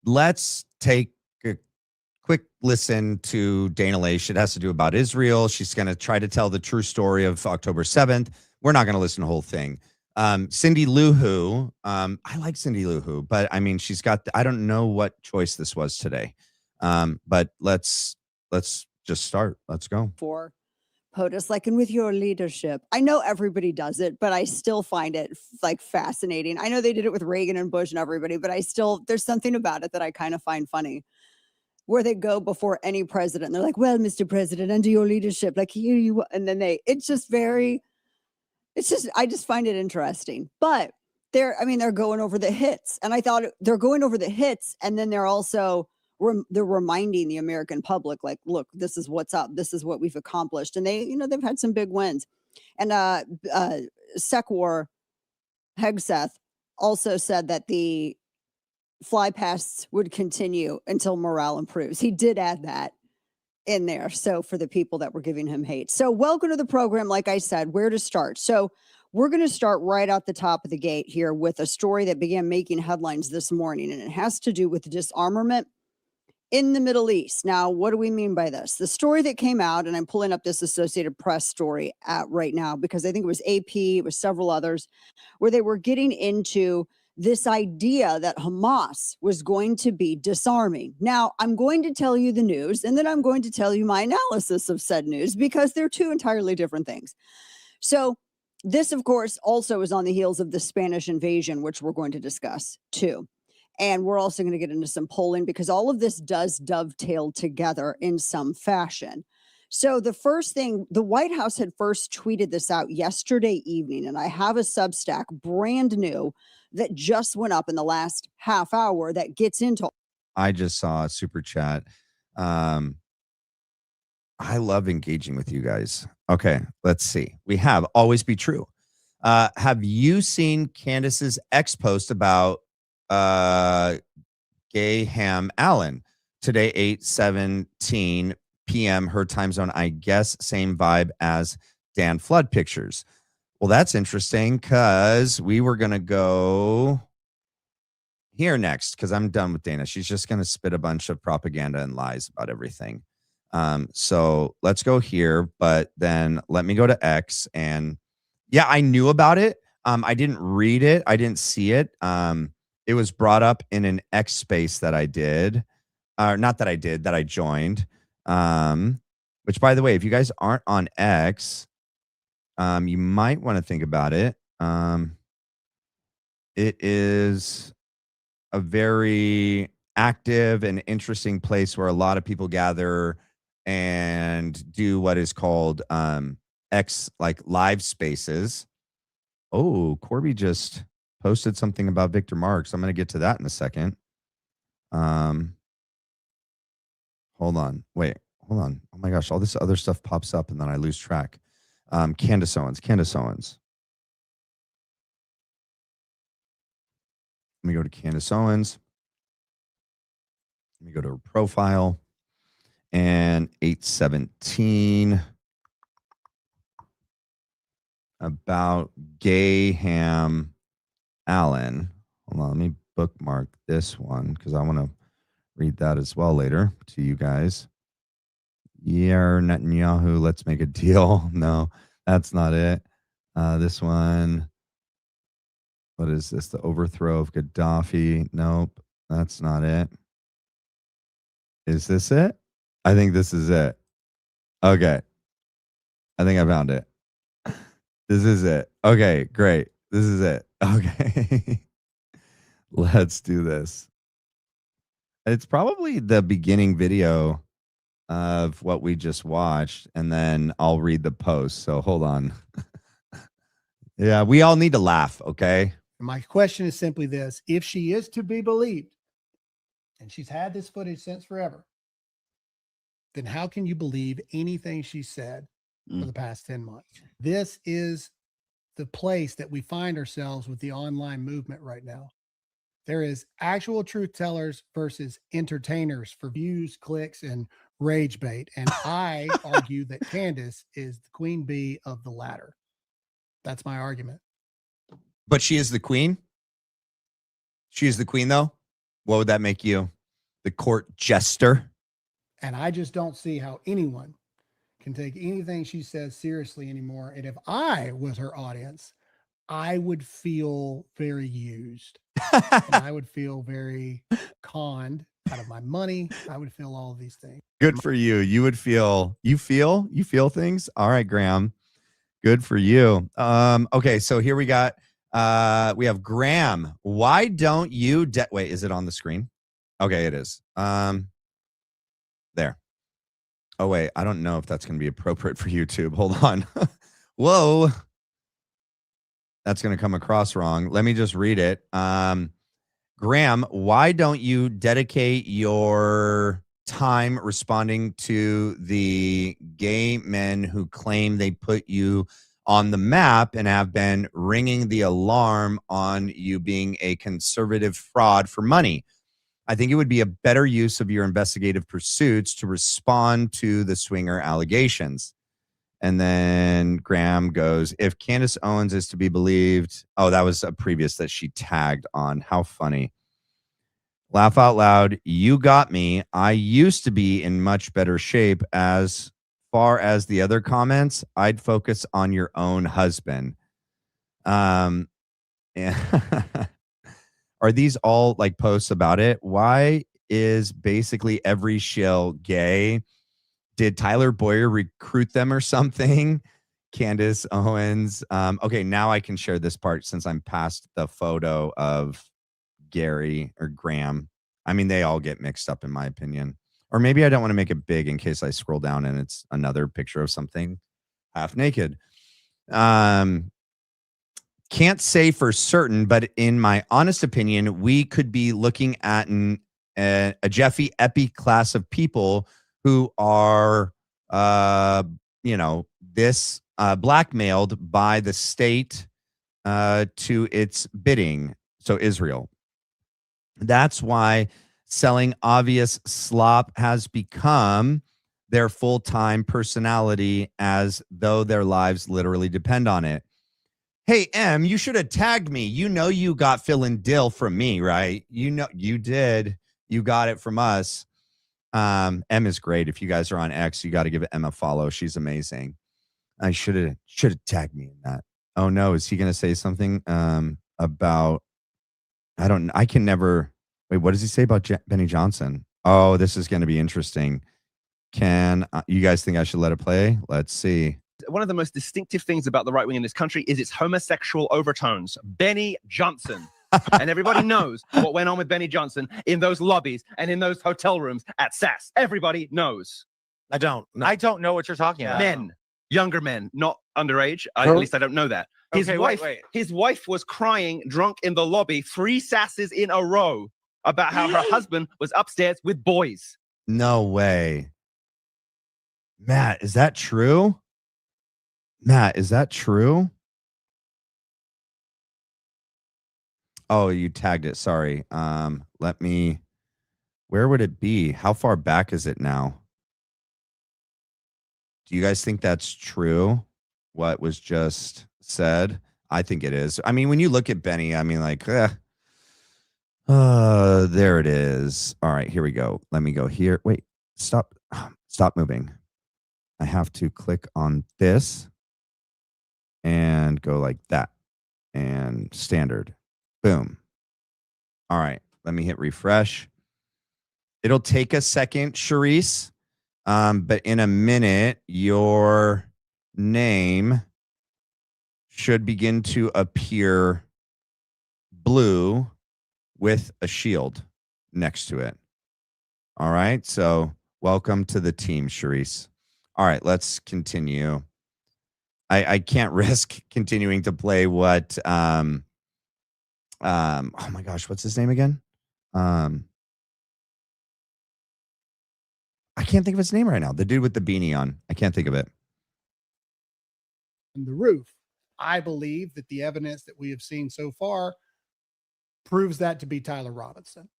let's take a quick listen to Dana Loesch. It has to do about Israel. She's going to try to tell the true story of October 7th. We're not going to listen to the whole thing. Cindy Lou Who, I like Cindy Lou Who, but I mean, she's got, I don't know what choice this was today. But let's just start. Let's go. For POTUS, like, and with your leadership, I know everybody does it, but I still find it like fascinating. I know they did it with Reagan and Bush and everybody, but there's something about it that I kind of find funny, where they go before any president. And they're like, well, Mr. President, under your leadership, like here you, and then I just find it interesting. But they're going over the hits, and I thought they're going over the hits, and then they're also they're reminding the American public, like, look, this is what's up. This is what we've accomplished. And they've had some big wins. And Sekwar Hegseth also said that the fly pasts would continue until morale improves. He did add that in there. So for the people that were giving him hate. So welcome to the program. Like I said, where to start? So we're going to start right out the top of the gate here with a story that began making headlines this morning, and it has to do with disarmament in the Middle East. Now, what do we mean by this? The story that came out, and I'm pulling up this Associated Press story right now because I think it was AP, it was several others, where they were getting into this idea that Hamas was going to be disarming. Now, I'm going to tell you the news, and then I'm going to tell you my analysis of said news, because they're two entirely different things. So this, of course, also is on the heels of the Spanish invasion, which we're going to discuss too. And we're also going to get into some polling, because all of this does dovetail together in some fashion. So the first thing, the White House had first tweeted this out yesterday evening, and I have a Substack brand new that just went up in the last half hour that gets into. I just saw a super chat. I love engaging with you guys. Okay, let's see. We have Always Be True. Have you seen Candace's ex post about Gayham Allen today, 8:17 p.m. her time zone? I guess same vibe as Dan Flood pictures. Well, that's interesting, because we were going to go here next, because I'm done with Dana. She's just going to spit a bunch of propaganda and lies about everything. So let's go here, but then let me go to X. And yeah, I knew about it. I didn't read it. I didn't see it. It was brought up in an X space that I did, not that I did, that I joined. Which, by the way, if you guys aren't on X, you might want to think about it. It is a very active and interesting place where a lot of people gather and do what is called X, like live spaces. Oh, Corby just posted something about Victor Marks. I'm going to get to that in a second. Hold on. Wait, hold on. Oh my gosh, all this other stuff pops up and then I lose track. Candace Owens. Let me go to Candace Owens. Let me go to her profile. And 8:17 about Gayham Allen. Hold on, let me bookmark this one because I want to read that as well later to you guys. Yair Netanyahu, let's make a deal. No, that's not it. This one. What is this? The overthrow of Gaddafi. Nope, that's not it. Is this it? I think this is it. Okay. I think I found it. This is it. Okay, great. This is it. Okay. Let's do this. It's probably the beginning video of what we just watched, and then I'll read the post. So hold on. Yeah, we all need to laugh, okay? My question is simply this. If she is to be believed, and she's had this footage since forever, then how can you believe anything she said for the past 10 months? This is the place that we find ourselves with the online movement right now. There is actual truth tellers versus entertainers for views, clicks, and rage bait. And I argue that Candace is the queen bee of the latter. That's my argument. But she is the queen? She is the queen, though? What would that make you? The court jester? And I just don't see how anyone can take anything she says seriously anymore. And if I was her audience, I would feel very used. And I would feel very conned out of my money. I would feel all of these things. Good for you. You would feel, you feel things? All right, Graham. Good for you. Okay, so here we have Graham. Why don't you wait, is it on the screen? Okay, it is. There. Oh, wait, I don't know if that's going to be appropriate for YouTube. Hold on. Whoa. That's going to come across wrong. Let me just read it. Graham, why don't you dedicate your time responding to the gay men who claim they put you on the map and have been ringing the alarm on you being a conservative fraud for money? I think it would be a better use of your investigative pursuits to respond to the swinger allegations. And then Graham goes, if Candace Owens is to be believed, oh, that was a previous that she tagged on. How funny. Laugh out loud. You got me. I used to be in much better shape. As far as the other comments, I'd focus on your own husband. Are these all like posts about it? Why is basically every shill gay? Did Tyler Boyer recruit them or something? Candace Owens. Okay, now I can share this part since I'm past the photo of Gary or Graham. I mean, they all get mixed up in my opinion. Or maybe I don't want to make it big in case I scroll down and it's another picture of something half naked. Can't say for certain, but in my honest opinion, we could be looking at a Jeffy Epi class of people who are, this blackmailed by the state to its bidding. So Israel. That's why selling obvious slop has become their full-time personality, as though their lives literally depend on it. Hey, M, you should have tagged me. You know you got Phil and Dill from me, right? You know you did. You got it from us. M is great. If you guys are on X, you got to give Em a follow. She's amazing. I should have tagged me in that. Oh no, is he going to say something about? I can never. Wait, what does he say about Benny Johnson? Oh, this is going to be interesting. Can you guys think I should let it play? Let's see. One of the most distinctive things about the right wing in this country is its homosexual overtones. Benny Johnson. And everybody knows what went on with Benny Johnson in those lobbies and in those hotel rooms at SAS. Everybody knows. I don't know what you're talking about. Men, younger men, not underage. At least I don't know that. His wife was crying drunk in the lobby 3 SASs in a row about how her husband was upstairs with boys. No way. Matt, is that true? Matt, is that true? Oh, you tagged it. Sorry. Where would it be? How far back is it now? Do you guys think that's true? What was just said? I think it is. I mean, when you look at Benny, I mean, like, there it is. All right, here we go. Let me go here. Wait, stop moving. I have to click on this and go like that and standard. Boom. All right. Let me hit refresh. It'll take a second, Charisse. But in a minute, your name should begin to appear blue with a shield next to it. All right. So welcome to the team, Charisse. All right, let's continue. I can't risk continuing to play what oh my gosh, what's his name again? I can't think of his name right now. The dude with the beanie on. I can't think of it. The roof. I believe that the evidence that we have seen so far proves that to be Tyler Robinson.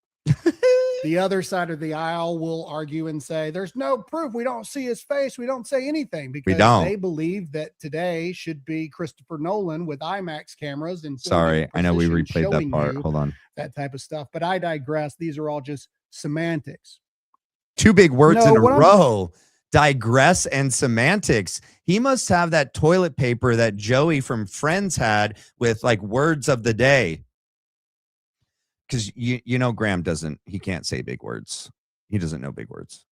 The other side of the aisle will argue and say, there's no proof. We don't see his face. We don't say anything because they believe that today should be Christopher Nolan with IMAX cameras. And sorry, I know we replayed that part. Hold on. That type of stuff. But I digress. These are all just semantics. Two big words in a row. Digress and semantics. He must have that toilet paper that Joey from Friends had with like words of the day. Because you know Graham he can't say big words. He doesn't know big words.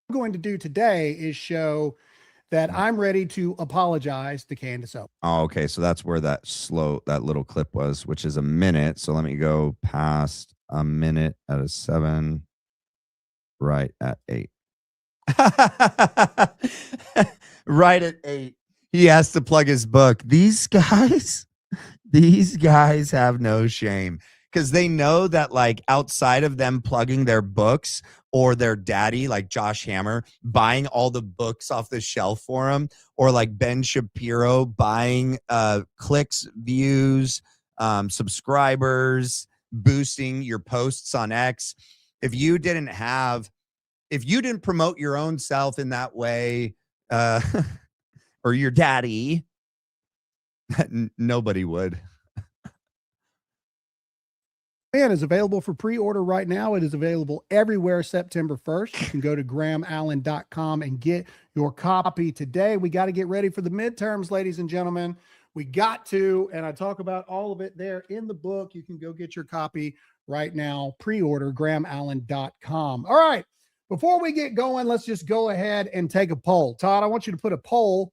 What I'm going to do today is show that I'm ready to apologize to Candace Owens. Oh, okay. So that's where that little clip was, which is a minute. So let me go past a minute at a 7, right at 8. Right at 8. He has to plug his book. These guys have no shame because they know that like outside of them plugging their books or their daddy, like Josh Hammer, buying all the books off the shelf for him, or like Ben Shapiro buying clicks, views, subscribers, boosting your posts on X. If you didn't promote your own self in that way, or your daddy, nobody would. Man is available for pre-order right now. It is available everywhere September 1st. You can go to grahamallen.com and get your copy today. We got to get ready for the midterms, ladies and gentlemen. We got to, and I talk about all of it there in the book. You can go get your copy right now. Pre-order grahamallen.com. All right. Before we get going, let's just go ahead and take a poll. Todd, I want you to put a poll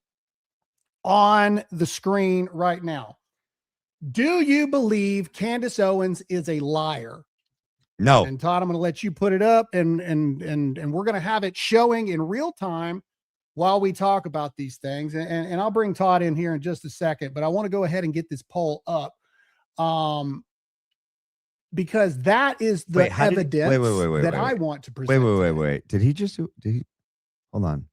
on the screen right now. Do you believe Candace Owens is a liar? No. And Todd, I'm going to let you put it up, and we're going to have it showing in real time while we talk about these things. And I'll bring Todd in here in just a second, but I want to go ahead and get this poll up, because that is the evidence that I want to present. Wait. Did he hold on.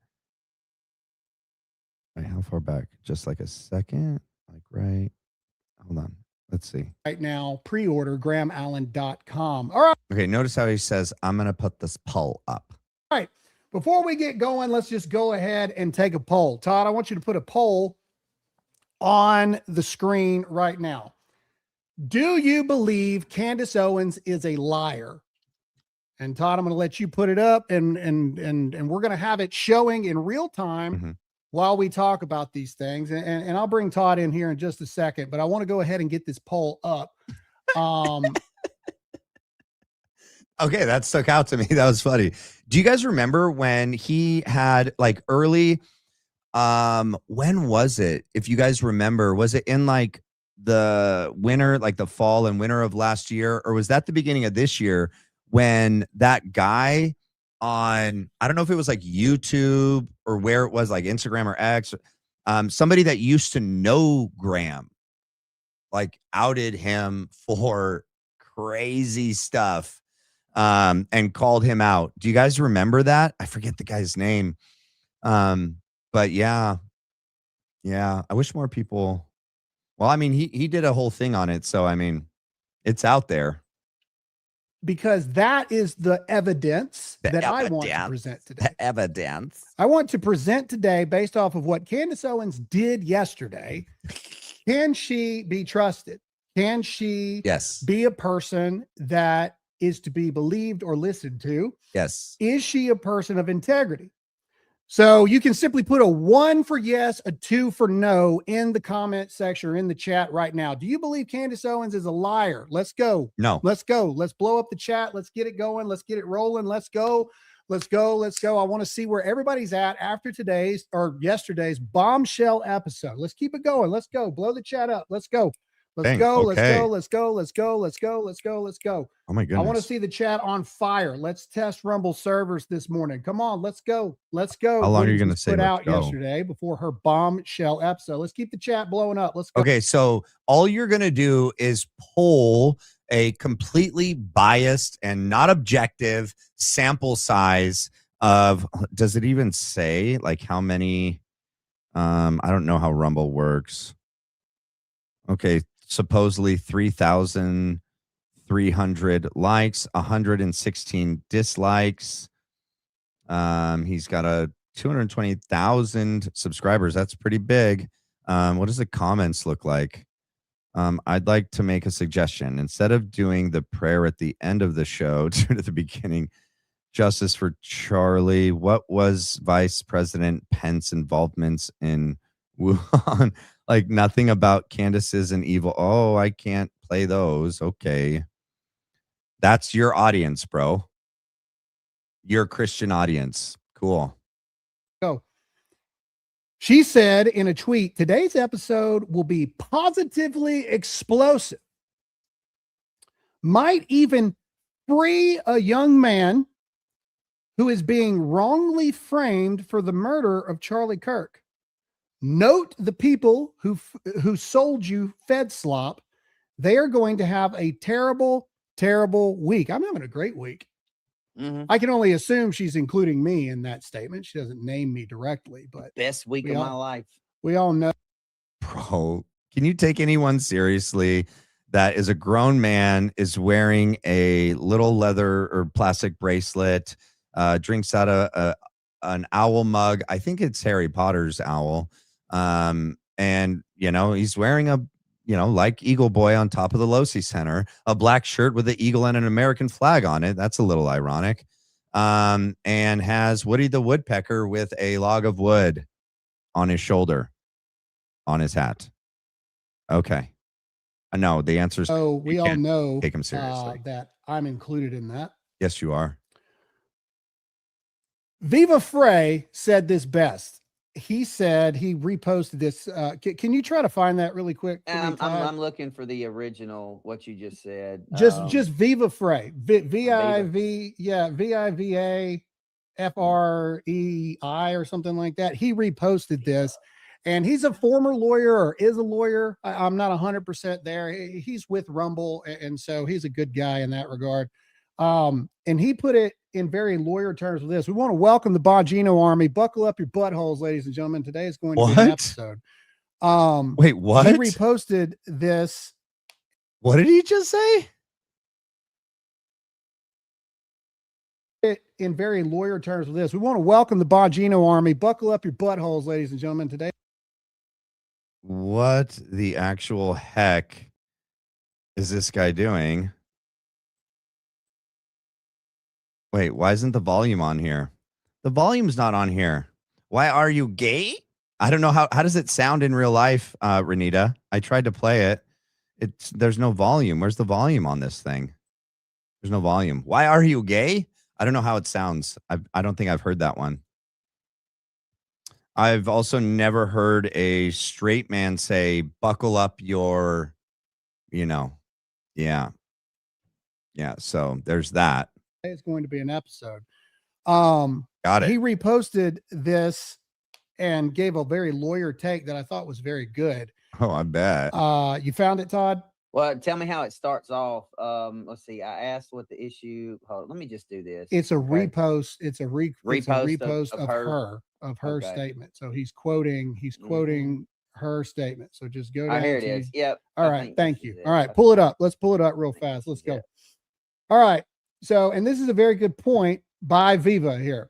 Wait, how far back? Just like a second? Like right. Hold on. Let's see. Right now, pre-order grahamallen.com. All right. Okay, notice how he says, I'm going to put this poll up. All right. Before we get going, let's just go ahead and take a poll. Todd, I want you to put a poll on the screen right now. Do you believe Candace Owens is a liar? And Todd, I'm going to let you put it up, and we're going to have it showing in real time while we talk about these things. And I'll bring Todd in here in just a second, but I want to go ahead and get this poll up. Okay, that stuck out to me. That was funny. Do you guys remember when he had like early, when was it? If you guys remember, was it in like the winter, like the fall and winter of last year, or was that the beginning of this year when that guy on, I don't know if it was like YouTube or where it was, like Instagram or X, somebody that used to know Graham, like outed him for crazy stuff, and called him out. Do you guys remember that? I forget the guy's name. But yeah, I wish more people, well, I mean, he did a whole thing on it. So, I mean, it's out there. Because that is the evidence I want to present today. The evidence. I want to present today based off of what Candace Owens did yesterday. Can she be trusted? Can she be a person that is to be believed or listened to? Yes. Is she a person of integrity? So you can simply put a 1 for yes, a 2 for no in the comment section or in the chat right now. Do you believe Candace Owens is a liar? Let's go. No. Let's go. Let's blow up the chat. Let's get it going. Let's get it rolling. Let's go. Let's go. Let's go. I want to see where everybody's at after today's or yesterday's bombshell episode. Let's keep it going. Let's go. Blow the chat up. Let's go. Let's Dang, go. okay. Let's go. Let's go. Let's go. Let's go. Let's go. Let's go. Oh my I goodness. want to see the chat on fire. Let's test Rumble servers this morning. Come on, let's go. Let's go. How long are you Footage going to was say put let's out go? yesterday before her bombshell episode. Let's keep the chat blowing up. Let's go. Okay, so all you're going to do is poll a completely biased and not objective sample size of, does it even say like how many? I don't know how Rumble works. Okay, supposedly 3,300 likes, 116 dislikes. He's got a 220,000 subscribers. That's pretty big. What does the comments look like? I'd like to make a suggestion. Instead of doing the prayer at the end of the show, do it at the beginning. Justice for Charlie. What was Vice President Pence involvements in Wuhan? Like nothing about Candace's and evil. Oh, I can't play those. Okay. That's your audience, bro. Your Christian audience. Cool. Go. She said in a tweet, today's episode will be positively explosive. Might even free a young man who is being wrongly framed for the murder of Charlie Kirk. Note the people who sold you Fed slop. They are going to have a terrible, terrible week. I'm having a great week. I can only assume she's including me in that statement. She doesn't name me directly, but best week of my life. We all know. Bro, can you take anyone seriously that is a grown man, is wearing a little leather or plastic bracelet, drinks out of an owl mug? I think it's Harry Potter's owl. And, you know, he's wearing a, you know, like Eagle Boy on top of the Loesch Center, a black shirt with an eagle and an American flag on it. That's a little ironic. And has Woody the Woodpecker with a log of wood on his shoulder, on his hat. Okay. I know the answer is. Oh, we all know take him seriously. That I'm included in that. Yes, you are. Viva Frey said this best. He said he reposted this. Can you try to find that really quick? I'm looking for the original, what you just said. Just Viva Frey. VIVA-FREI or something like that. He reposted this, and he's a former lawyer or is a lawyer. I'm not 100% there. He's with Rumble, and so he's a good guy in that regard. And he put it in very lawyer terms with this. We want to welcome the Bongino Army. Buckle up your buttholes, ladies and gentlemen. Today is going to be an episode. Wait, what? He reposted this. What did he just say? In very lawyer terms with this. We want to welcome the Bongino Army. Buckle up your buttholes, ladies and gentlemen. Today. What the actual heck is this guy doing? Wait, why isn't the volume on here? The volume's not on here. Why are you gay? I don't know how does it sound in real life, Renita? I tried to play it. There's no volume. Where's the volume on this thing? There's no volume. Why are you gay? I don't know how it sounds. I don't think I've heard that one. I've also never heard a straight man say, buckle up your, you know, yeah. Yeah, so there's that. It's going to be an episode. Got it. He reposted this and gave a very lawyer take that I thought was very good. Oh, I bet. You found it, Todd? Well, tell me how it starts off. Let's see. I asked what the issue. Hold on, let me just do this. It's a repost. It's a repost of her statement. So he's quoting her statement. So just go down. Here it is. Yep. All right. Thank you. All right. Pull it up. Let's pull it up real fast. Let's go. All right. So, and this is a very good point by Viva here.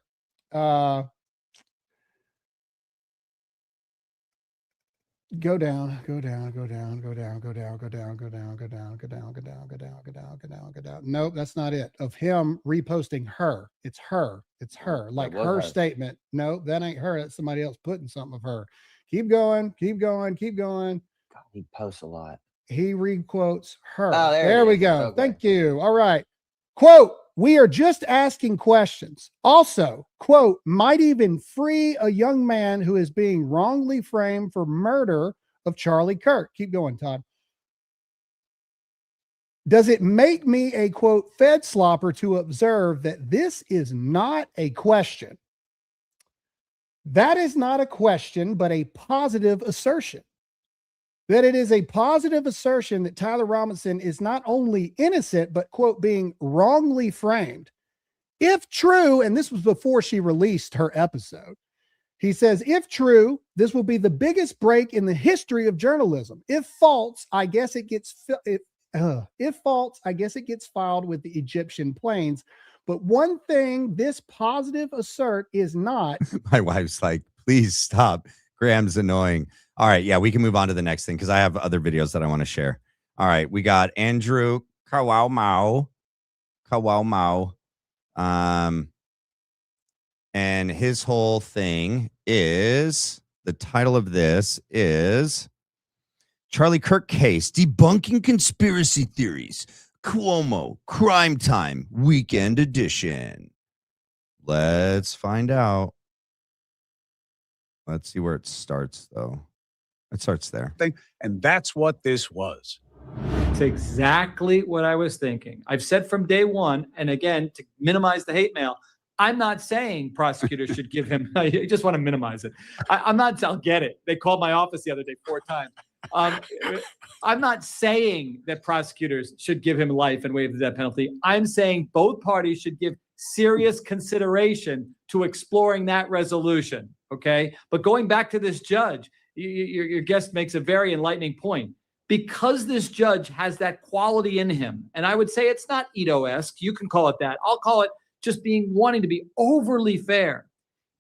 Go down, go down, go down, go down, go down, go down, go down, go down, go down, go down, go down, go down, go down, go down. Nope, that's not it. Of him reposting her. It's her. It's her. Like her statement. No, that ain't her. That's somebody else putting something of her. Keep going, keep going, keep going. God, he posts a lot. He requotes her. Oh, there we go. Okay. Thank you. All right. Quote, we are just asking questions. Also, quote, might even free a young man who is being wrongly framed for murder of Charlie Kirk. Keep going, Todd. Does it make me a, quote, Fed slopper to observe that this is not a question? That is not a question, but a positive assertion. That it is a positive assertion that Tyler Robinson is not only innocent, but, quote, being wrongly framed. If true, and this was before she released her episode, he says, if true, this will be the biggest break in the history of journalism. If false, I guess it gets filed with the Egyptian planes. But one thing this positive assert is not. My wife's like, please stop. Graham's annoying. All right. Yeah, we can move on to the next thing because I have other videos that I want to share. All right. We got Andrew Kawau Mau. And his whole thing is, the title of this is Charlie Kirk case, debunking conspiracy theories. Cuomo, crime time, weekend edition. Let's find out. Let's see where it starts, though. It starts there. And that's what this was. It's exactly what I was thinking. I've said from day one, and again, to minimize the hate mail, I'm not saying prosecutors should give him, I just want to minimize it. I'm not, I'll get it. They called my office the other day 4 times. I'm not saying that prosecutors should give him life and waive the death penalty. I'm saying both parties should give serious consideration to exploring that resolution. Okay. But going back to this judge, your guest makes a very enlightening point. Because this judge has that quality in him, and I would say it's not Ito-esque, you can call it that. I'll call it just wanting to be overly fair.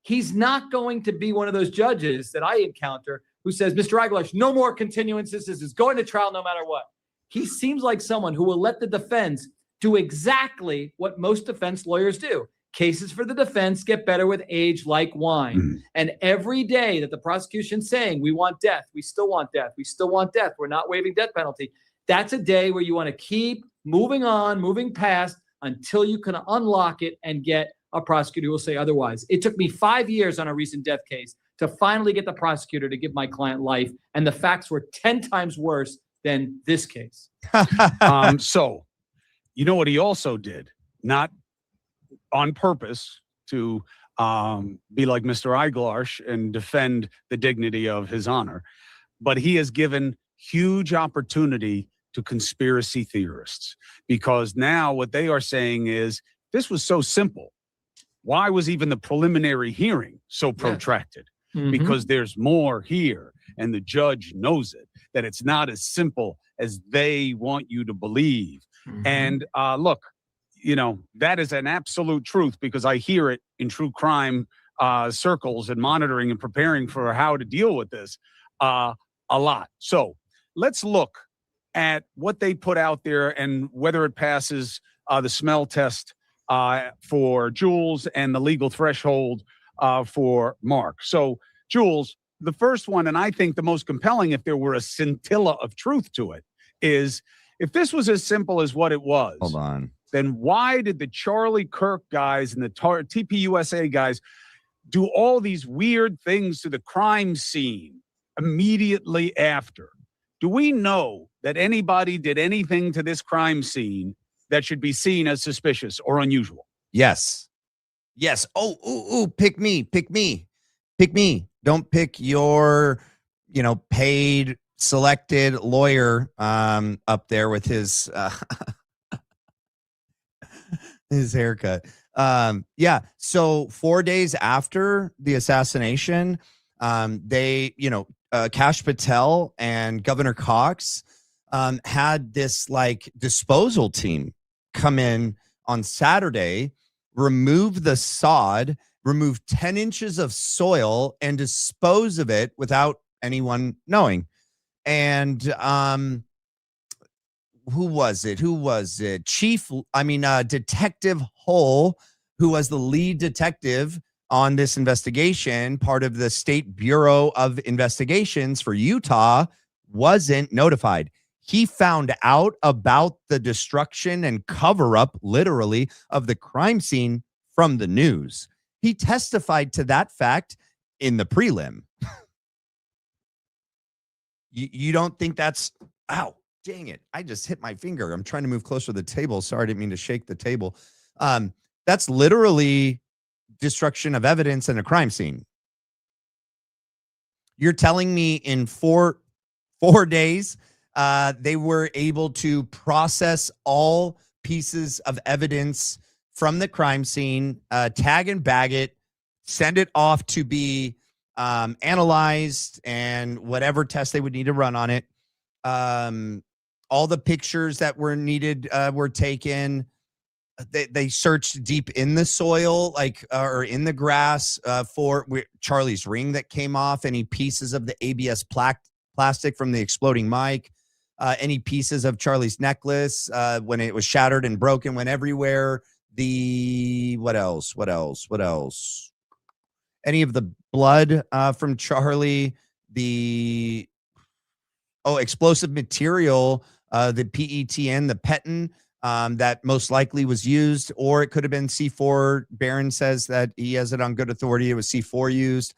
He's not going to be one of those judges that I encounter who says, Mr. Aguilar, no more continuances. This is going to trial no matter what. He seems like someone who will let the defense do exactly what most defense lawyers do. Cases for the defense get better with age like wine. And every day that the prosecution's saying, we want death, we still want death, we still want death, we're not waiving death penalty, that's a day where you want to keep moving on, moving past until you can unlock it and get a prosecutor who will say otherwise. It took me 5 years on a recent death case to finally get the prosecutor to give my client life, and the facts were 10 times worse than this case. So, you know what he also did? Not on purpose to be like Mr. Eiglarsh and defend the dignity of his honor, but he has given huge opportunity to conspiracy theorists, because now what they are saying is, this was so simple. Why was even the preliminary hearing so protracted? Because there's more here, and the judge knows it, that it's not as simple as they want you to believe. And look, you know, that is an absolute truth, because I hear it in true crime circles and monitoring and preparing for how to deal with this a lot. So let's look at what they put out there and whether it passes the smell test for Jules and the legal threshold for Mark. So Jules, the first one, and I think the most compelling, if there were a scintilla of truth to it, is if this was as simple as what it was. Hold on. Then why did the Charlie Kirk guys and the TPUSA guys do all these weird things to the crime scene immediately after? Do we know that anybody did anything to this crime scene that should be seen as suspicious or unusual? Yes. Yes. Oh, pick me. Pick me. Pick me. Don't pick your, paid, selected lawyer up there with his his haircut. Yeah. So 4 days after the assassination, they, Kash Patel and Governor Cox had this disposal team come in on Saturday, remove the sod, remove 10 inches of soil, and dispose of it without anyone knowing. And who was it? Detective Hull, who was the lead detective on this investigation, part of the State Bureau of Investigations for Utah, wasn't notified. He found out about the destruction and cover up, literally, of the crime scene from the news. He testified to that fact in the prelim. You don't think that's, ow, dang it. I just hit my finger. I'm trying to move closer to the table. Sorry, I didn't mean to shake the table. That's literally destruction of evidence in a crime scene. You're telling me in four days, they were able to process all pieces of evidence from the crime scene, tag and bag it, send it off to be analyzed, and whatever test they would need to run on it. All the pictures that were needed were taken. They searched deep in the soil, or in the grass, for Charlie's ring that came off, any pieces of the ABS plastic from the exploding mic, any pieces of Charlie's necklace when it was shattered and broken went everywhere. What else? Any of the blood from Charlie, explosive material, the PETN, the petin, that most likely was used, or it could have been C4. Barron says that he has it on good authority. It was C4 used,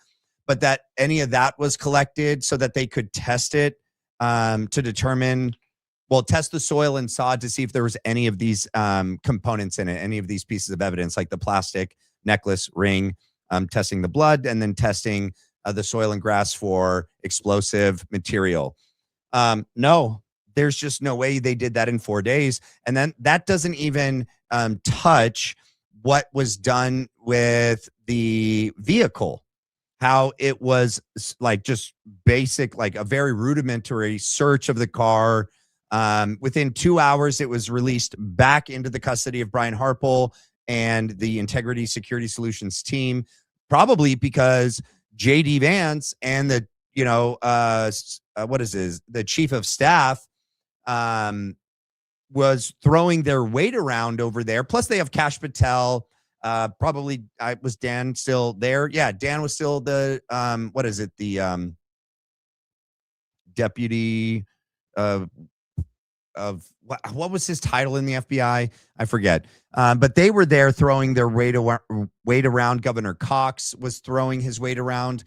but that any of that was collected so that they could test it to determine, test the soil and sod to see if there was any of these components in it, any of these pieces of evidence, like the plastic necklace, ring, testing the blood, and then testing the soil and grass for explosive material. No, there's just no way they did that in 4 days. And then that doesn't even touch what was done with the vehicle, how it was just basic, a very rudimentary search of the car. Within 2 hours, it was released back into the custody of Brian Harpel and the Integrity Security Solutions team, probably because JD Vance and the chief of staff was throwing their weight around over there. Plus, they have Kash Patel. Was Dan still there? Yeah, Dan was still the deputy of what was his title in the FBI? I forget. But they were there throwing their weight around. Governor Cox was throwing his weight around.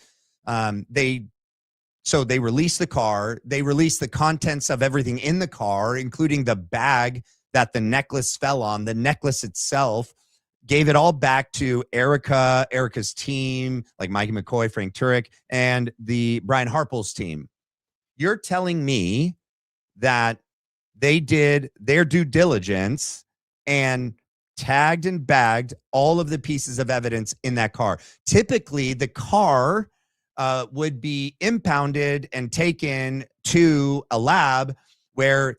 So they released the car. They released the contents of everything in the car, including the bag that the necklace fell on. The necklace itself, gave it all back to Erica's team, like Mikey McCoy, Frank Turek, and the Brian Harpel's team. You're telling me that they did their due diligence and tagged and bagged all of the pieces of evidence in that car. Typically, the car would be impounded and taken to a lab where,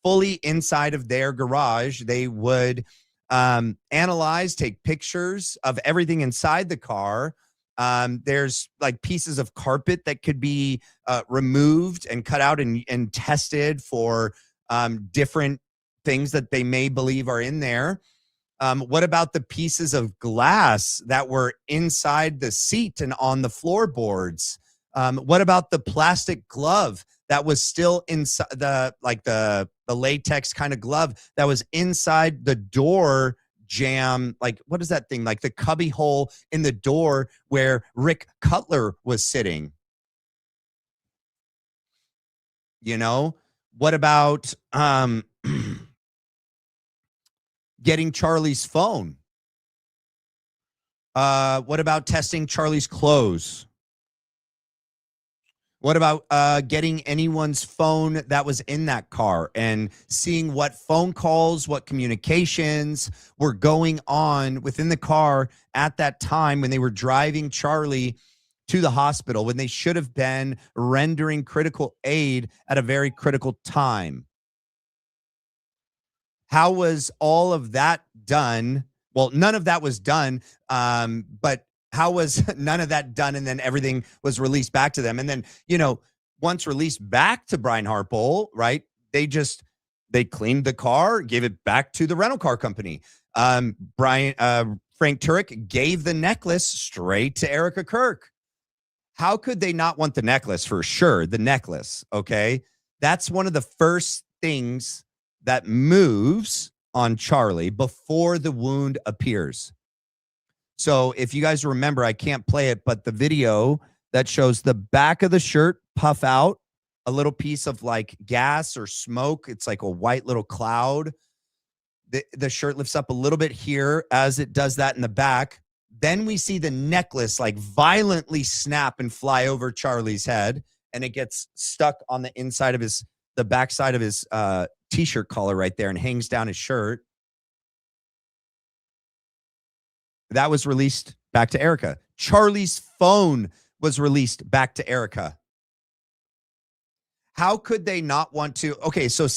fully inside of their garage, they would analyze, take pictures of everything inside the car. There's pieces of carpet that could be removed and cut out and tested for different things that they may believe are in there. What about the pieces of glass that were inside the seat and on the floorboards? What about the plastic glove that was still inside the latex kind of glove that was inside the door jam? What is that thing? The cubby hole in the door where Rick Cutler was sitting. What about getting Charlie's phone? What about testing Charlie's clothes? What about getting anyone's phone that was in that car and seeing what phone calls, what communications were going on within the car at that time when they were driving Charlie to the hospital, when they should have been rendering critical aid at a very critical time? How was all of that done? Well, none of that was done, but How was none of that done and then everything was released back to them? And then, you know, once released back to Brian Hartpole, right, they cleaned the car, gave it back to the rental car company. Frank Turek gave the necklace straight to Erica Kirk. How could they not want the necklace? For sure, the necklace, okay? That's one of the first things that moves on Charlie before the wound appears. So if you guys remember, I can't play it, but the video that shows the back of the shirt puff out, a little piece of like gas or smoke. It's like a white little cloud. The shirt lifts up a little bit here as it does that in the back. Then we see the necklace like violently snap and fly over Charlie's head, and it gets stuck on the inside of the backside of his t-shirt collar right there and hangs down his shirt. That was released back to Erica. Charlie's phone was released back to Erica. How could they not want to? Okay, so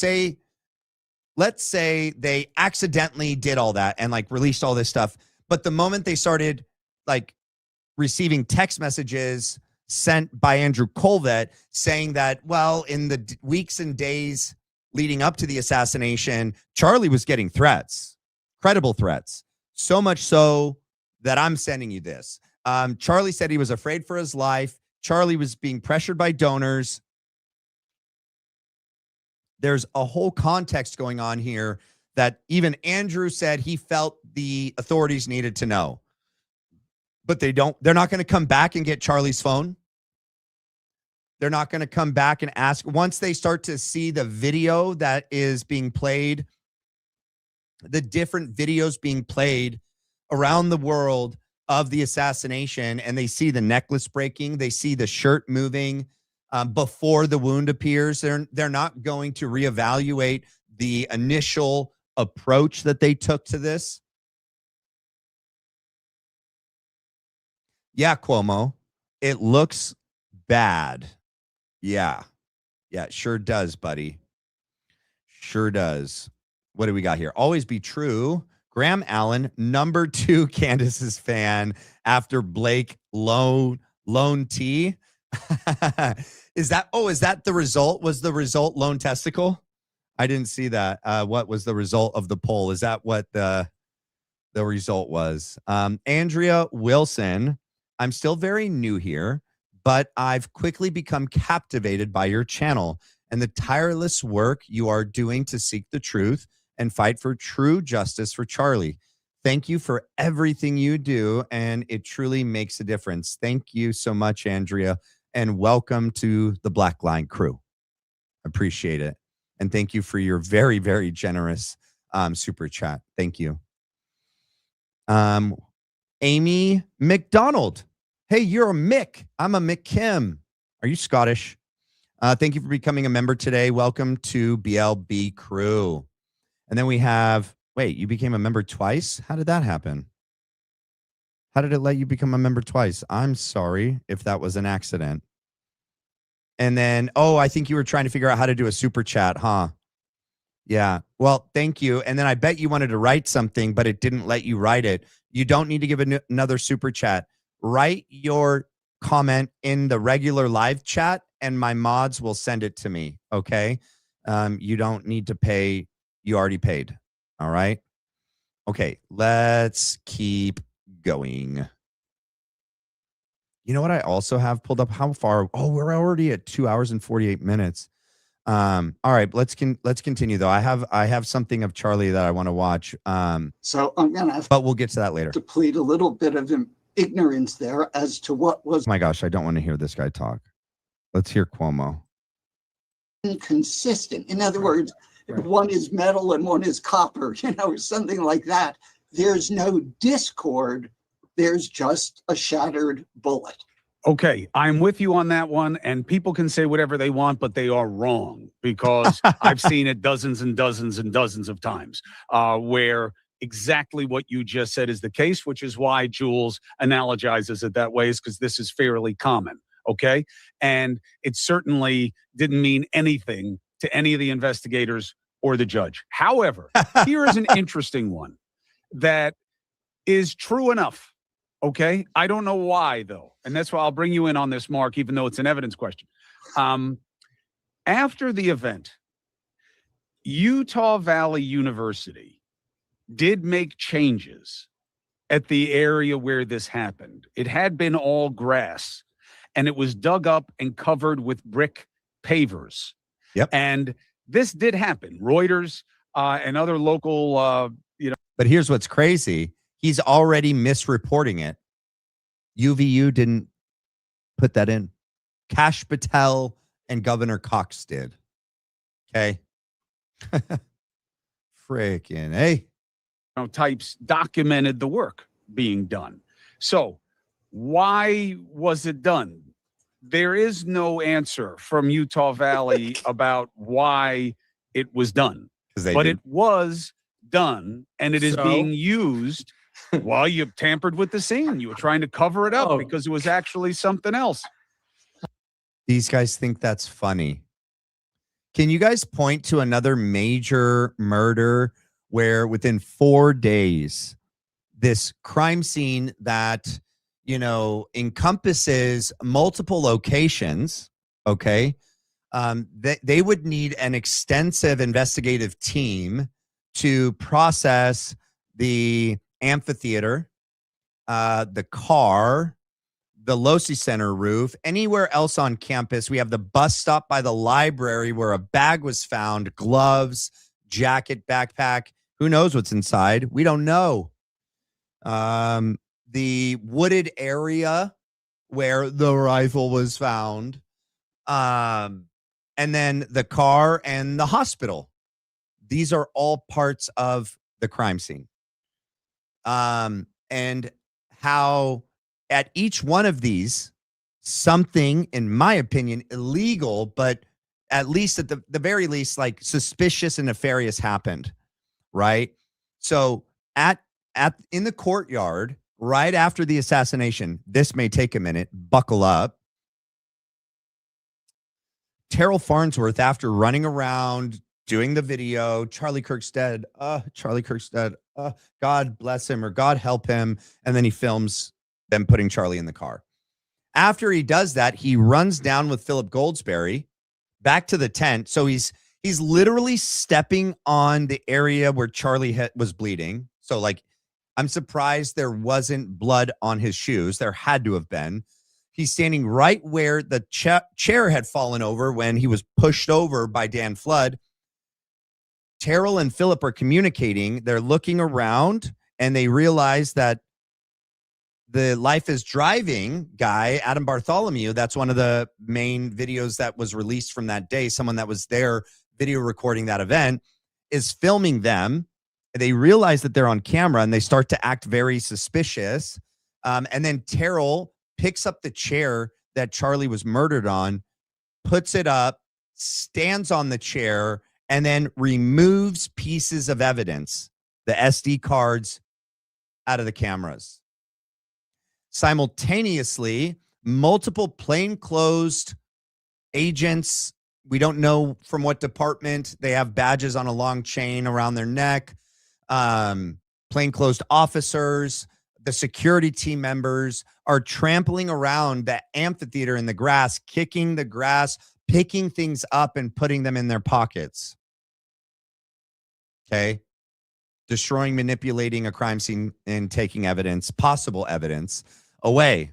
let's say they accidentally did all that and like released all this stuff. But the moment they started like receiving text messages sent by Andrew Kolvet saying that, well, in the weeks and days leading up to the assassination, Charlie was getting threats, credible threats, so much so that I'm sending you this. Charlie said he was afraid for his life. Charlie was being pressured by donors. There's a whole context going on here that even Andrew said he felt the authorities needed to know. But they're not going to come back and get Charlie's phone. They're not going to come back and ask. Once they start to see the video that is being played, the different videos being played around the world of the assassination, and they see the necklace breaking, they see the shirt moving before the wound appears, they're not going to reevaluate the initial approach that they took to this. Yeah, Cuomo, it looks bad. Yeah, it sure does, buddy. Sure does. What do we got here? Always be true. Graham Allen, number 2 Candace's fan after Blake Lone T. Is that the result? Was the result lone testicle? I didn't see that. What was the result of the poll? Is that what the result was? Andrea Wilson, I'm still very new here, but I've quickly become captivated by your channel and the tireless work you are doing to seek the truth and fight for true justice for Charlie. Thank you for everything you do, and it truly makes a difference. Thank you so much, Andrea, and welcome to the Black Line crew. Appreciate it. And thank you for your very, very generous super chat. Thank you. Amy McDonald. Hey, you're a Mick. I'm a McKim. Are you Scottish? Thank you for becoming a member today. Welcome to BLB crew. And then we have, wait, you became a member twice? How did that happen? How did it let you become a member twice? I'm sorry if that was an accident. And then, I think you were trying to figure out how to do a super chat, huh? Yeah. Well, thank you. And then I bet you wanted to write something, but it didn't let you write it. You don't need to give another super chat. Write your comment in the regular live chat and my mods will send it to me. Okay. You don't need to pay. You already paid. All right. Okay. Let's keep going. You know what I also have pulled up? How far? Oh, we're already at 2 hours and 48 minutes. All right, let's continue though. I have something of Charlie that I want to watch. So I'm gonna have but we'll get to that later. To plead a little bit of ignorance there as to what was. Oh my gosh, I don't want to hear this guy talk. Let's hear Cuomo. Inconsistent. In other words, if one is metal and one is copper, something like that. There's no discord. There's just a shattered bullet. Okay, I'm with you on that one, and people can say whatever they want, but they are wrong because I've seen it dozens and dozens and dozens of times where exactly what you just said is the case, which is why Jules analogizes it that way, is because this is fairly common, okay? And it certainly didn't mean anything to any of the investigators or the judge. However, here is an interesting one that is true enough. Okay. I don't know why, though. And that's why I'll bring you in on this, Mark, even though it's an evidence question. After the event, Utah Valley University did make changes at the area where this happened. It had been all grass, and it was dug up and covered with brick pavers. Yep. And this did happen. Reuters and other local, But here's what's crazy. He's already misreporting it. UVU didn't put that in. Kash Patel and Governor Cox did. Okay. Freaking, hey. Types documented the work being done. So why was it done? There is no answer from Utah Valley about why it was done. But it was done, and it is being used. Well, you tampered with the scene. You were trying to cover it up because it was actually something else. These guys think that's funny. Can you guys point to another major murder where within 4 days, this crime scene that, encompasses multiple locations, okay, they would need an extensive investigative team to process the amphitheater, the car, the Loesch Center roof, anywhere else on campus. We have the bus stop by the library where a bag was found, gloves, jacket, backpack. Who knows what's inside? We don't know. The wooded area where the rifle was found, and then the car and the hospital. These are all parts of the crime scene. And how at each one of these, something, in my opinion, illegal, but at least at the very least, like suspicious and nefarious happened, right? So in the courtyard, right after the assassination, this may take a minute, buckle up. Terrell Farnsworth, after running around, doing the video, Charlie Kirk's dead. Charlie Kirk's dead. God bless him or God help him. And then he films them putting Charlie in the car. After he does that, he runs down with Philip Goldsberry back to the tent. So he's literally stepping on the area where Charlie was bleeding. So like, I'm surprised there wasn't blood on his shoes. There had to have been. He's standing right where the chair had fallen over when he was pushed over by Dan Flood. Terrell and Philip are communicating. They're looking around and they realize that the Life is Driving guy, Adam Bartholomew, that's one of the main videos that was released from that day. Someone that was there video recording that event is filming them. They realize that they're on camera and they start to act very suspicious. And then Terrell picks up the chair that Charlie was murdered on, puts it up, stands on the chair, and then removes pieces of evidence, the SD cards, out of the cameras. Simultaneously, multiple plainclothes agents, we don't know from what department, they have badges on a long chain around their neck, plainclothes officers, the security team members are trampling around the amphitheater in the grass, kicking the grass, picking things up and putting them in their pockets. Okay. Destroying, manipulating a crime scene and taking evidence, possible evidence, away.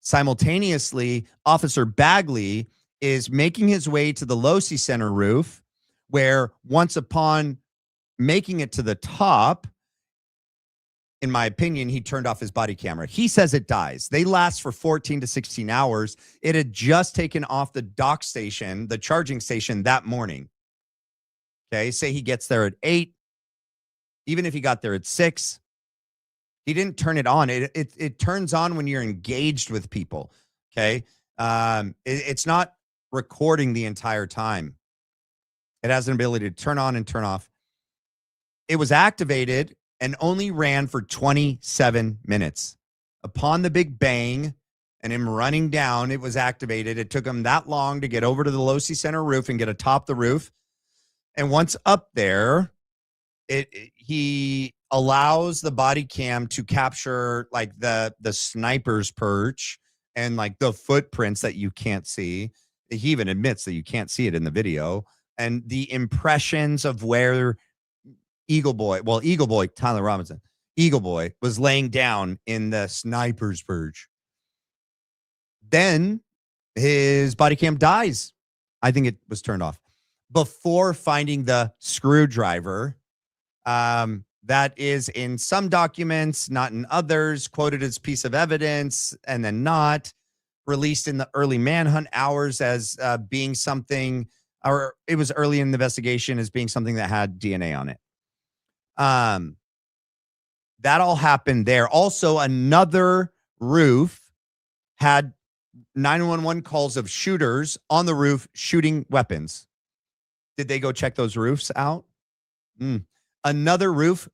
Simultaneously, Officer Bagley is making his way to the Loesch Center roof, where once upon making it to the top, in my opinion, he turned off his body camera. He says it dies. They last for 14 to 16 hours. It had just taken off the dock station, the charging station that morning. Okay, say he gets there at 8. Even if he got there at 6, he didn't turn it on. It turns on when you're engaged with people. Okay, it's not recording the entire time. It has an ability to turn on and turn off. It was activated and only ran for 27 minutes. Upon the big bang and him running down, it was activated. It took him that long to get over to the Loesch Center roof and get atop the roof. And once up there, he allows the body cam to capture like the sniper's perch and like the footprints that you can't see. He even admits that you can't see it in the video, and the impressions of where Eagle Boy, Tyler Robinson, Eagle Boy was laying down in the sniper's perch. Then his body cam dies. I think it was turned off before finding the screwdriver. That is in some documents, not in others, quoted as piece of evidence, and then not released in the early manhunt hours as being something, or it was early in the investigation as being something that had DNA on it. That all happened there. Also, another roof had 911 calls of shooters on the roof shooting weapons. Did they go check those roofs out? Another roof,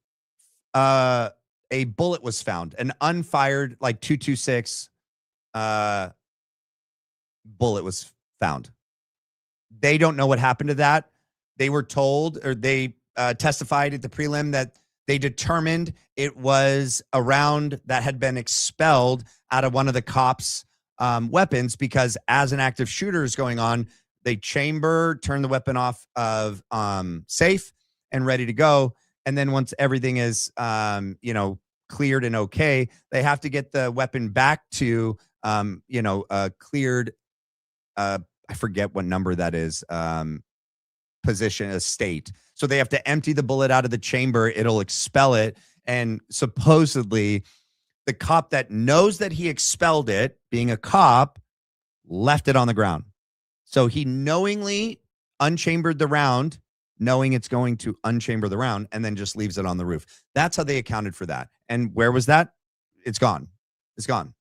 a bullet was found, an unfired like .226 bullet was found. They don't know what happened to that. They were told, or they testified at the prelim, that they determined it was a round that had been expelled out of one of the cops' weapons, because as an active shooter is going on, they turn the weapon off of safe and ready to go. And then once everything is, cleared and okay, they have to get the weapon back to, cleared, I forget what number that is, position, a state. So they have to empty the bullet out of the chamber. It'll expel it. And supposedly the cop that knows that he expelled it, being a cop, left it on the ground. So he knowingly unchambered the round, knowing it's going to unchamber the round, and then just leaves it on the roof. That's how they accounted for that. And where was that? It's gone. It's gone.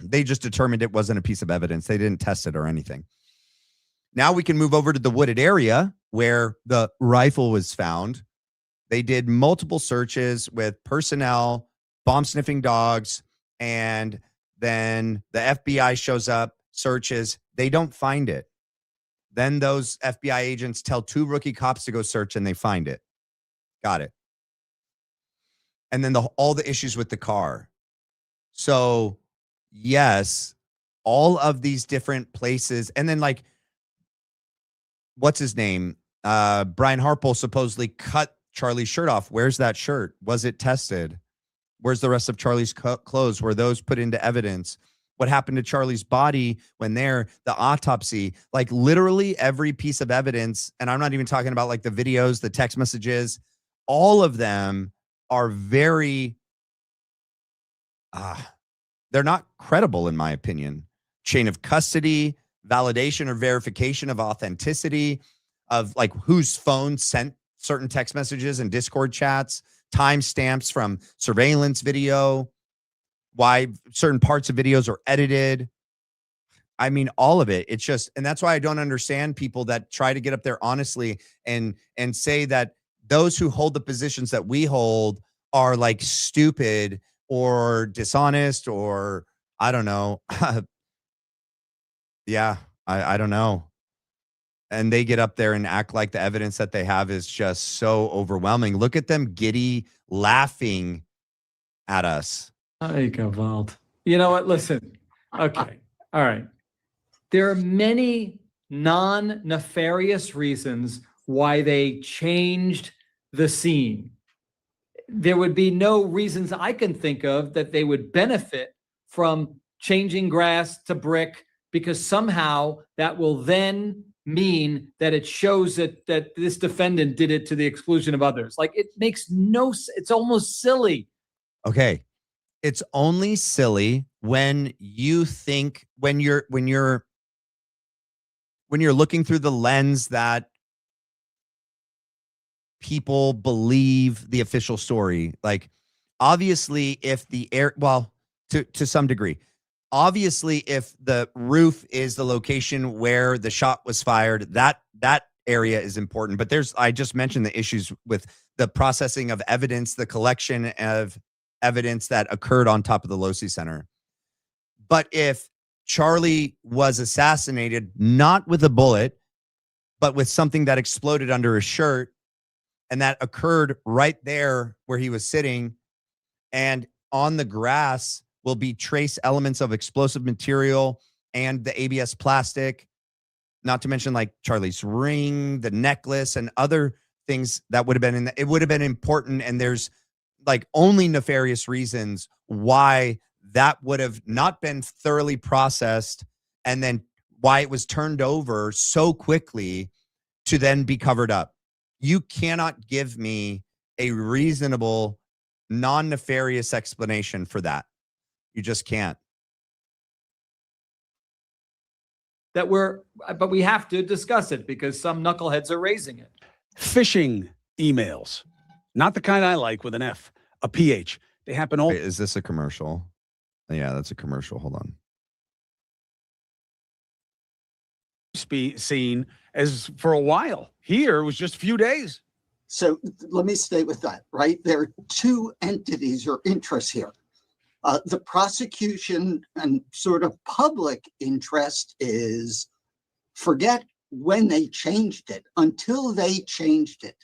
They just determined it wasn't a piece of evidence. They didn't test it or anything. Now we can move over to the wooded area where the rifle was found. They did multiple searches with personnel, bomb sniffing dogs, and then the FBI shows up, searches. They don't find it. Then those FBI agents tell 2 rookie cops to go search, and they find it. Got it. And then all the issues with the car. So, yes, all of these different places. And then, like, what's his name? Brian Harpole supposedly cut Charlie's shirt off. Where's that shirt? Was it tested? Where's the rest of Charlie's clothes? Were those put into evidence? What happened to Charlie's body when the autopsy, like literally every piece of evidence. And I'm not even talking about like the videos, the text messages, all of them are very, they're not credible in my opinion. Chain of custody, validation or verification of authenticity of like whose phone sent certain text messages and Discord chats, timestamps from surveillance video, why certain parts of videos are edited. I mean, all of it. It's just, and that's why I don't understand people that try to get up there honestly and say that those who hold the positions that we hold are like stupid or dishonest or I don't know. Yeah, I don't know. And they get up there and act like the evidence that they have is just so overwhelming. Look at them giddy laughing at us. Wald. You know what? Listen. Okay. All right. There are many non-nefarious reasons why they changed the scene. There would be no reasons I can think of that they would benefit from changing grass to brick, because somehow that will then mean that it shows that this defendant did it to the exclusion of others. Like it makes no sense. It's almost silly. Okay. It's only silly when you think when you're looking through the lens that people believe the official story. Like obviously if to some degree, obviously if the roof is the location where the shot was fired, that area is important. But I just mentioned the issues with the processing of evidence, the collection of evidence that occurred on top of the Loesch Center. But if Charlie was assassinated, not with a bullet, but with something that exploded under his shirt, And that occurred right there where he was sitting. And on the grass will be trace elements of explosive material and the ABS plastic, not to mention like Charlie's ring, the necklace, and other things that would have been it would have been important. And there's like only nefarious reasons why that would have not been thoroughly processed, and then why it was turned over so quickly to then be covered up. You cannot give me a reasonable, non-nefarious explanation for that. You just can't. But we have to discuss it because some knuckleheads are raising it. Phishing emails, not the kind I like with an F, a PH. They happen all. Wait, is this a commercial? Yeah, that's a commercial. Hold on. Seen as for a while. Here it was just a few days. So let me stay with that, right? There are two entities or interests here. The prosecution and sort of public interest is forget when they changed it. Until they changed it,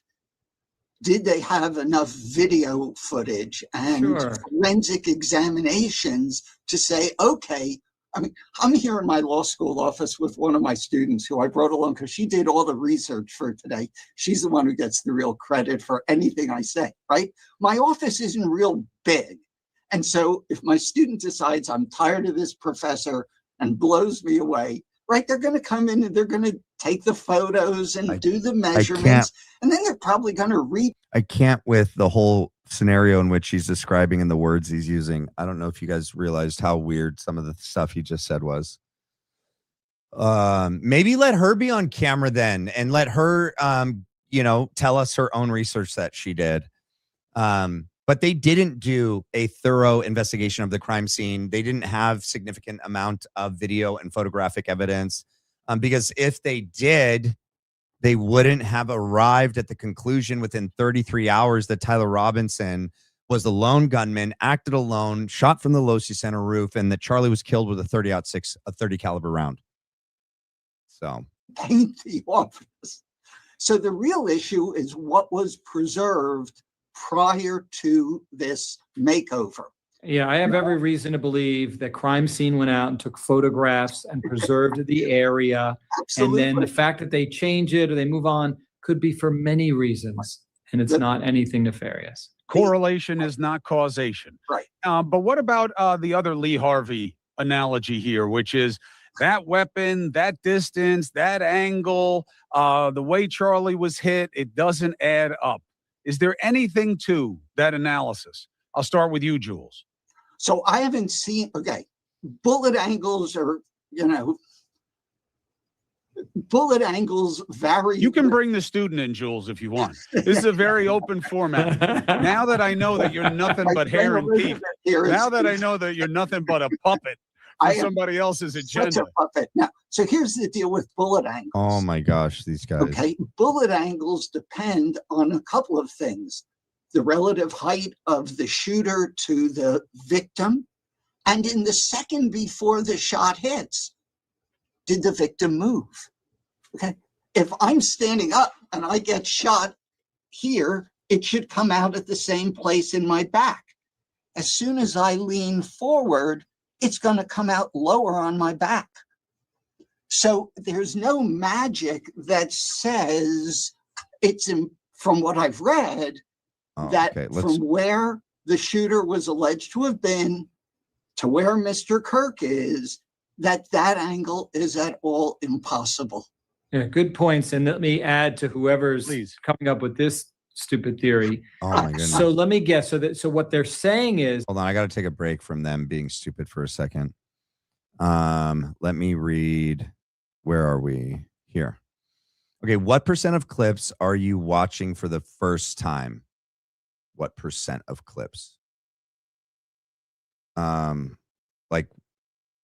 did they have enough video footage and forensic examinations to say, okay, I mean, I'm here in my law school office with one of my students who I brought along because she did all the research for today. She's the one who gets the real credit for anything I say, right? My office isn't real big. And so if my student decides I'm tired of this professor and blows me away, right, they're going to come in and they're going to take the photos and do the measurements. And then they're probably going to read. I can't with the whole scenario in which he's describing and the words he's using. I don't know if you guys realized how weird some of the stuff he just said was. Maybe let her be on camera then and let her, tell us her own research that she did. But they didn't do a thorough investigation of the crime scene. They didn't have significant amount of video and photographic evidence because if they did, they wouldn't have arrived at the conclusion within 33 hours that Tyler Robinson was the lone gunman, acted alone, shot from the Loesch Center roof, and that Charlie was killed with a 30-06, a 30 caliber round. So Paint the office. So the real issue is what was preserved prior to this makeover. Yeah, I have every reason to believe that crime scene went out and took photographs and preserved the area. Absolutely. And then the fact that they change it or they move on could be for many reasons, and it's not anything nefarious. Correlation is not causation. Right. But what about the other Lee Harvey analogy here, which is that weapon, that distance, that angle, the way Charlie was hit, it doesn't add up. Is there anything to that analysis? I'll start with you, Jules. So I haven't seen, bullet angles are, bullet angles vary. You can bring the student in, Jules, if you want. This is a very open format. Now that I know that you're nothing but hair and teeth, now that I know that you're nothing but a puppet for somebody else's agenda. Such a puppet. Now, so here's the deal with bullet angles. oh my gosh, these guys. Okay, bullet angles depend on a couple of things. The relative height of the shooter to the victim, and in the second before the shot hits, did the victim move? Okay, if I'm standing up and I get shot here, it should come out at the same place in my back. As soon as I lean forward, it's going to come out lower on my back. So there's no magic that says it's from what I've read, from where the shooter was alleged to have been to where Mr. Kirk is, that angle is at all impossible. Yeah, good points. And let me add to whoever's coming up with this stupid theory. Oh my goodness. So let me guess. So what they're saying is, hold on, I got to take a break from them being stupid for a second. Let me read. Where are we? Here. Okay, what percent of clips are you watching for the first time? What percent of clips?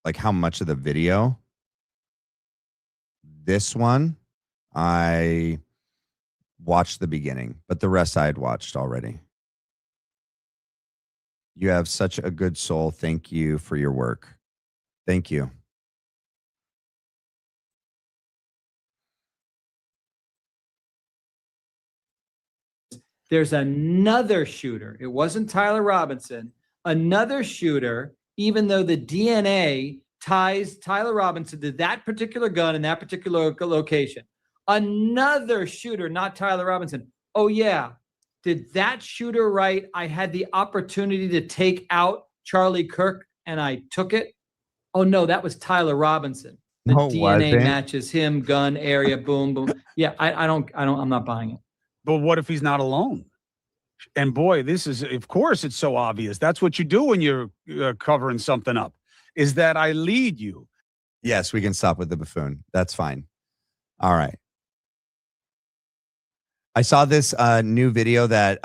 Like how much of the video? This one, I watched the beginning, but the rest I had watched already. You have such a good soul. Thank you for your work. Thank you. there's another shooter. It wasn't Tyler Robinson, another shooter, even though the DNA ties Tyler Robinson to that particular gun in that particular location. Another shooter, not Tyler Robinson. Oh, yeah. Did that shooter write, I had the opportunity to take out Charlie Kirk and I took it? Oh, no, that was Tyler Robinson. The No, it DNA wasn't. matches him, gun, area, boom, boom. Yeah, I'm not buying it. But what if he's not alone? And boy, this is, of course, it's so obvious. That's what you do when you're covering something up, is that I lead you. Yes, we can stop with the buffoon. That's fine. All right. I saw this new video that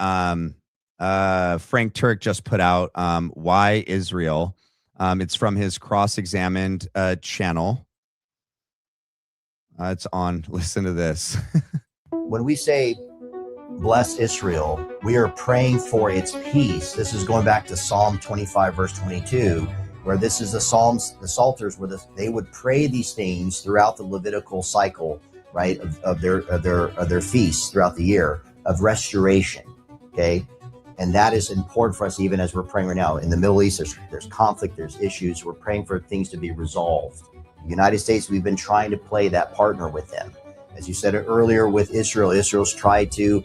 Frank Turk just put out. Why Israel? It's from his Cross-Examined channel. It's on. Listen to this. When we say bless Israel, we are praying for its peace. This is going back to Psalm 25, verse 22, where this is the Psalms, the Psalters, where they would pray these things throughout the Levitical cycle, right, of their feasts throughout the year of restoration. Okay, and that is important for us, even as we're praying right now in the Middle East. There's conflict, there's issues. We're praying for things to be resolved. The United States, we've been trying to play that partner with them. As you said earlier, with Israel, Israel's tried to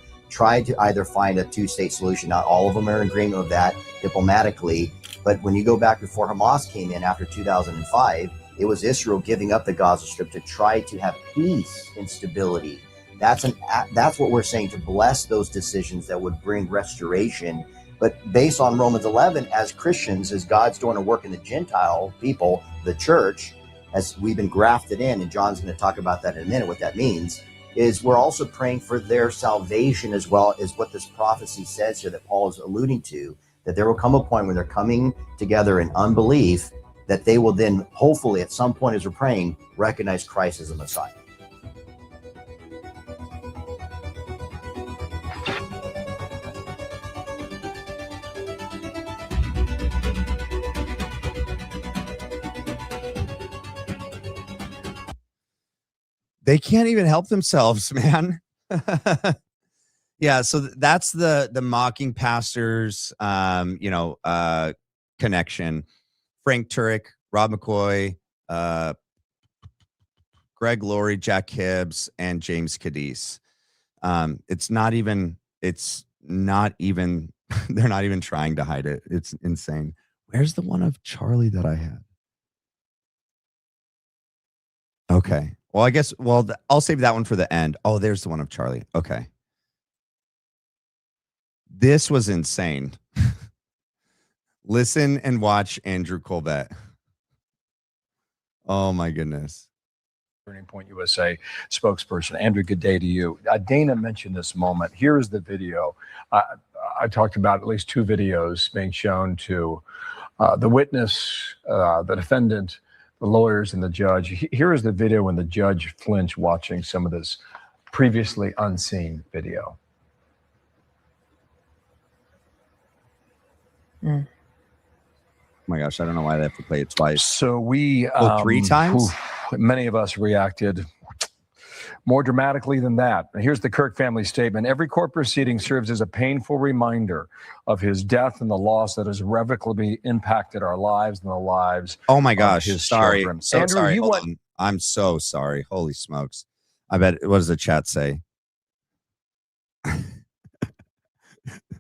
either find a two-state solution. Not all of them are in agreement with that diplomatically, but when you go back before Hamas came in after 2005, it was Israel giving up the Gaza Strip to try to have peace and stability. That's what we're saying, to bless those decisions that would bring restoration. But based on Romans 11, as Christians, as God's doing a work in the Gentile people, the church, as we've been grafted in, and John's going to talk about that in a minute, what that means, is we're also praying for their salvation, as well as what this prophecy says here that Paul is alluding to, that there will come a point when they're coming together in unbelief, that they will then hopefully at some point, as we're praying, recognize Christ as the Messiah. They can't even help themselves, man. Yeah, so that's the mocking pastors, connection. Frank Turek, Rob McCoy, Greg Laurie, Jack Hibbs, and James Cadiz. It's not even, they're not even trying to hide it. It's insane. Where's the one of Charlie that I had? Okay. Well, I guess, I'll save that one for the end. Oh, there's the one of Charlie. Okay. This was insane. Listen and watch Andrew Kolvet. Oh, my goodness. Turning Point USA spokesperson. Andrew, good day to you. Dana mentioned this moment. Here is the video. I talked about at least two videos being shown to the witness, the defendant, the lawyers, and the judge. Here is the video when the judge flinched watching some of this previously unseen video. Oh my gosh, I don't know why they have to play it twice. So we three times. Many of us reacted more dramatically than that. Here's the Kirk family statement. Every court proceeding serves as a painful reminder of his death and the loss that has irrevocably impacted our lives and the lives. Oh my gosh, his sorry. children. So Andrew, sorry. you Hold went. on. I'm so sorry. Holy smokes. I bet, what does the chat say?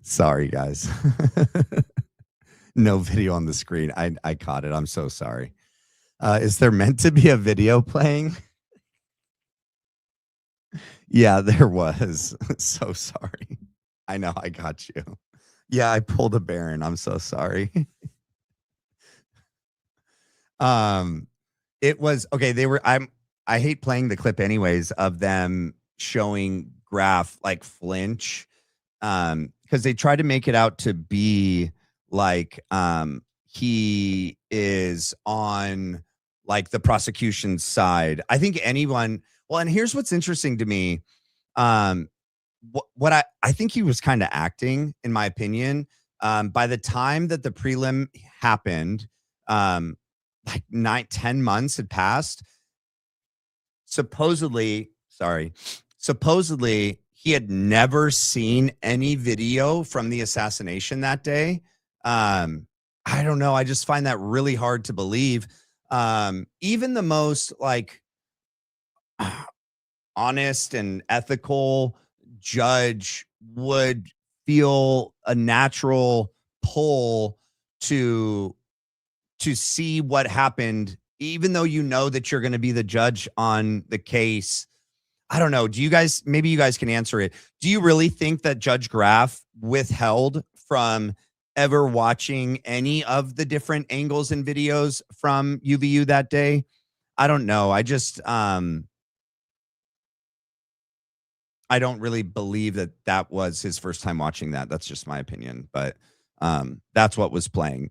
Sorry, guys. No video on the screen. I caught it. I'm so sorry. Is there meant to be a video playing? Yeah, there was. So sorry. I know, I got you. Yeah, I pulled a Baron. I'm so sorry. It was okay. I hate playing the clip anyways of them showing Graf like flinch. Because they tried to make it out to be like he is on like the prosecution's side. I think anyone, well, and here's what's interesting to me. What I think he was kind of acting, in my opinion. By the time that the prelim happened, like 9-10 months had passed. Supposedly he had never seen any video from the assassination that day. I don't know. I just find that really hard to believe. Even the most like honest and ethical judge would feel a natural pull to see what happened, even though you know that you're going to be the judge on the case. I don't know. Maybe you guys can answer it. Do you really think that Judge Graff withheld from ever watching any of the different angles and videos from UVU that day? I don't know. I just, I don't really believe that was his first time watching that. That's just my opinion, but that's what was playing.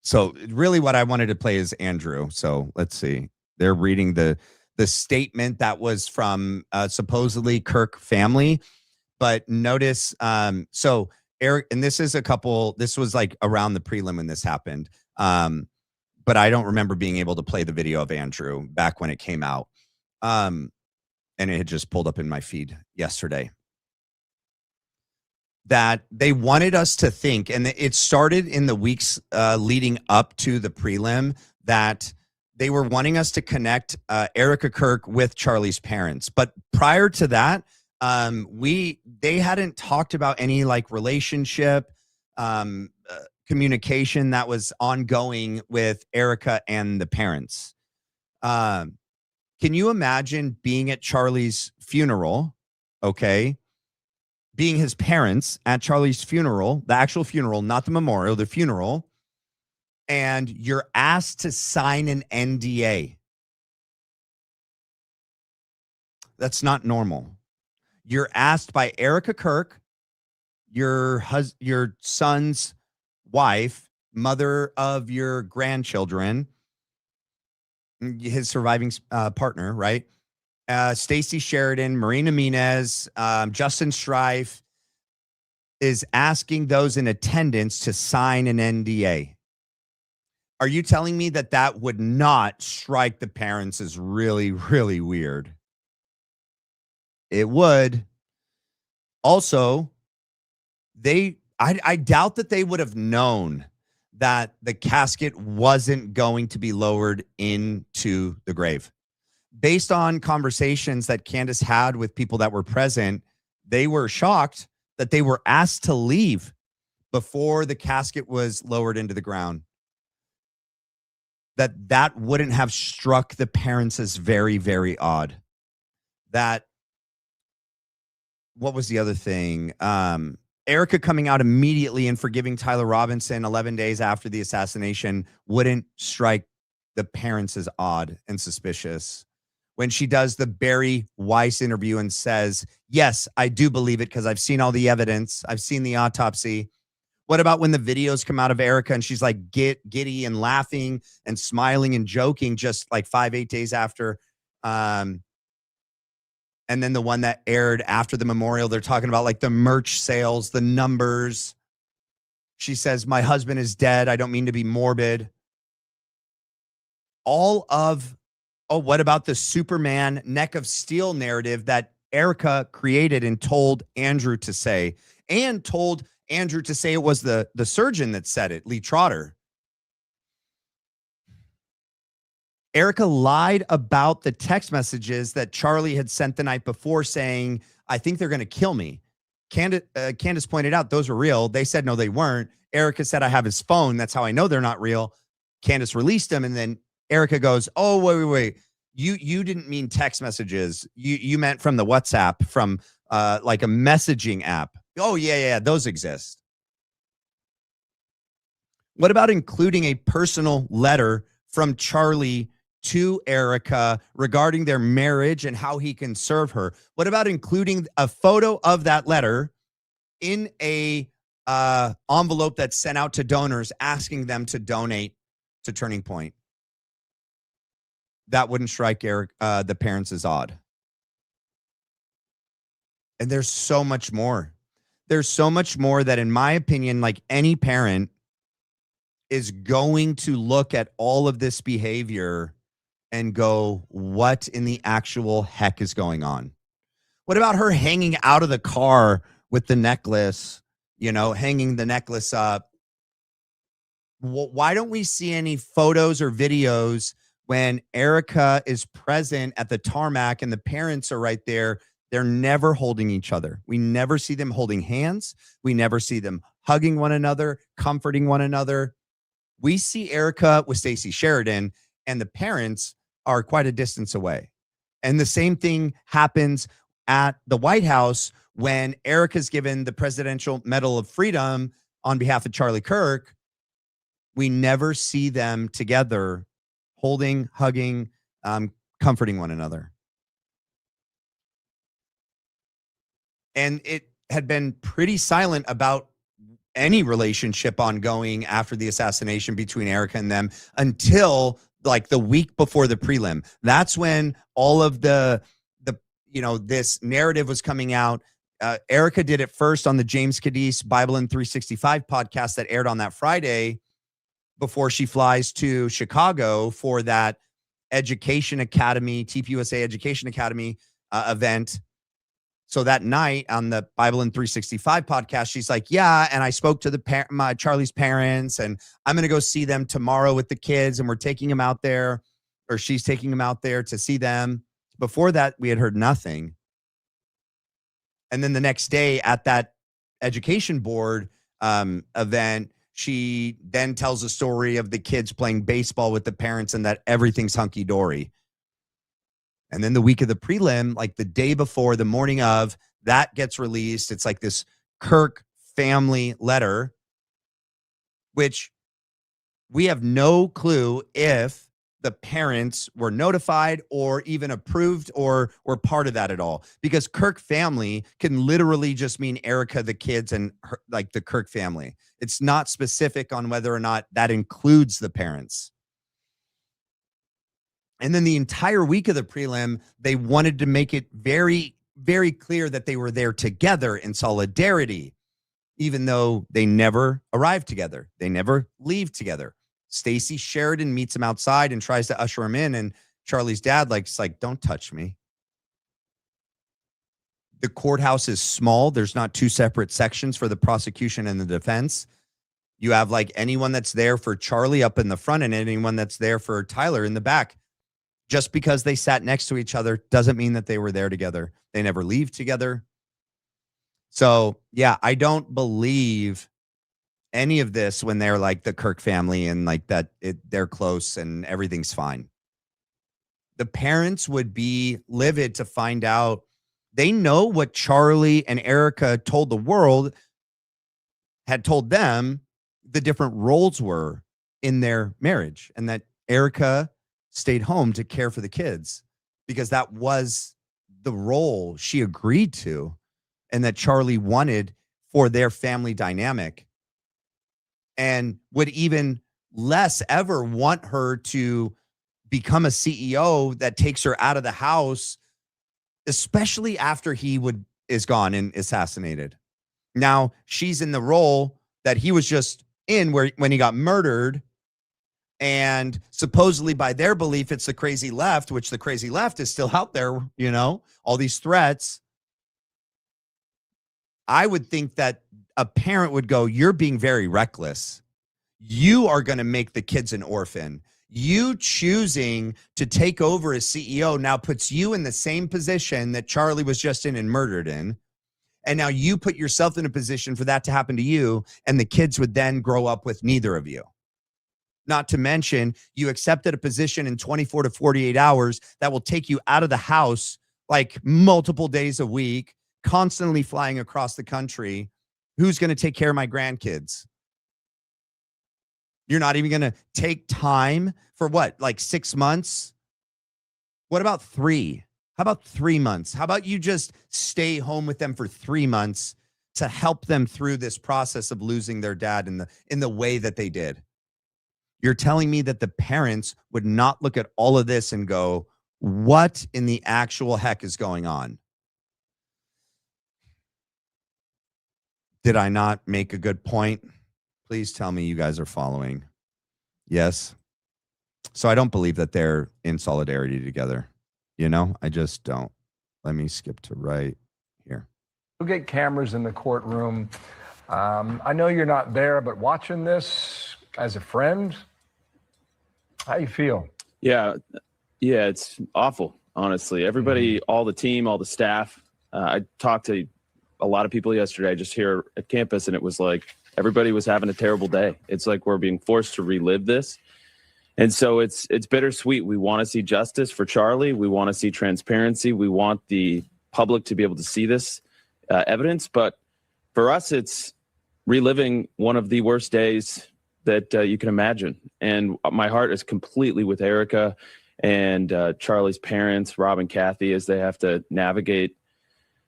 So really what I wanted to play is Andrew. So let's see. They're reading the statement that was from supposedly Kirk family, but notice, so Eric, and this was like around the prelim when this happened. But I don't remember being able to play the video of Andrew back when it came out. And it had just pulled up in my feed yesterday. That they wanted us to think, and it started in the weeks leading up to the prelim, that they were wanting us to connect Erica Kirk with Charlie's parents. But prior to that, they hadn't talked about any like relationship, communication that was ongoing with Erica and the parents. Can you imagine being at Charlie's funeral? Okay. Being his parents at Charlie's funeral, the actual funeral, not the memorial, the funeral, and you're asked to sign an NDA. That's not normal. You're asked by Erica Kirk, your son's wife, mother of your grandchildren, his surviving partner, right? Stacey Sheridan, Marina Minez, Justin Strife is asking those in attendance to sign an NDA. Are you telling me that would not strike the parents as really, really weird? It would. Also, I doubt that they would have known that the casket wasn't going to be lowered into the grave. Based on conversations that Candace had with people that were present, they were shocked that they were asked to leave before the casket was lowered into the ground. That wouldn't have struck the parents as very, very odd. What was the other thing? Erica coming out immediately and forgiving Tyler Robinson 11 days after the assassination wouldn't strike the parents as odd and suspicious. When she does the Barry Weiss interview and says, yes, I do believe it because I've seen all the evidence. I've seen the autopsy. What about when the videos come out of Erica and she's like giddy and laughing and smiling and joking just like 5-8 days after? And then the one that aired after the memorial, they're talking about like the merch sales, the numbers. She says, my husband is dead. I don't mean to be morbid. What about the Superman neck of steel narrative that Erica created and told Andrew to say, and told Andrew to say it was the surgeon that said it, Lee Trotter. Erica lied about the text messages that Charlie had sent the night before saying, I think they're going to kill me. Candace pointed out those were real. They said, no, they weren't. Erica said, I have his phone. That's how I know they're not real. Candace released them. And then Erica goes, oh, wait. You didn't mean text messages. You meant from the WhatsApp, from like a messaging app. Oh, yeah, those exist. What about including a personal letter from Charlie to Erica regarding their marriage and how he can serve her? What about including a photo of that letter in a envelope that's sent out to donors asking them to donate to Turning Point? That wouldn't strike the parents as odd. And there's so much more. There's so much more that, in my opinion, like any parent is going to look at all of this behavior and go, what in the actual heck is going on? What about her hanging out of the car with the necklace, you know, hanging the necklace up? Why don't we see any photos or videos when Erica is present at the tarmac and the parents are right there? They're never holding each other. We never see them holding hands. We never see them hugging one another, comforting one another. We see Erica with Stacey Sheridan, and the parents are quite a distance away. And the same thing happens at the White House when Erica's given the Presidential Medal of Freedom on behalf of Charlie Kirk. We never see them together, holding, hugging, comforting one another. And it had been pretty silent about any relationship ongoing after the assassination between Erica and them until like the week before the prelim. That's when all of the this narrative was coming out. Erica did it first on the James Cadiz Bible in 365 podcast that aired on that Friday before she flies to Chicago for that Education Academy, TPUSA Education Academy event. So that night on the Bible in 365 podcast, she's like, yeah, and I spoke to my Charlie's parents, and I'm going to go see them tomorrow with the kids, and we're taking them out there, or she's taking them out there to see them. Before that, we had heard nothing. And then the next day at that education board event, she then tells a story of the kids playing baseball with the parents and that everything's hunky-dory. And then the week of the prelim, like the day before, the morning of, that gets released. It's like this Kirk family letter, which we have no clue if the parents were notified or even approved or were part of that at all. Because Kirk family can literally just mean Erica, the kids, and her, like the Kirk family. It's not specific on whether or not that includes the parents. And then the entire week of the prelim, they wanted to make it very, very clear that they were there together in solidarity, even though they never arrive together. They never leave together. Stacey Sheridan meets him outside and tries to usher him in, and Charlie's dad like, don't touch me. The courthouse is small. There's not two separate sections for the prosecution and the defense. You have like anyone that's there for Charlie up in the front and anyone that's there for Tyler in the back. Just because they sat next to each other doesn't mean that they were there together. They never leave together. So, yeah, I don't believe any of this when they're like the Kirk family and like that they're close and everything's fine. The parents would be livid to find out. They know what Charlie and Erica told the world, had told them the different roles were in their marriage, and that Erica stayed home to care for the kids because that was the role she agreed to and that Charlie wanted for their family dynamic, and would even less ever want her to become a CEO that takes her out of the house, especially after he is gone and assassinated. Now she's in the role that he was just in when he got murdered. And supposedly by their belief, it's the crazy left, which the crazy left is still out there, you know, all these threats. I would think that a parent would go, you're being very reckless. You are going to make the kids an orphan. You choosing to take over as CEO now puts you in the same position that Charlie was just in and murdered in. And now you put yourself in a position for that to happen to you. And the kids would then grow up with neither of you. Not to mention, you accepted a position in 24 to 48 hours that will take you out of the house like multiple days a week, constantly flying across the country. Who's going to take care of my grandkids? You're not even going to take time for what, like 6 months? What about 3? How about 3 months? How about you just stay home with them for 3 months to help them through this process of losing their dad in the way that they did? You're telling me that the parents would not look at all of this and go, what in the actual heck is going on? Did I not make a good point? Please tell me you guys are following. Yes. So I don't believe that they're in solidarity together. You know, I just don't. Let me skip to right here. We'll get cameras in the courtroom. I know you're not there, but watching this as a friend, how you feel? Yeah, it's awful, honestly. Everybody, all the team, all the staff. I talked to a lot of people yesterday just here at campus, and it was like everybody was having a terrible day. It's like we're being forced to relive this. And so it's bittersweet. We want to see justice for Charlie. We want to see transparency. We want the public to be able to see this evidence. But for us, it's reliving one of the worst days that you can imagine. And my heart is completely with Erica and Charlie's parents, Rob and Kathy, as they have to navigate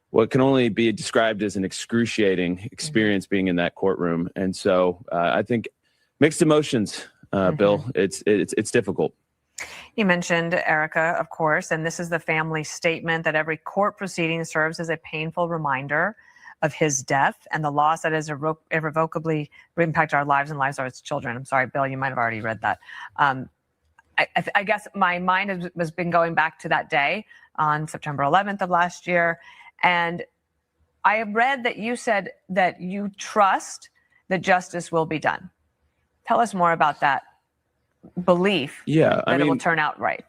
what can only be described as an excruciating experience being in that courtroom. And so I think mixed emotions, Bill. It's difficult. You mentioned Erica, of course, and this is the family statement that every court proceeding serves as a painful reminder of his death and the loss that has irrevocably impacted our lives and lives of its children. I'm sorry, Bill, you might have already read that. I guess my mind has been going back to that day on September 11th of last year. And I have read that you said that you trust that justice will be done. Tell us more about that belief that it will turn out right.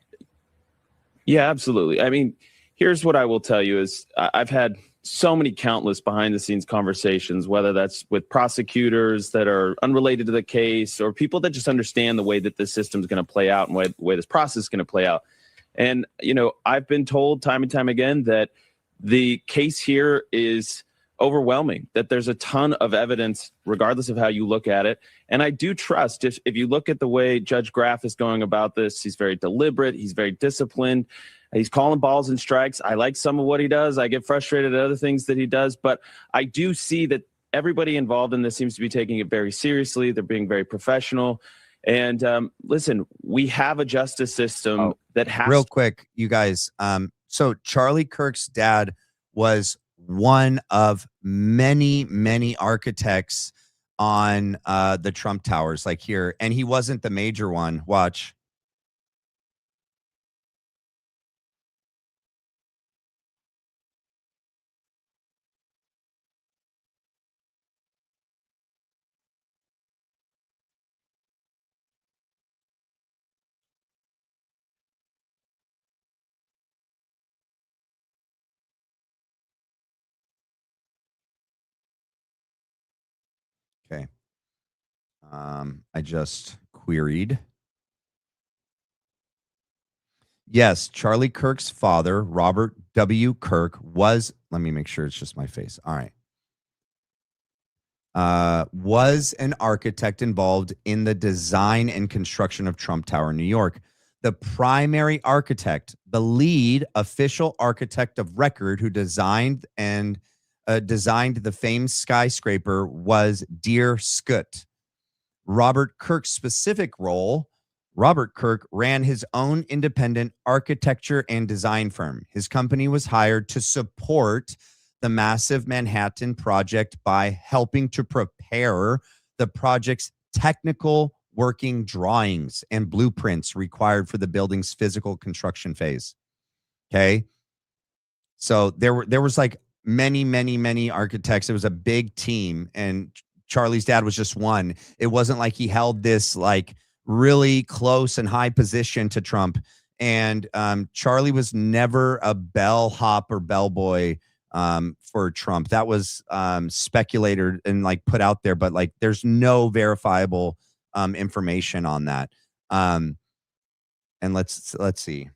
Yeah, absolutely. I mean, here's what I will tell you is I've had so many countless behind the scenes conversations, whether that's with prosecutors that are unrelated to the case or people that just understand the way that this system is going to play out and the way this process is going to play out. And, you know, I've been told time and time again that the case here is overwhelming, that there's a ton of evidence, regardless of how you look at it. And I do trust if you look at the way Judge Graff is going about this, he's very deliberate, he's very disciplined. He's calling balls and strikes. I like some of what he does. I get frustrated at other things that he does, but I do see that everybody involved in this seems to be taking it very seriously. They're being very professional. And listen, we have a justice system that has real quick, you guys. So Charlie Kirk's dad was one of many, many architects on the Trump Towers, like here, and he wasn't the major one. Watch. Okay. I just queried. Yes, Charlie Kirk's father, Robert W. Kirk, was, let me make sure it's just my face. All right. Was an architect involved in the design and construction of Trump Tower, New York. The primary architect, the lead official architect of record who designed the famed skyscraper was Dear Scutt. Robert Kirk's specific role, Robert Kirk ran his own independent architecture and design firm. His company was hired to support the massive Manhattan project by helping to prepare the project's technical working drawings and blueprints required for the building's physical construction phase. Okay. So there was like many architects. It was a big team, and Charlie's dad was just one. It wasn't like he held this like really close and high position to Trump. And Charlie was never a bellhop or bellboy for Trump. That was speculated and like put out there, but like there's no verifiable information on that. And let's see.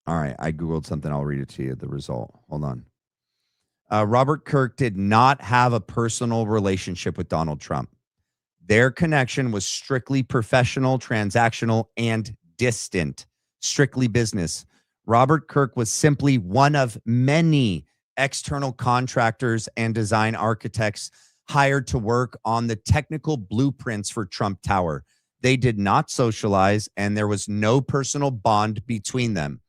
All right, I Googled something. I'll read it to you, the result. Hold on. Robert Kirk did not have a personal relationship with Donald Trump. Their connection was strictly professional, transactional, and distant, strictly business. Robert Kirk was simply one of many external contractors and design architects hired to work on the technical blueprints for Trump Tower. They did not socialize, and there was no personal bond between them,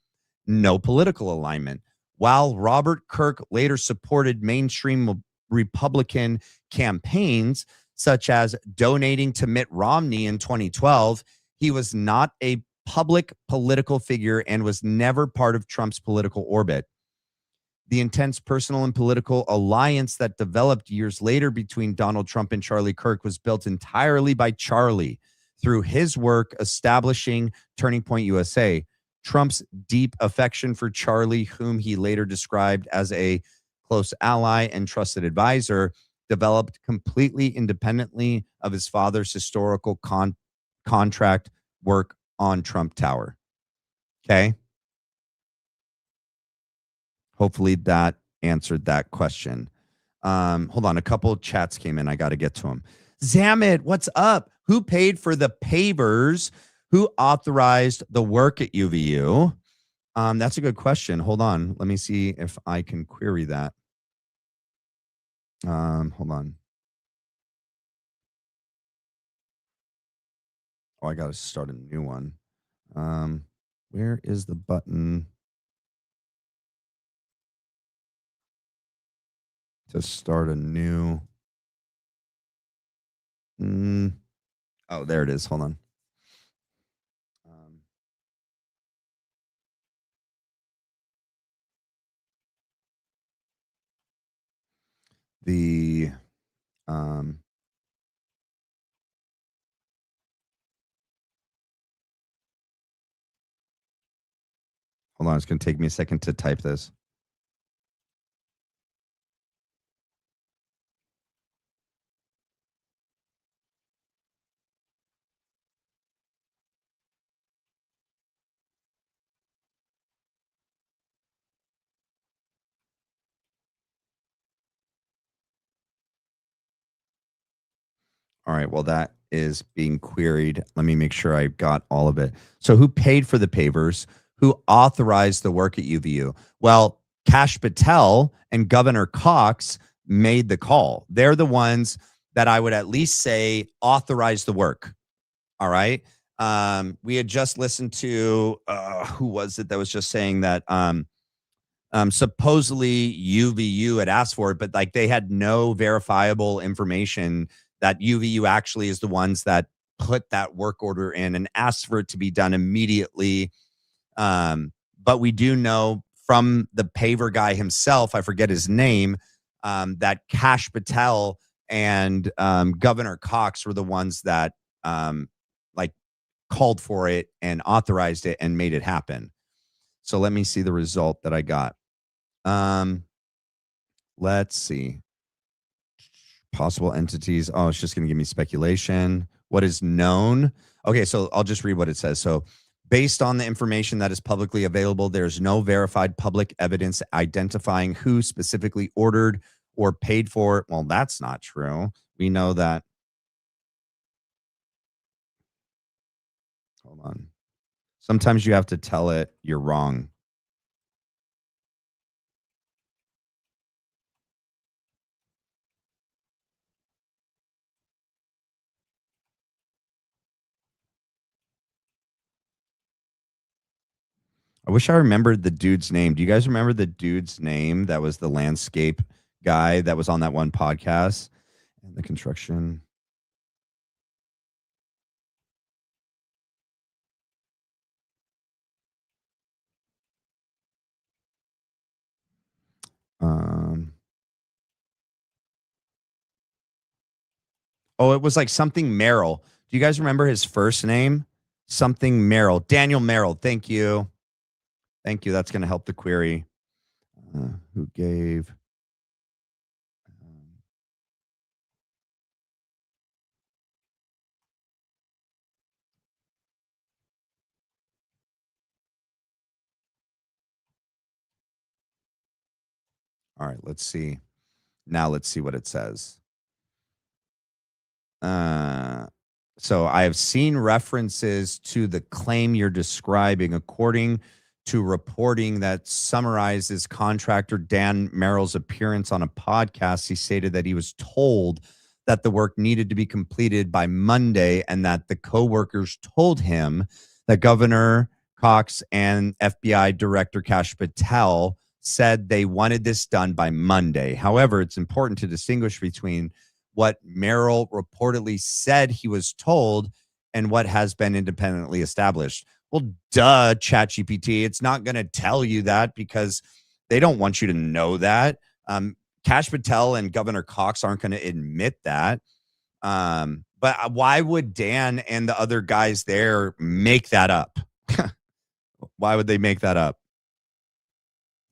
no political alignment. While Robert Kirk later supported mainstream Republican campaigns, such as donating to Mitt Romney in 2012, he was not a public political figure and was never part of Trump's political orbit. The intense personal and political alliance that developed years later between Donald Trump and Charlie Kirk was built entirely by Charlie through his work establishing Turning Point USA. Trump's deep affection for Charlie, whom he later described as a close ally and trusted advisor, developed completely independently of his father's historical contract work on Trump Tower. Okay. Hopefully that answered that question. Hold on. A couple of chats came in. I got to get to them. Zamit, what's up? Who paid for the pavers? Who authorized the work at UVU? That's a good question. Hold on. Let me see if I can query that. Hold on. Oh, I got to start a new one. Where is the button to start a new? Oh, there it is. Hold on. Hold on, it's going to take me a second to type this. All right, well, that is being queried. Let me make sure I got all of it. So who paid for the pavers? Who authorized the work at UVU? Well, Kash Patel and Governor Cox made the call. They're the ones that I would at least say authorized the work. All right. We had just listened to, who was it that was just saying that supposedly UVU had asked for it, but like they had no verifiable information that UVU actually is the ones that put that work order in and asked for it to be done immediately. But we do know from the paver guy himself, I forget his name, that Kash Patel and Governor Cox were the ones that like called for it and authorized it and made it happen. So let me see the result that I got. Let's see. Possible entities. Oh, it's just going to give me speculation. What is known? Okay, so I'll just read what it says. So based on the information that is publicly available, there's no verified public evidence identifying who specifically ordered or paid for it. Well, that's not true. We know that. Hold on. Sometimes you have to tell it you're wrong. I wish I remembered the dude's name. Do you guys remember the dude's name that was the landscape guy that was on that one podcast and the construction? Oh, it was like something Merrill. Do you guys remember his first name? Something Merrill. Daniel Merrill. Thank you. Thank you. That's going to help the query. Who gave? All right, let's see. Now let's see what it says. So I have seen references to the claim you're describing. According to reporting that summarizes contractor Dan Merrill's appearance on a podcast, he stated that he was told that the work needed to be completed by Monday, and that the co-workers told him that Governor Cox and FBI Director Kash Patel said they wanted this done by Monday. However, it's important to distinguish between what Merrill reportedly said he was told and what has been independently established. Well, duh, ChatGPT. It's not going to tell you that because they don't want you to know that. Kash Patel and Governor Cox aren't going to admit that. But why would Dan and the other guys there make that up? Why would they make that up?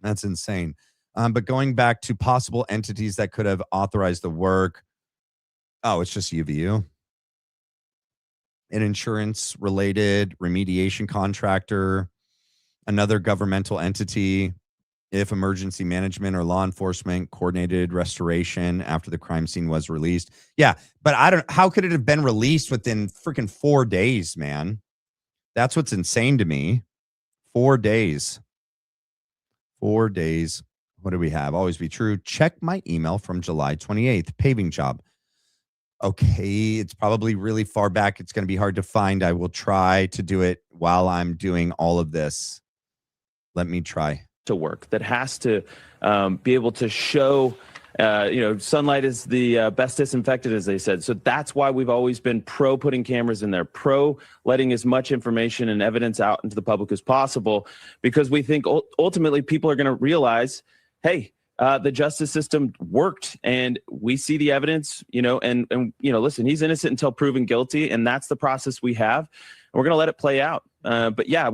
That's insane. But going back to possible entities that could have authorized the work. Oh, it's just UVU. An insurance-related remediation contractor, another governmental entity, if emergency management or law enforcement coordinated restoration after the crime scene was released. Yeah, but how could it have been released within freaking 4 days, man? That's what's insane to me. 4 days. 4 days. What do we have? Always be true. Check my email from July 28th. Paving job. Okay, it's probably really far back. It's going to be hard to find. I will try to do it while I'm doing all of this. Let me try. To work that has to be able to show, sunlight is the best disinfectant, as they said. So that's why we've always been pro putting cameras in there, pro letting as much information and evidence out into the public as possible, because we think ultimately people are going to realize, hey, the justice system worked, and we see the evidence, and listen, he's innocent until proven guilty, and that's the process we have, and we're going to let it play out. But yeah,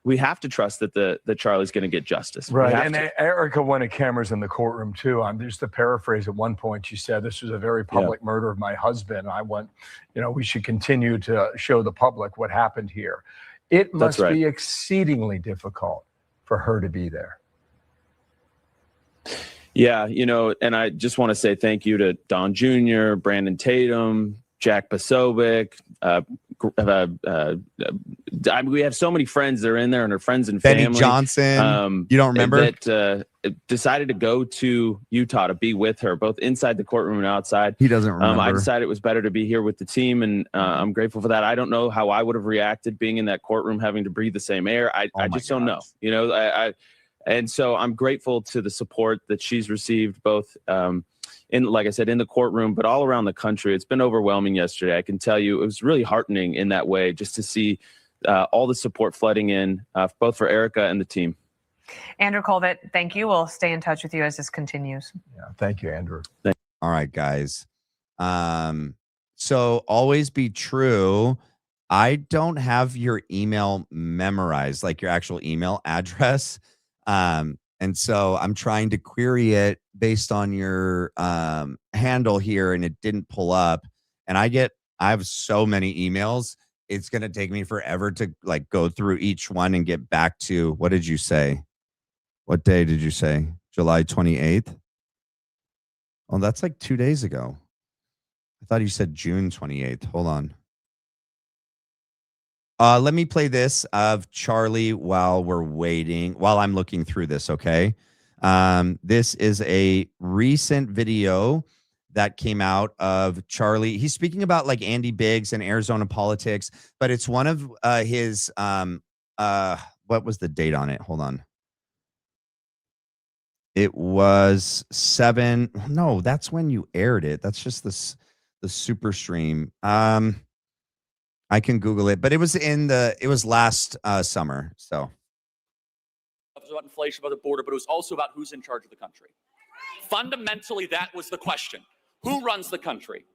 we have to trust that Charlie's going to get justice. Right. And Erica wanted cameras in the courtroom too. Just to paraphrase, at one point she said, "This was a very public murder of my husband. I want, we should continue to show the public what happened here." It must be exceedingly difficult for her to be there. Yeah, and I just want to say thank you to Don Jr., Brandon Tatum, Jack Posobiec. We have so many friends that are in there, and their friends and family. Benny Johnson, you don't remember? That decided to go to Utah to be with her, both inside the courtroom and outside. He doesn't remember. I decided it was better to be here with the team, and I'm grateful for that. I don't know how I would have reacted being in that courtroom, having to breathe the same air. I just don't know. And so I'm grateful to the support that she's received, both like I said, in the courtroom, but all around the country. It's been overwhelming yesterday. I can tell you it was really heartening in that way, just to see all the support flooding in, both for Erica and the team. Andrew Kolvet, thank you. We'll stay in touch with you as this continues. Yeah, thank you, Andrew. All right, guys. So always be true. I don't have your email memorized, like your actual email address. And so I'm trying to query it based on your handle here, and it didn't pull up. And I have so many emails. It's going to take me forever to go through each one and get back to, what did you say? What day did you say? July 28th? Oh, that's like 2 days ago. I thought you said June 28th. Hold on. Let me play this of Charlie while I'm looking through this, okay? This is a recent video that came out of Charlie. He's speaking about Andy Biggs and Arizona politics, but it's one of his what was the date on it? Hold on. It was 7. No, that's when you aired it. That's just the super stream. I can Google it, but it was last summer. So It was about inflation, about the border, but it was also about who's in charge of the country. Fundamentally, that was the question. Who runs the country?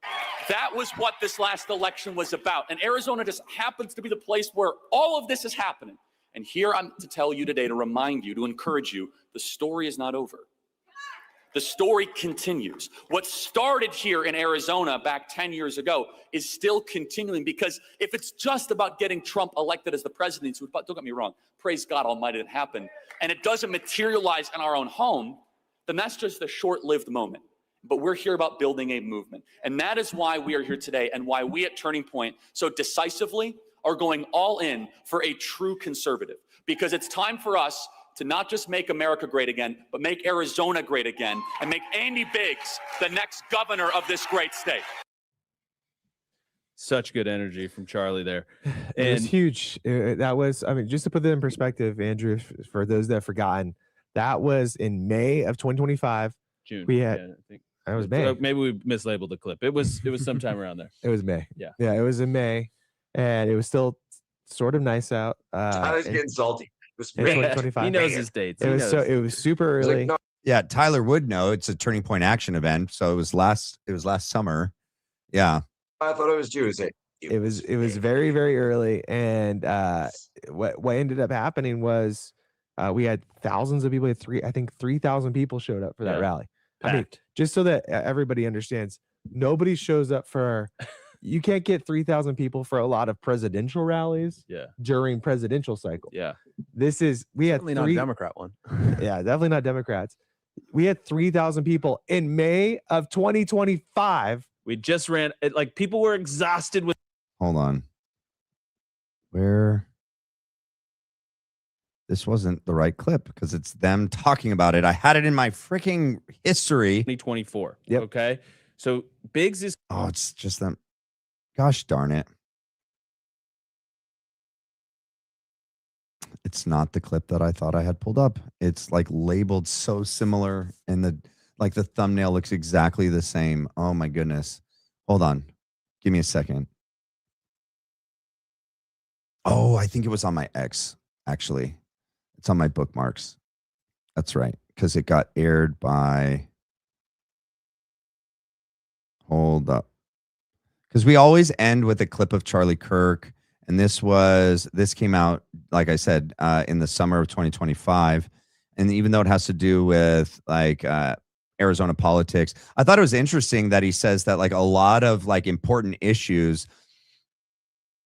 That was what this last election was about. And Arizona just happens to be the place where all of this is happening. And here I'm to tell you today, to remind you, to encourage you, the story is not over. The story continues. What started here in Arizona back 10 years ago is still continuing, because if it's just about getting Trump elected as the president, don't get me wrong, praise God Almighty, it happened, and it doesn't materialize in our own home, then that's just a short-lived moment. But we're here about building a movement. And that is why we are here today, and why we at Turning Point so decisively are going all in for a true conservative, because it's time for us to not just make America great again, but make Arizona great again and make Andy Biggs the next governor of this great state. Such good energy from Charlie there. It was huge. That was, I mean, just to put that in perspective, Andrew, for those that have forgotten, that was in May of 2025. June. We had, yeah, I think. That was May. Maybe we mislabeled the clip. It was sometime around there. It was May. Yeah. Yeah, it was in May. And it was still sort of nice out. Tyler's in- getting salty. It was in May. 2025. He knows his dates. It was it was super early. Yeah, Tyler would know. It's a Turning Point action event. So it was last summer. Yeah. I thought it was Tuesday. It was very, very early. And what ended up happening was we had thousands of people. I think 3,000 people showed up for that rally. I mean, just so that everybody understands, nobody shows up for. You can't get 3,000 people for a lot of presidential rallies. During presidential cycle. Yeah. We had Definitely not a Democrat one. Yeah, definitely not Democrats. We had 3,000 people in May of 2025. We just ran it, like people were exhausted with. Hold on. Where? This wasn't the right clip because it's them talking about it. I had it in my freaking history. 2024. Yep. Okay. So Biggs is. Oh, it's just them. Gosh darn it. It's not the clip that I thought I had pulled up. It's like labeled so similar and the thumbnail looks exactly the same. Oh my goodness. Hold on. Give me a second. Oh, I think it was on my X, actually. It's on my bookmarks. That's right. Because it got aired by. Hold up. Because we always end with a clip of Charlie Kirk. And this came out, like I said, in the summer of 2025. And even though it has to do with like Arizona politics, I thought it was interesting that he says that like a lot of like important issues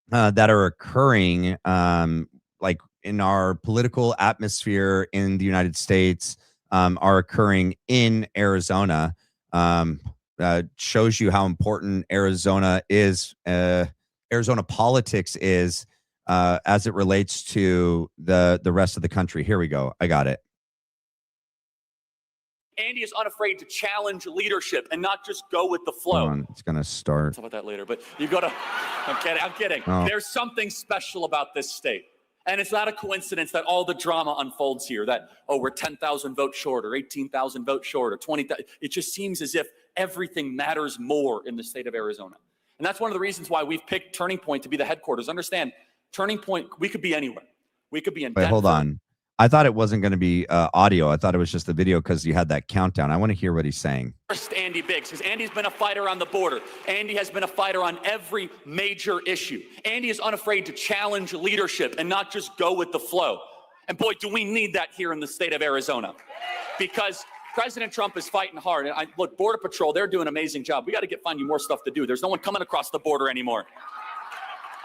that are occurring like in our political atmosphere in the United States are occurring in Arizona. Shows you how important Arizona is, Arizona politics is as it relates to the rest of the country. Here we go. I got it. Andy is unafraid to challenge leadership and not just go with the flow. Hold on. It's going to start. Talk about that later, but you got to. I'm kidding. Oh. There's something special about this state. And it's not a coincidence that all the drama unfolds here, that, we're 10,000 votes short or 18,000 votes short or 20,000. It just seems as if everything matters more in the state of Arizona. And that's one of the reasons why we've picked Turning Point to be the headquarters. Understand, Turning Point, we could be anywhere. We could be in Wait, hold Denver. on. I thought it wasn't going to be audio. I thought it was just the video because you had that countdown. I want to hear what he's saying. First, Andy Biggs, because Andy's been a fighter on the border. Andy has been a fighter on every major issue. Andy is unafraid to challenge leadership and not just go with the flow. And boy, do we need that here in the state of Arizona. Because President Trump is fighting hard. And look, Border Patrol, they're doing an amazing job. We got to find you more stuff to do. There's no one coming across the border anymore.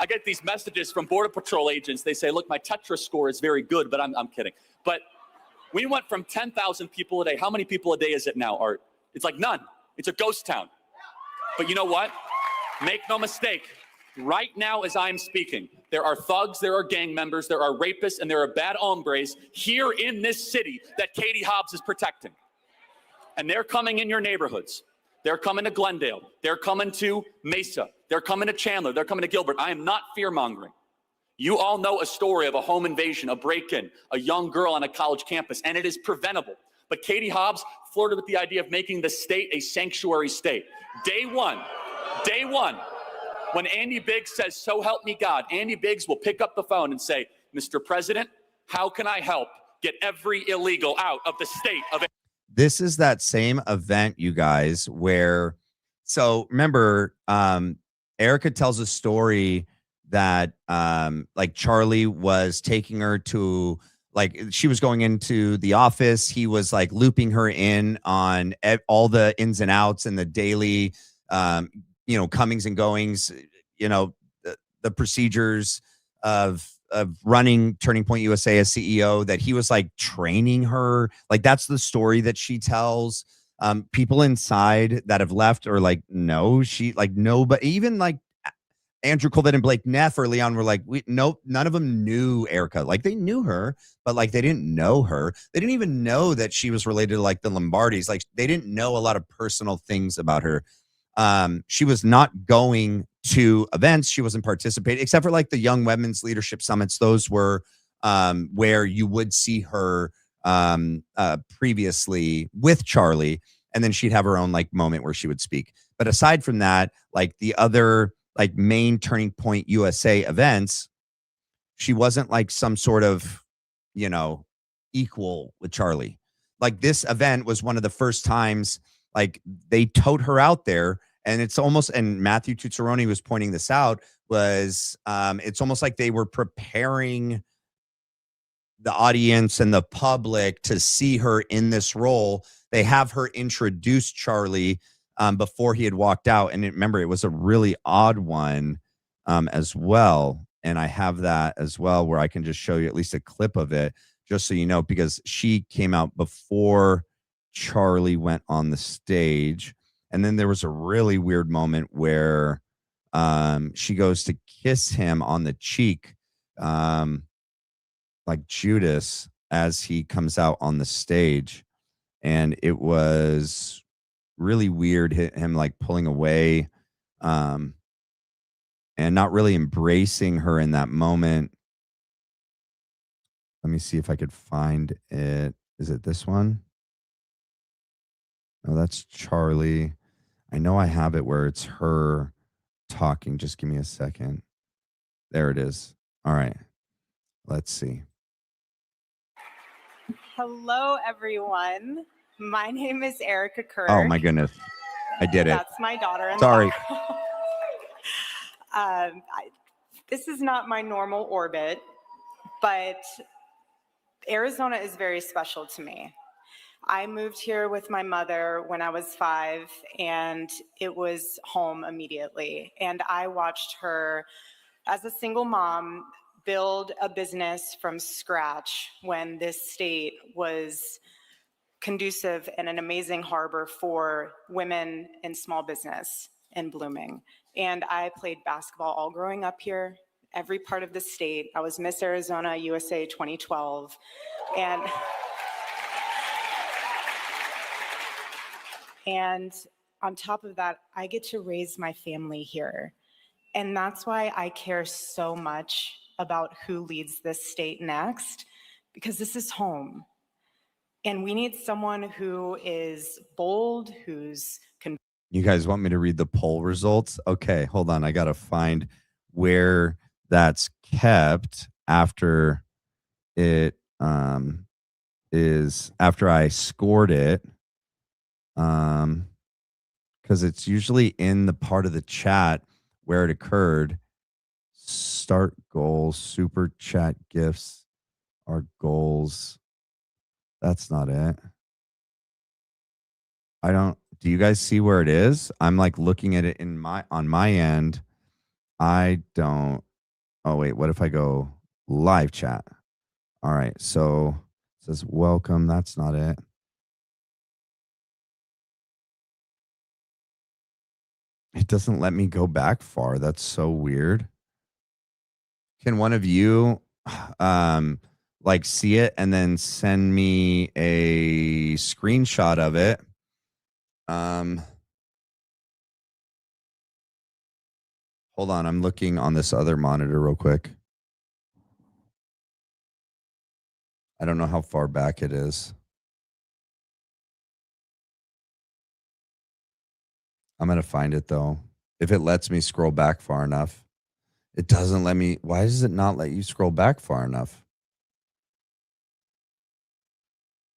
I get these messages from Border Patrol agents. They say, look, my Tetris score is very good, but I'm kidding. But we went from 10,000 people a day. How many people a day is it now, Art? It's like none. It's a ghost town. But you know what? Make no mistake. Right now, as I'm speaking, there are thugs, there are gang members, there are rapists, and there are bad hombres here in this city that Katie Hobbs is protecting. And they're coming in your neighborhoods. They're coming to Glendale. They're coming to Mesa. They're coming to Chandler. They're coming to Gilbert. I am not fear-mongering. You all know a story of a home invasion, a break-in, a young girl on a college campus, and it is preventable. But Katie Hobbs flirted with the idea of making the state a sanctuary state. Day one, when Andy Biggs says, so help me God, Andy Biggs will pick up the phone and say, Mr. President, how can I help get every illegal out of the state of This is that same event, you guys, where, so remember, Erica tells a story that like Charlie was taking her to, like, she was going into the office. He was like looping her in on all the ins and outs and the daily, comings and goings, the procedures of running Turning Point USA as CEO, that he was like training her. Like, that's the story that she tells. People inside that have left are like, no, she like, no, but even like Andrew Kolvet and Blake Neff early on were like, nope, none of them knew Erica. Like they knew her, but like they didn't know her. They didn't even know that she was related to like the Lombardis. Like they didn't know a lot of personal things about her. She was not going to events. She wasn't participating, except for like the Young Women's Leadership Summits. Those were where you would see her previously with Charlie, and then she'd have her own like moment where she would speak. But aside from that, like the other like main Turning Point USA events, she wasn't like some sort of, you know, equal with Charlie. Like this event was one of the first times like they towed her out there, and it's almost, and Matthew Tuzzaroni was pointing this out, was it's almost like they were preparing the audience and the public to see her in this role. They have her introduce Charlie before he had walked out. And remember, it was a really odd one as well. And I have that as well, where I can just show you at least a clip of it, just so you know, because she came out before Charlie went on the stage. And then there was a really weird moment where she goes to kiss him on the cheek, like Judas, as he comes out on the stage. And it was really weird, him like pulling away and not really embracing her in that moment. Let me see if I could find it. Is it this one? No, that's Charlie. I know I have it where it's her talking. Just give me a second. There it is. All right. Let's see. Hello, everyone. My name is Erica Kirk. Oh, my goodness. I did it. That's my daughter. Sorry. This is not my normal orbit, but Arizona is very special to me. I moved here with my mother when I was 5, and it was home immediately. And I watched her, as a single mom, build a business from scratch when this state was conducive and an amazing harbor for women in small business and blooming. And I played basketball all growing up here, every part of the state. I was Miss Arizona USA 2012. And on top of that, I get to raise my family here. And that's why I care so much about who leads this state next, because this is home. And we need someone who is bold, who's You guys want me to read the poll results? Okay, hold on. I got to find where that's kept after it is after I scored it. Because it's usually in the part of the chat where it occurred. Start goals, super chat gifts are goals. That's not it. Do you guys see where it is? I'm like looking at it on my end. I don't. Oh, wait, what if I go live chat? All right. So it says welcome. That's not it. It doesn't let me go back far. That's so weird. Can one of you like see it and then send me a screenshot of it? Hold on, I'm looking on this other monitor real quick. I don't know how far back it is. I'm going to find it though. If it lets me scroll back far enough. It doesn't let me. Why does it not let you scroll back far enough?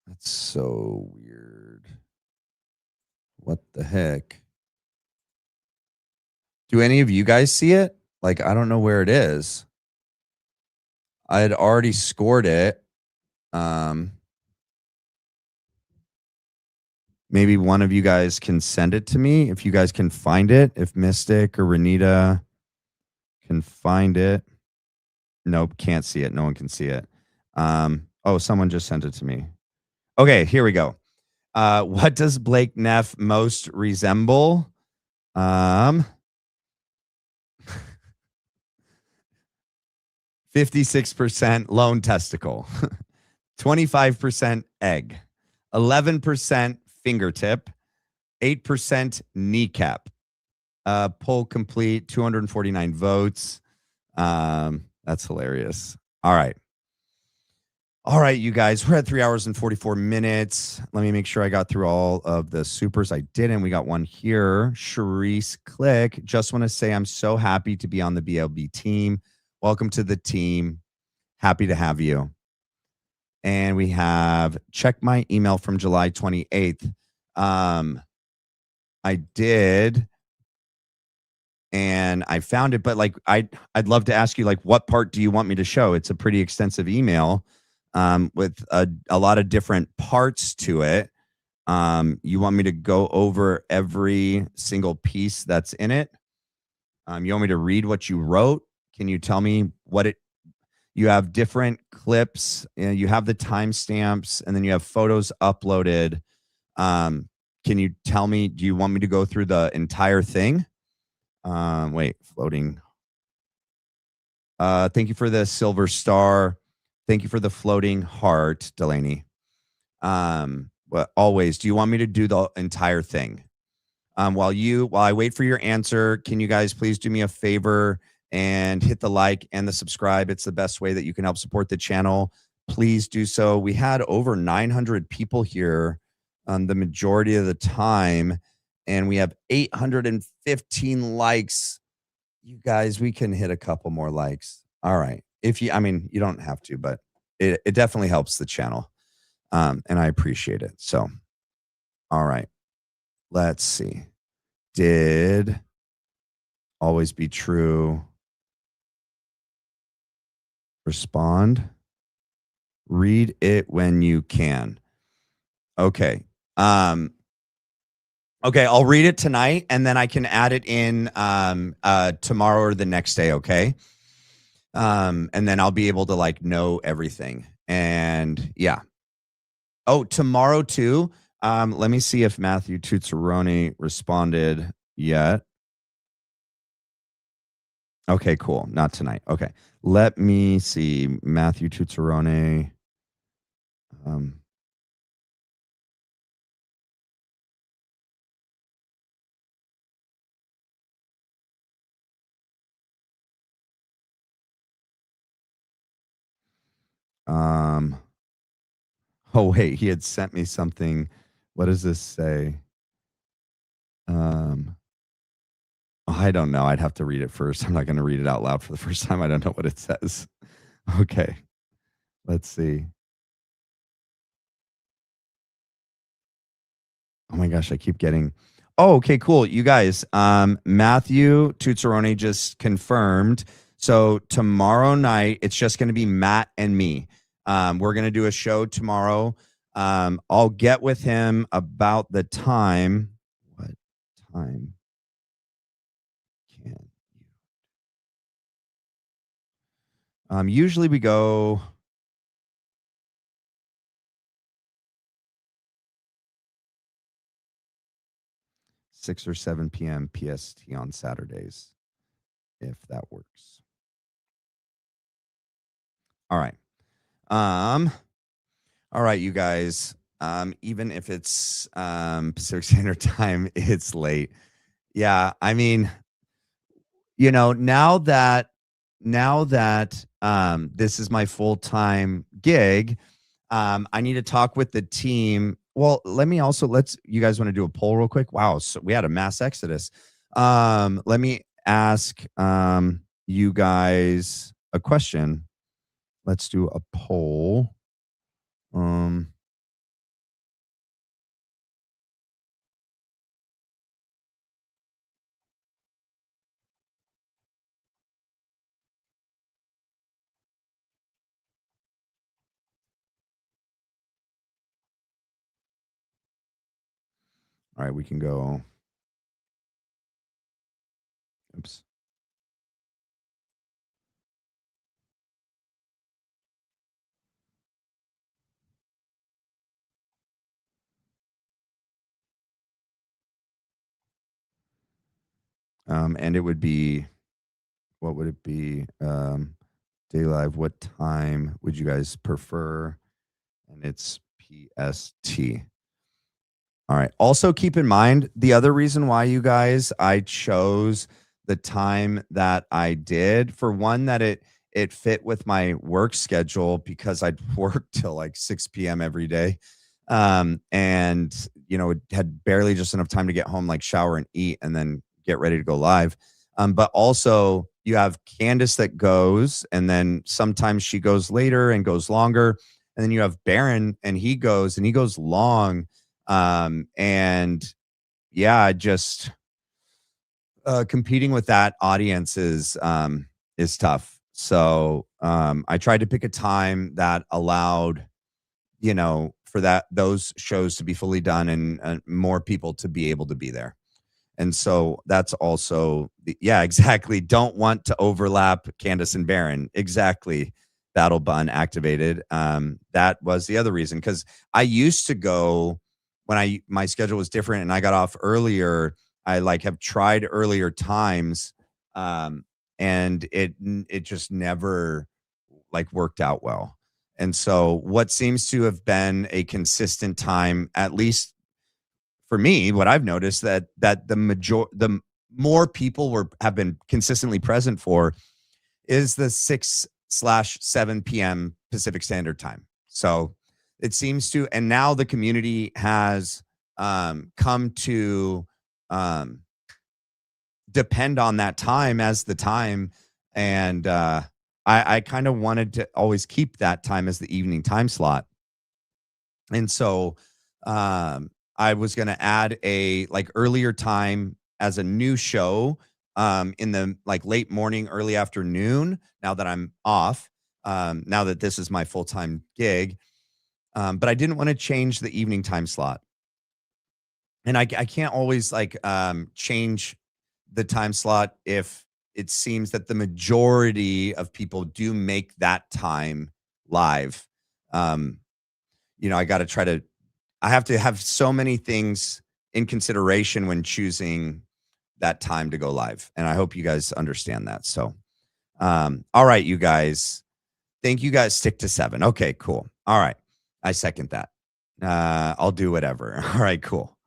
That's so weird. What the heck? Do any of you guys see it? Like, I don't know where it is. I had already scored it. Maybe one of you guys can send it to me if you guys can find it. If Mystic or Renita can find it. Nope, can't see it. No one can see it. Oh, someone just sent it to me. Okay, here we go. What does Blake Neff most resemble? 56% lone testicle, 25% egg, 11% fingertip, 8% kneecap. Poll complete, 249 votes. That's hilarious. All right. All right, you guys, we're at 3 hours and 44 minutes. Let me make sure I got through all of the supers. I didn't. We got one here. Sharice Click. Just want to say I'm so happy to be on the BLB team. Welcome to the team. Happy to have you. And we have check my email from July 28th. I did. And I found it, but like I'd love to ask you, like, what part do you want me to show? It's a pretty extensive email with a lot of different parts to it. You want me to go over every single piece that's in it? You want me to read what you wrote? Can you tell me what it? You have different clips, and you have the timestamps, and then you have photos uploaded. Can you tell me? Do you want me to go through the entire thing? Wait, floating. Thank you for the silver star. Thank you for the floating heart, Delaney. But always, do you want me to do the entire thing? While I wait for your answer, can you guys please do me a favor and hit the like and the subscribe? It's the best way that you can help support the channel. Please do so. We had over 900 people here the majority of the time, and we have 815 likes. You guys, we can hit a couple more likes. All right. You don't have to, but it definitely helps the channel. And I appreciate it. So, all right. Let's see. Did always be true. Respond. Read it when you can. Okay. Okay, I'll read it tonight, and then I can add it in tomorrow or the next day, okay? And then I'll be able to know everything. And yeah. Oh, tomorrow too. Let me see if Matthew Tuzzaroni responded yet. Okay, cool. Not tonight. Okay. Let me see. Matthew Tuzzaroni. Oh wait, he had sent me something. What does this say? I don't know. I'd have to read it first. I'm not going to read it out loud for the first time. I don't know what it says. Okay. Let's see. Oh my gosh, I keep getting. Oh, okay, cool. You guys, Matthew Tuzzaroni just confirmed. So tomorrow night, it's just going to be Matt and me. We're going to do a show tomorrow. I'll get with him about the time. What time can you? Usually we go. $6 or 7 p.m. PST on Saturdays, if that works. All right. All right, you guys. Even if it's Pacific Standard Time, it's late. Yeah, I mean, now that this is my full-time gig, I need to talk with the team. Well, you guys want to do a poll real quick? Wow, so we had a mass exodus. Let me ask you guys a question. Let's do a poll. All right, we can go. Oops. And it would be, what would it be? Day live. What time would you guys prefer? And it's PST. All right. Also keep in mind the other reason why you guys, I chose the time that I did, for one, that it fit with my work schedule because I'd work till like 6 p.m. every day. And you know, it had barely just enough time to get home, like shower and eat, and then get ready to go live. But also you have Candace that goes, and then sometimes she goes later and goes longer. And then you have Baron, and he goes long. And yeah, just competing with that audience is tough. So I tried to pick a time that allowed, you know, for those shows to be fully done and more people to be able to be there. And so that's also yeah, exactly. Don't want to overlap Candace and Baron. Exactly. Battle button activated. That was the other reason, because I used to go when my schedule was different and I got off earlier. I like have tried earlier times, and it just never like worked out well. And so what seems to have been a consistent time, at least for me, what I've noticed that the more people have been consistently present for is the 6/7 p.m. Pacific Standard Time. So it seems to, and now the community has come to depend on that time as the time. And I kind of wanted to always keep that time as the evening time slot. And so I was going to add a like earlier time as a new show in the like late morning, early afternoon, now that I'm off, now that this is my full-time gig. But I didn't want to change the evening time slot. And I can't always like change the time slot if it seems that the majority of people do make that time live. You know, I have to have so many things in consideration when choosing that time to go live. And I hope you guys understand that. So, all right, you guys, think you guys stick to 7. Okay, cool. All right. I second that. I'll do whatever. All right, cool.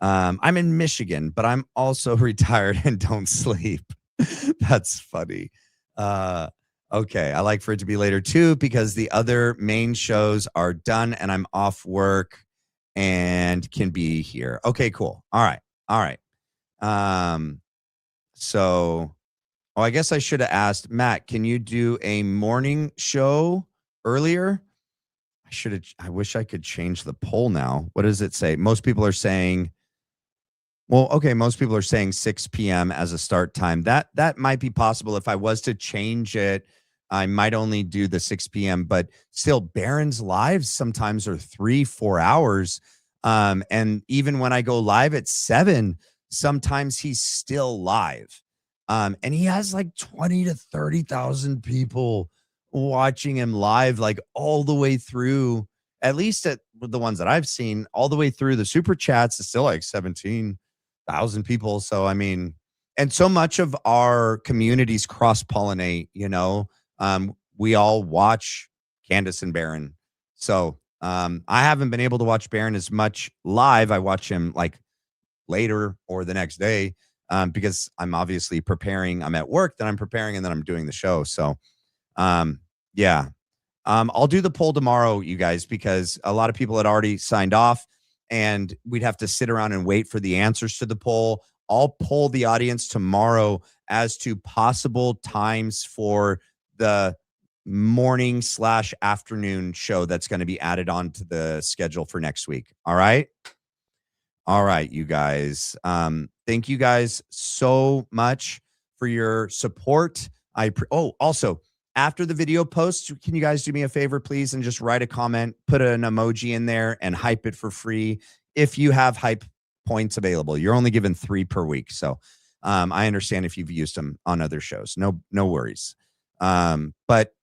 I'm in Michigan, but I'm also retired and don't sleep. That's funny. Okay. I like for it to be later too, because the other main shows are done and I'm off work and can be here. Okay, cool. All right. All right. So, I guess I should have asked Matt, can you do a morning show earlier? I wish I could change the poll now. What does it say? Most people are saying, well, okay, most people are saying 6 p.m. as a start time. That might be possible. If I was to change it, I might only do the 6 p.m. But still, Baron's lives sometimes are 3-4 hours. And even when I go live at 7, sometimes he's still live. And he has like 20 to 30,000 people watching him live, like all the way through, at least at the ones that I've seen, all the way through the super chats is still like 17,000 people. So, I mean, and so much of our communities cross-pollinate, you know, we all watch Candace and Baron. So I haven't been able to watch Baron as much live. I watch him like later or the next day because I'm obviously preparing. I'm at work, then I'm preparing, and then I'm doing the show. So yeah, I'll do the poll tomorrow, you guys, because a lot of people had already signed off and we'd have to sit around and wait for the answers to the poll. I'll poll the audience tomorrow as to possible times for the morning/afternoon show that's going to be added on to the schedule for next week. All right. All right, you guys. Thank you guys so much for your support. Also, after the video post, can you guys do me a favor, please, and just write a comment, put an emoji in there, and hype it for free if you have hype points available. You're only given 3 per week, so I understand if you've used them on other shows. No worries. But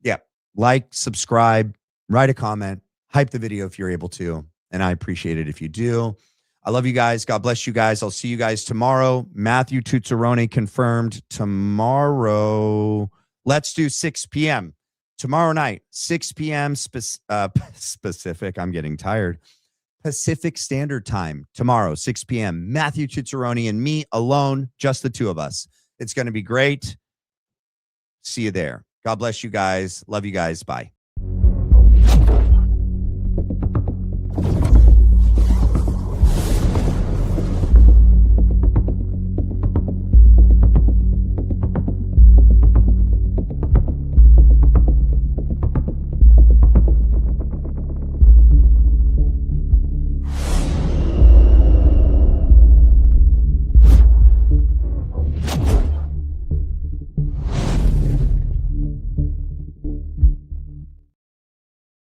yeah, like, subscribe, write a comment, hype the video if you're able to, and I appreciate it if you do. I love you guys. God bless you guys. I'll see you guys tomorrow. Matthew Tuzzarone confirmed tomorrow. Let's do 6 p.m. tomorrow night, 6 p.m. Specific. I'm getting tired. Pacific Standard Time tomorrow, 6 p.m. Matthew Cicerone and me alone, just the two of us. It's going to be great. See you there. God bless you guys. Love you guys. Bye.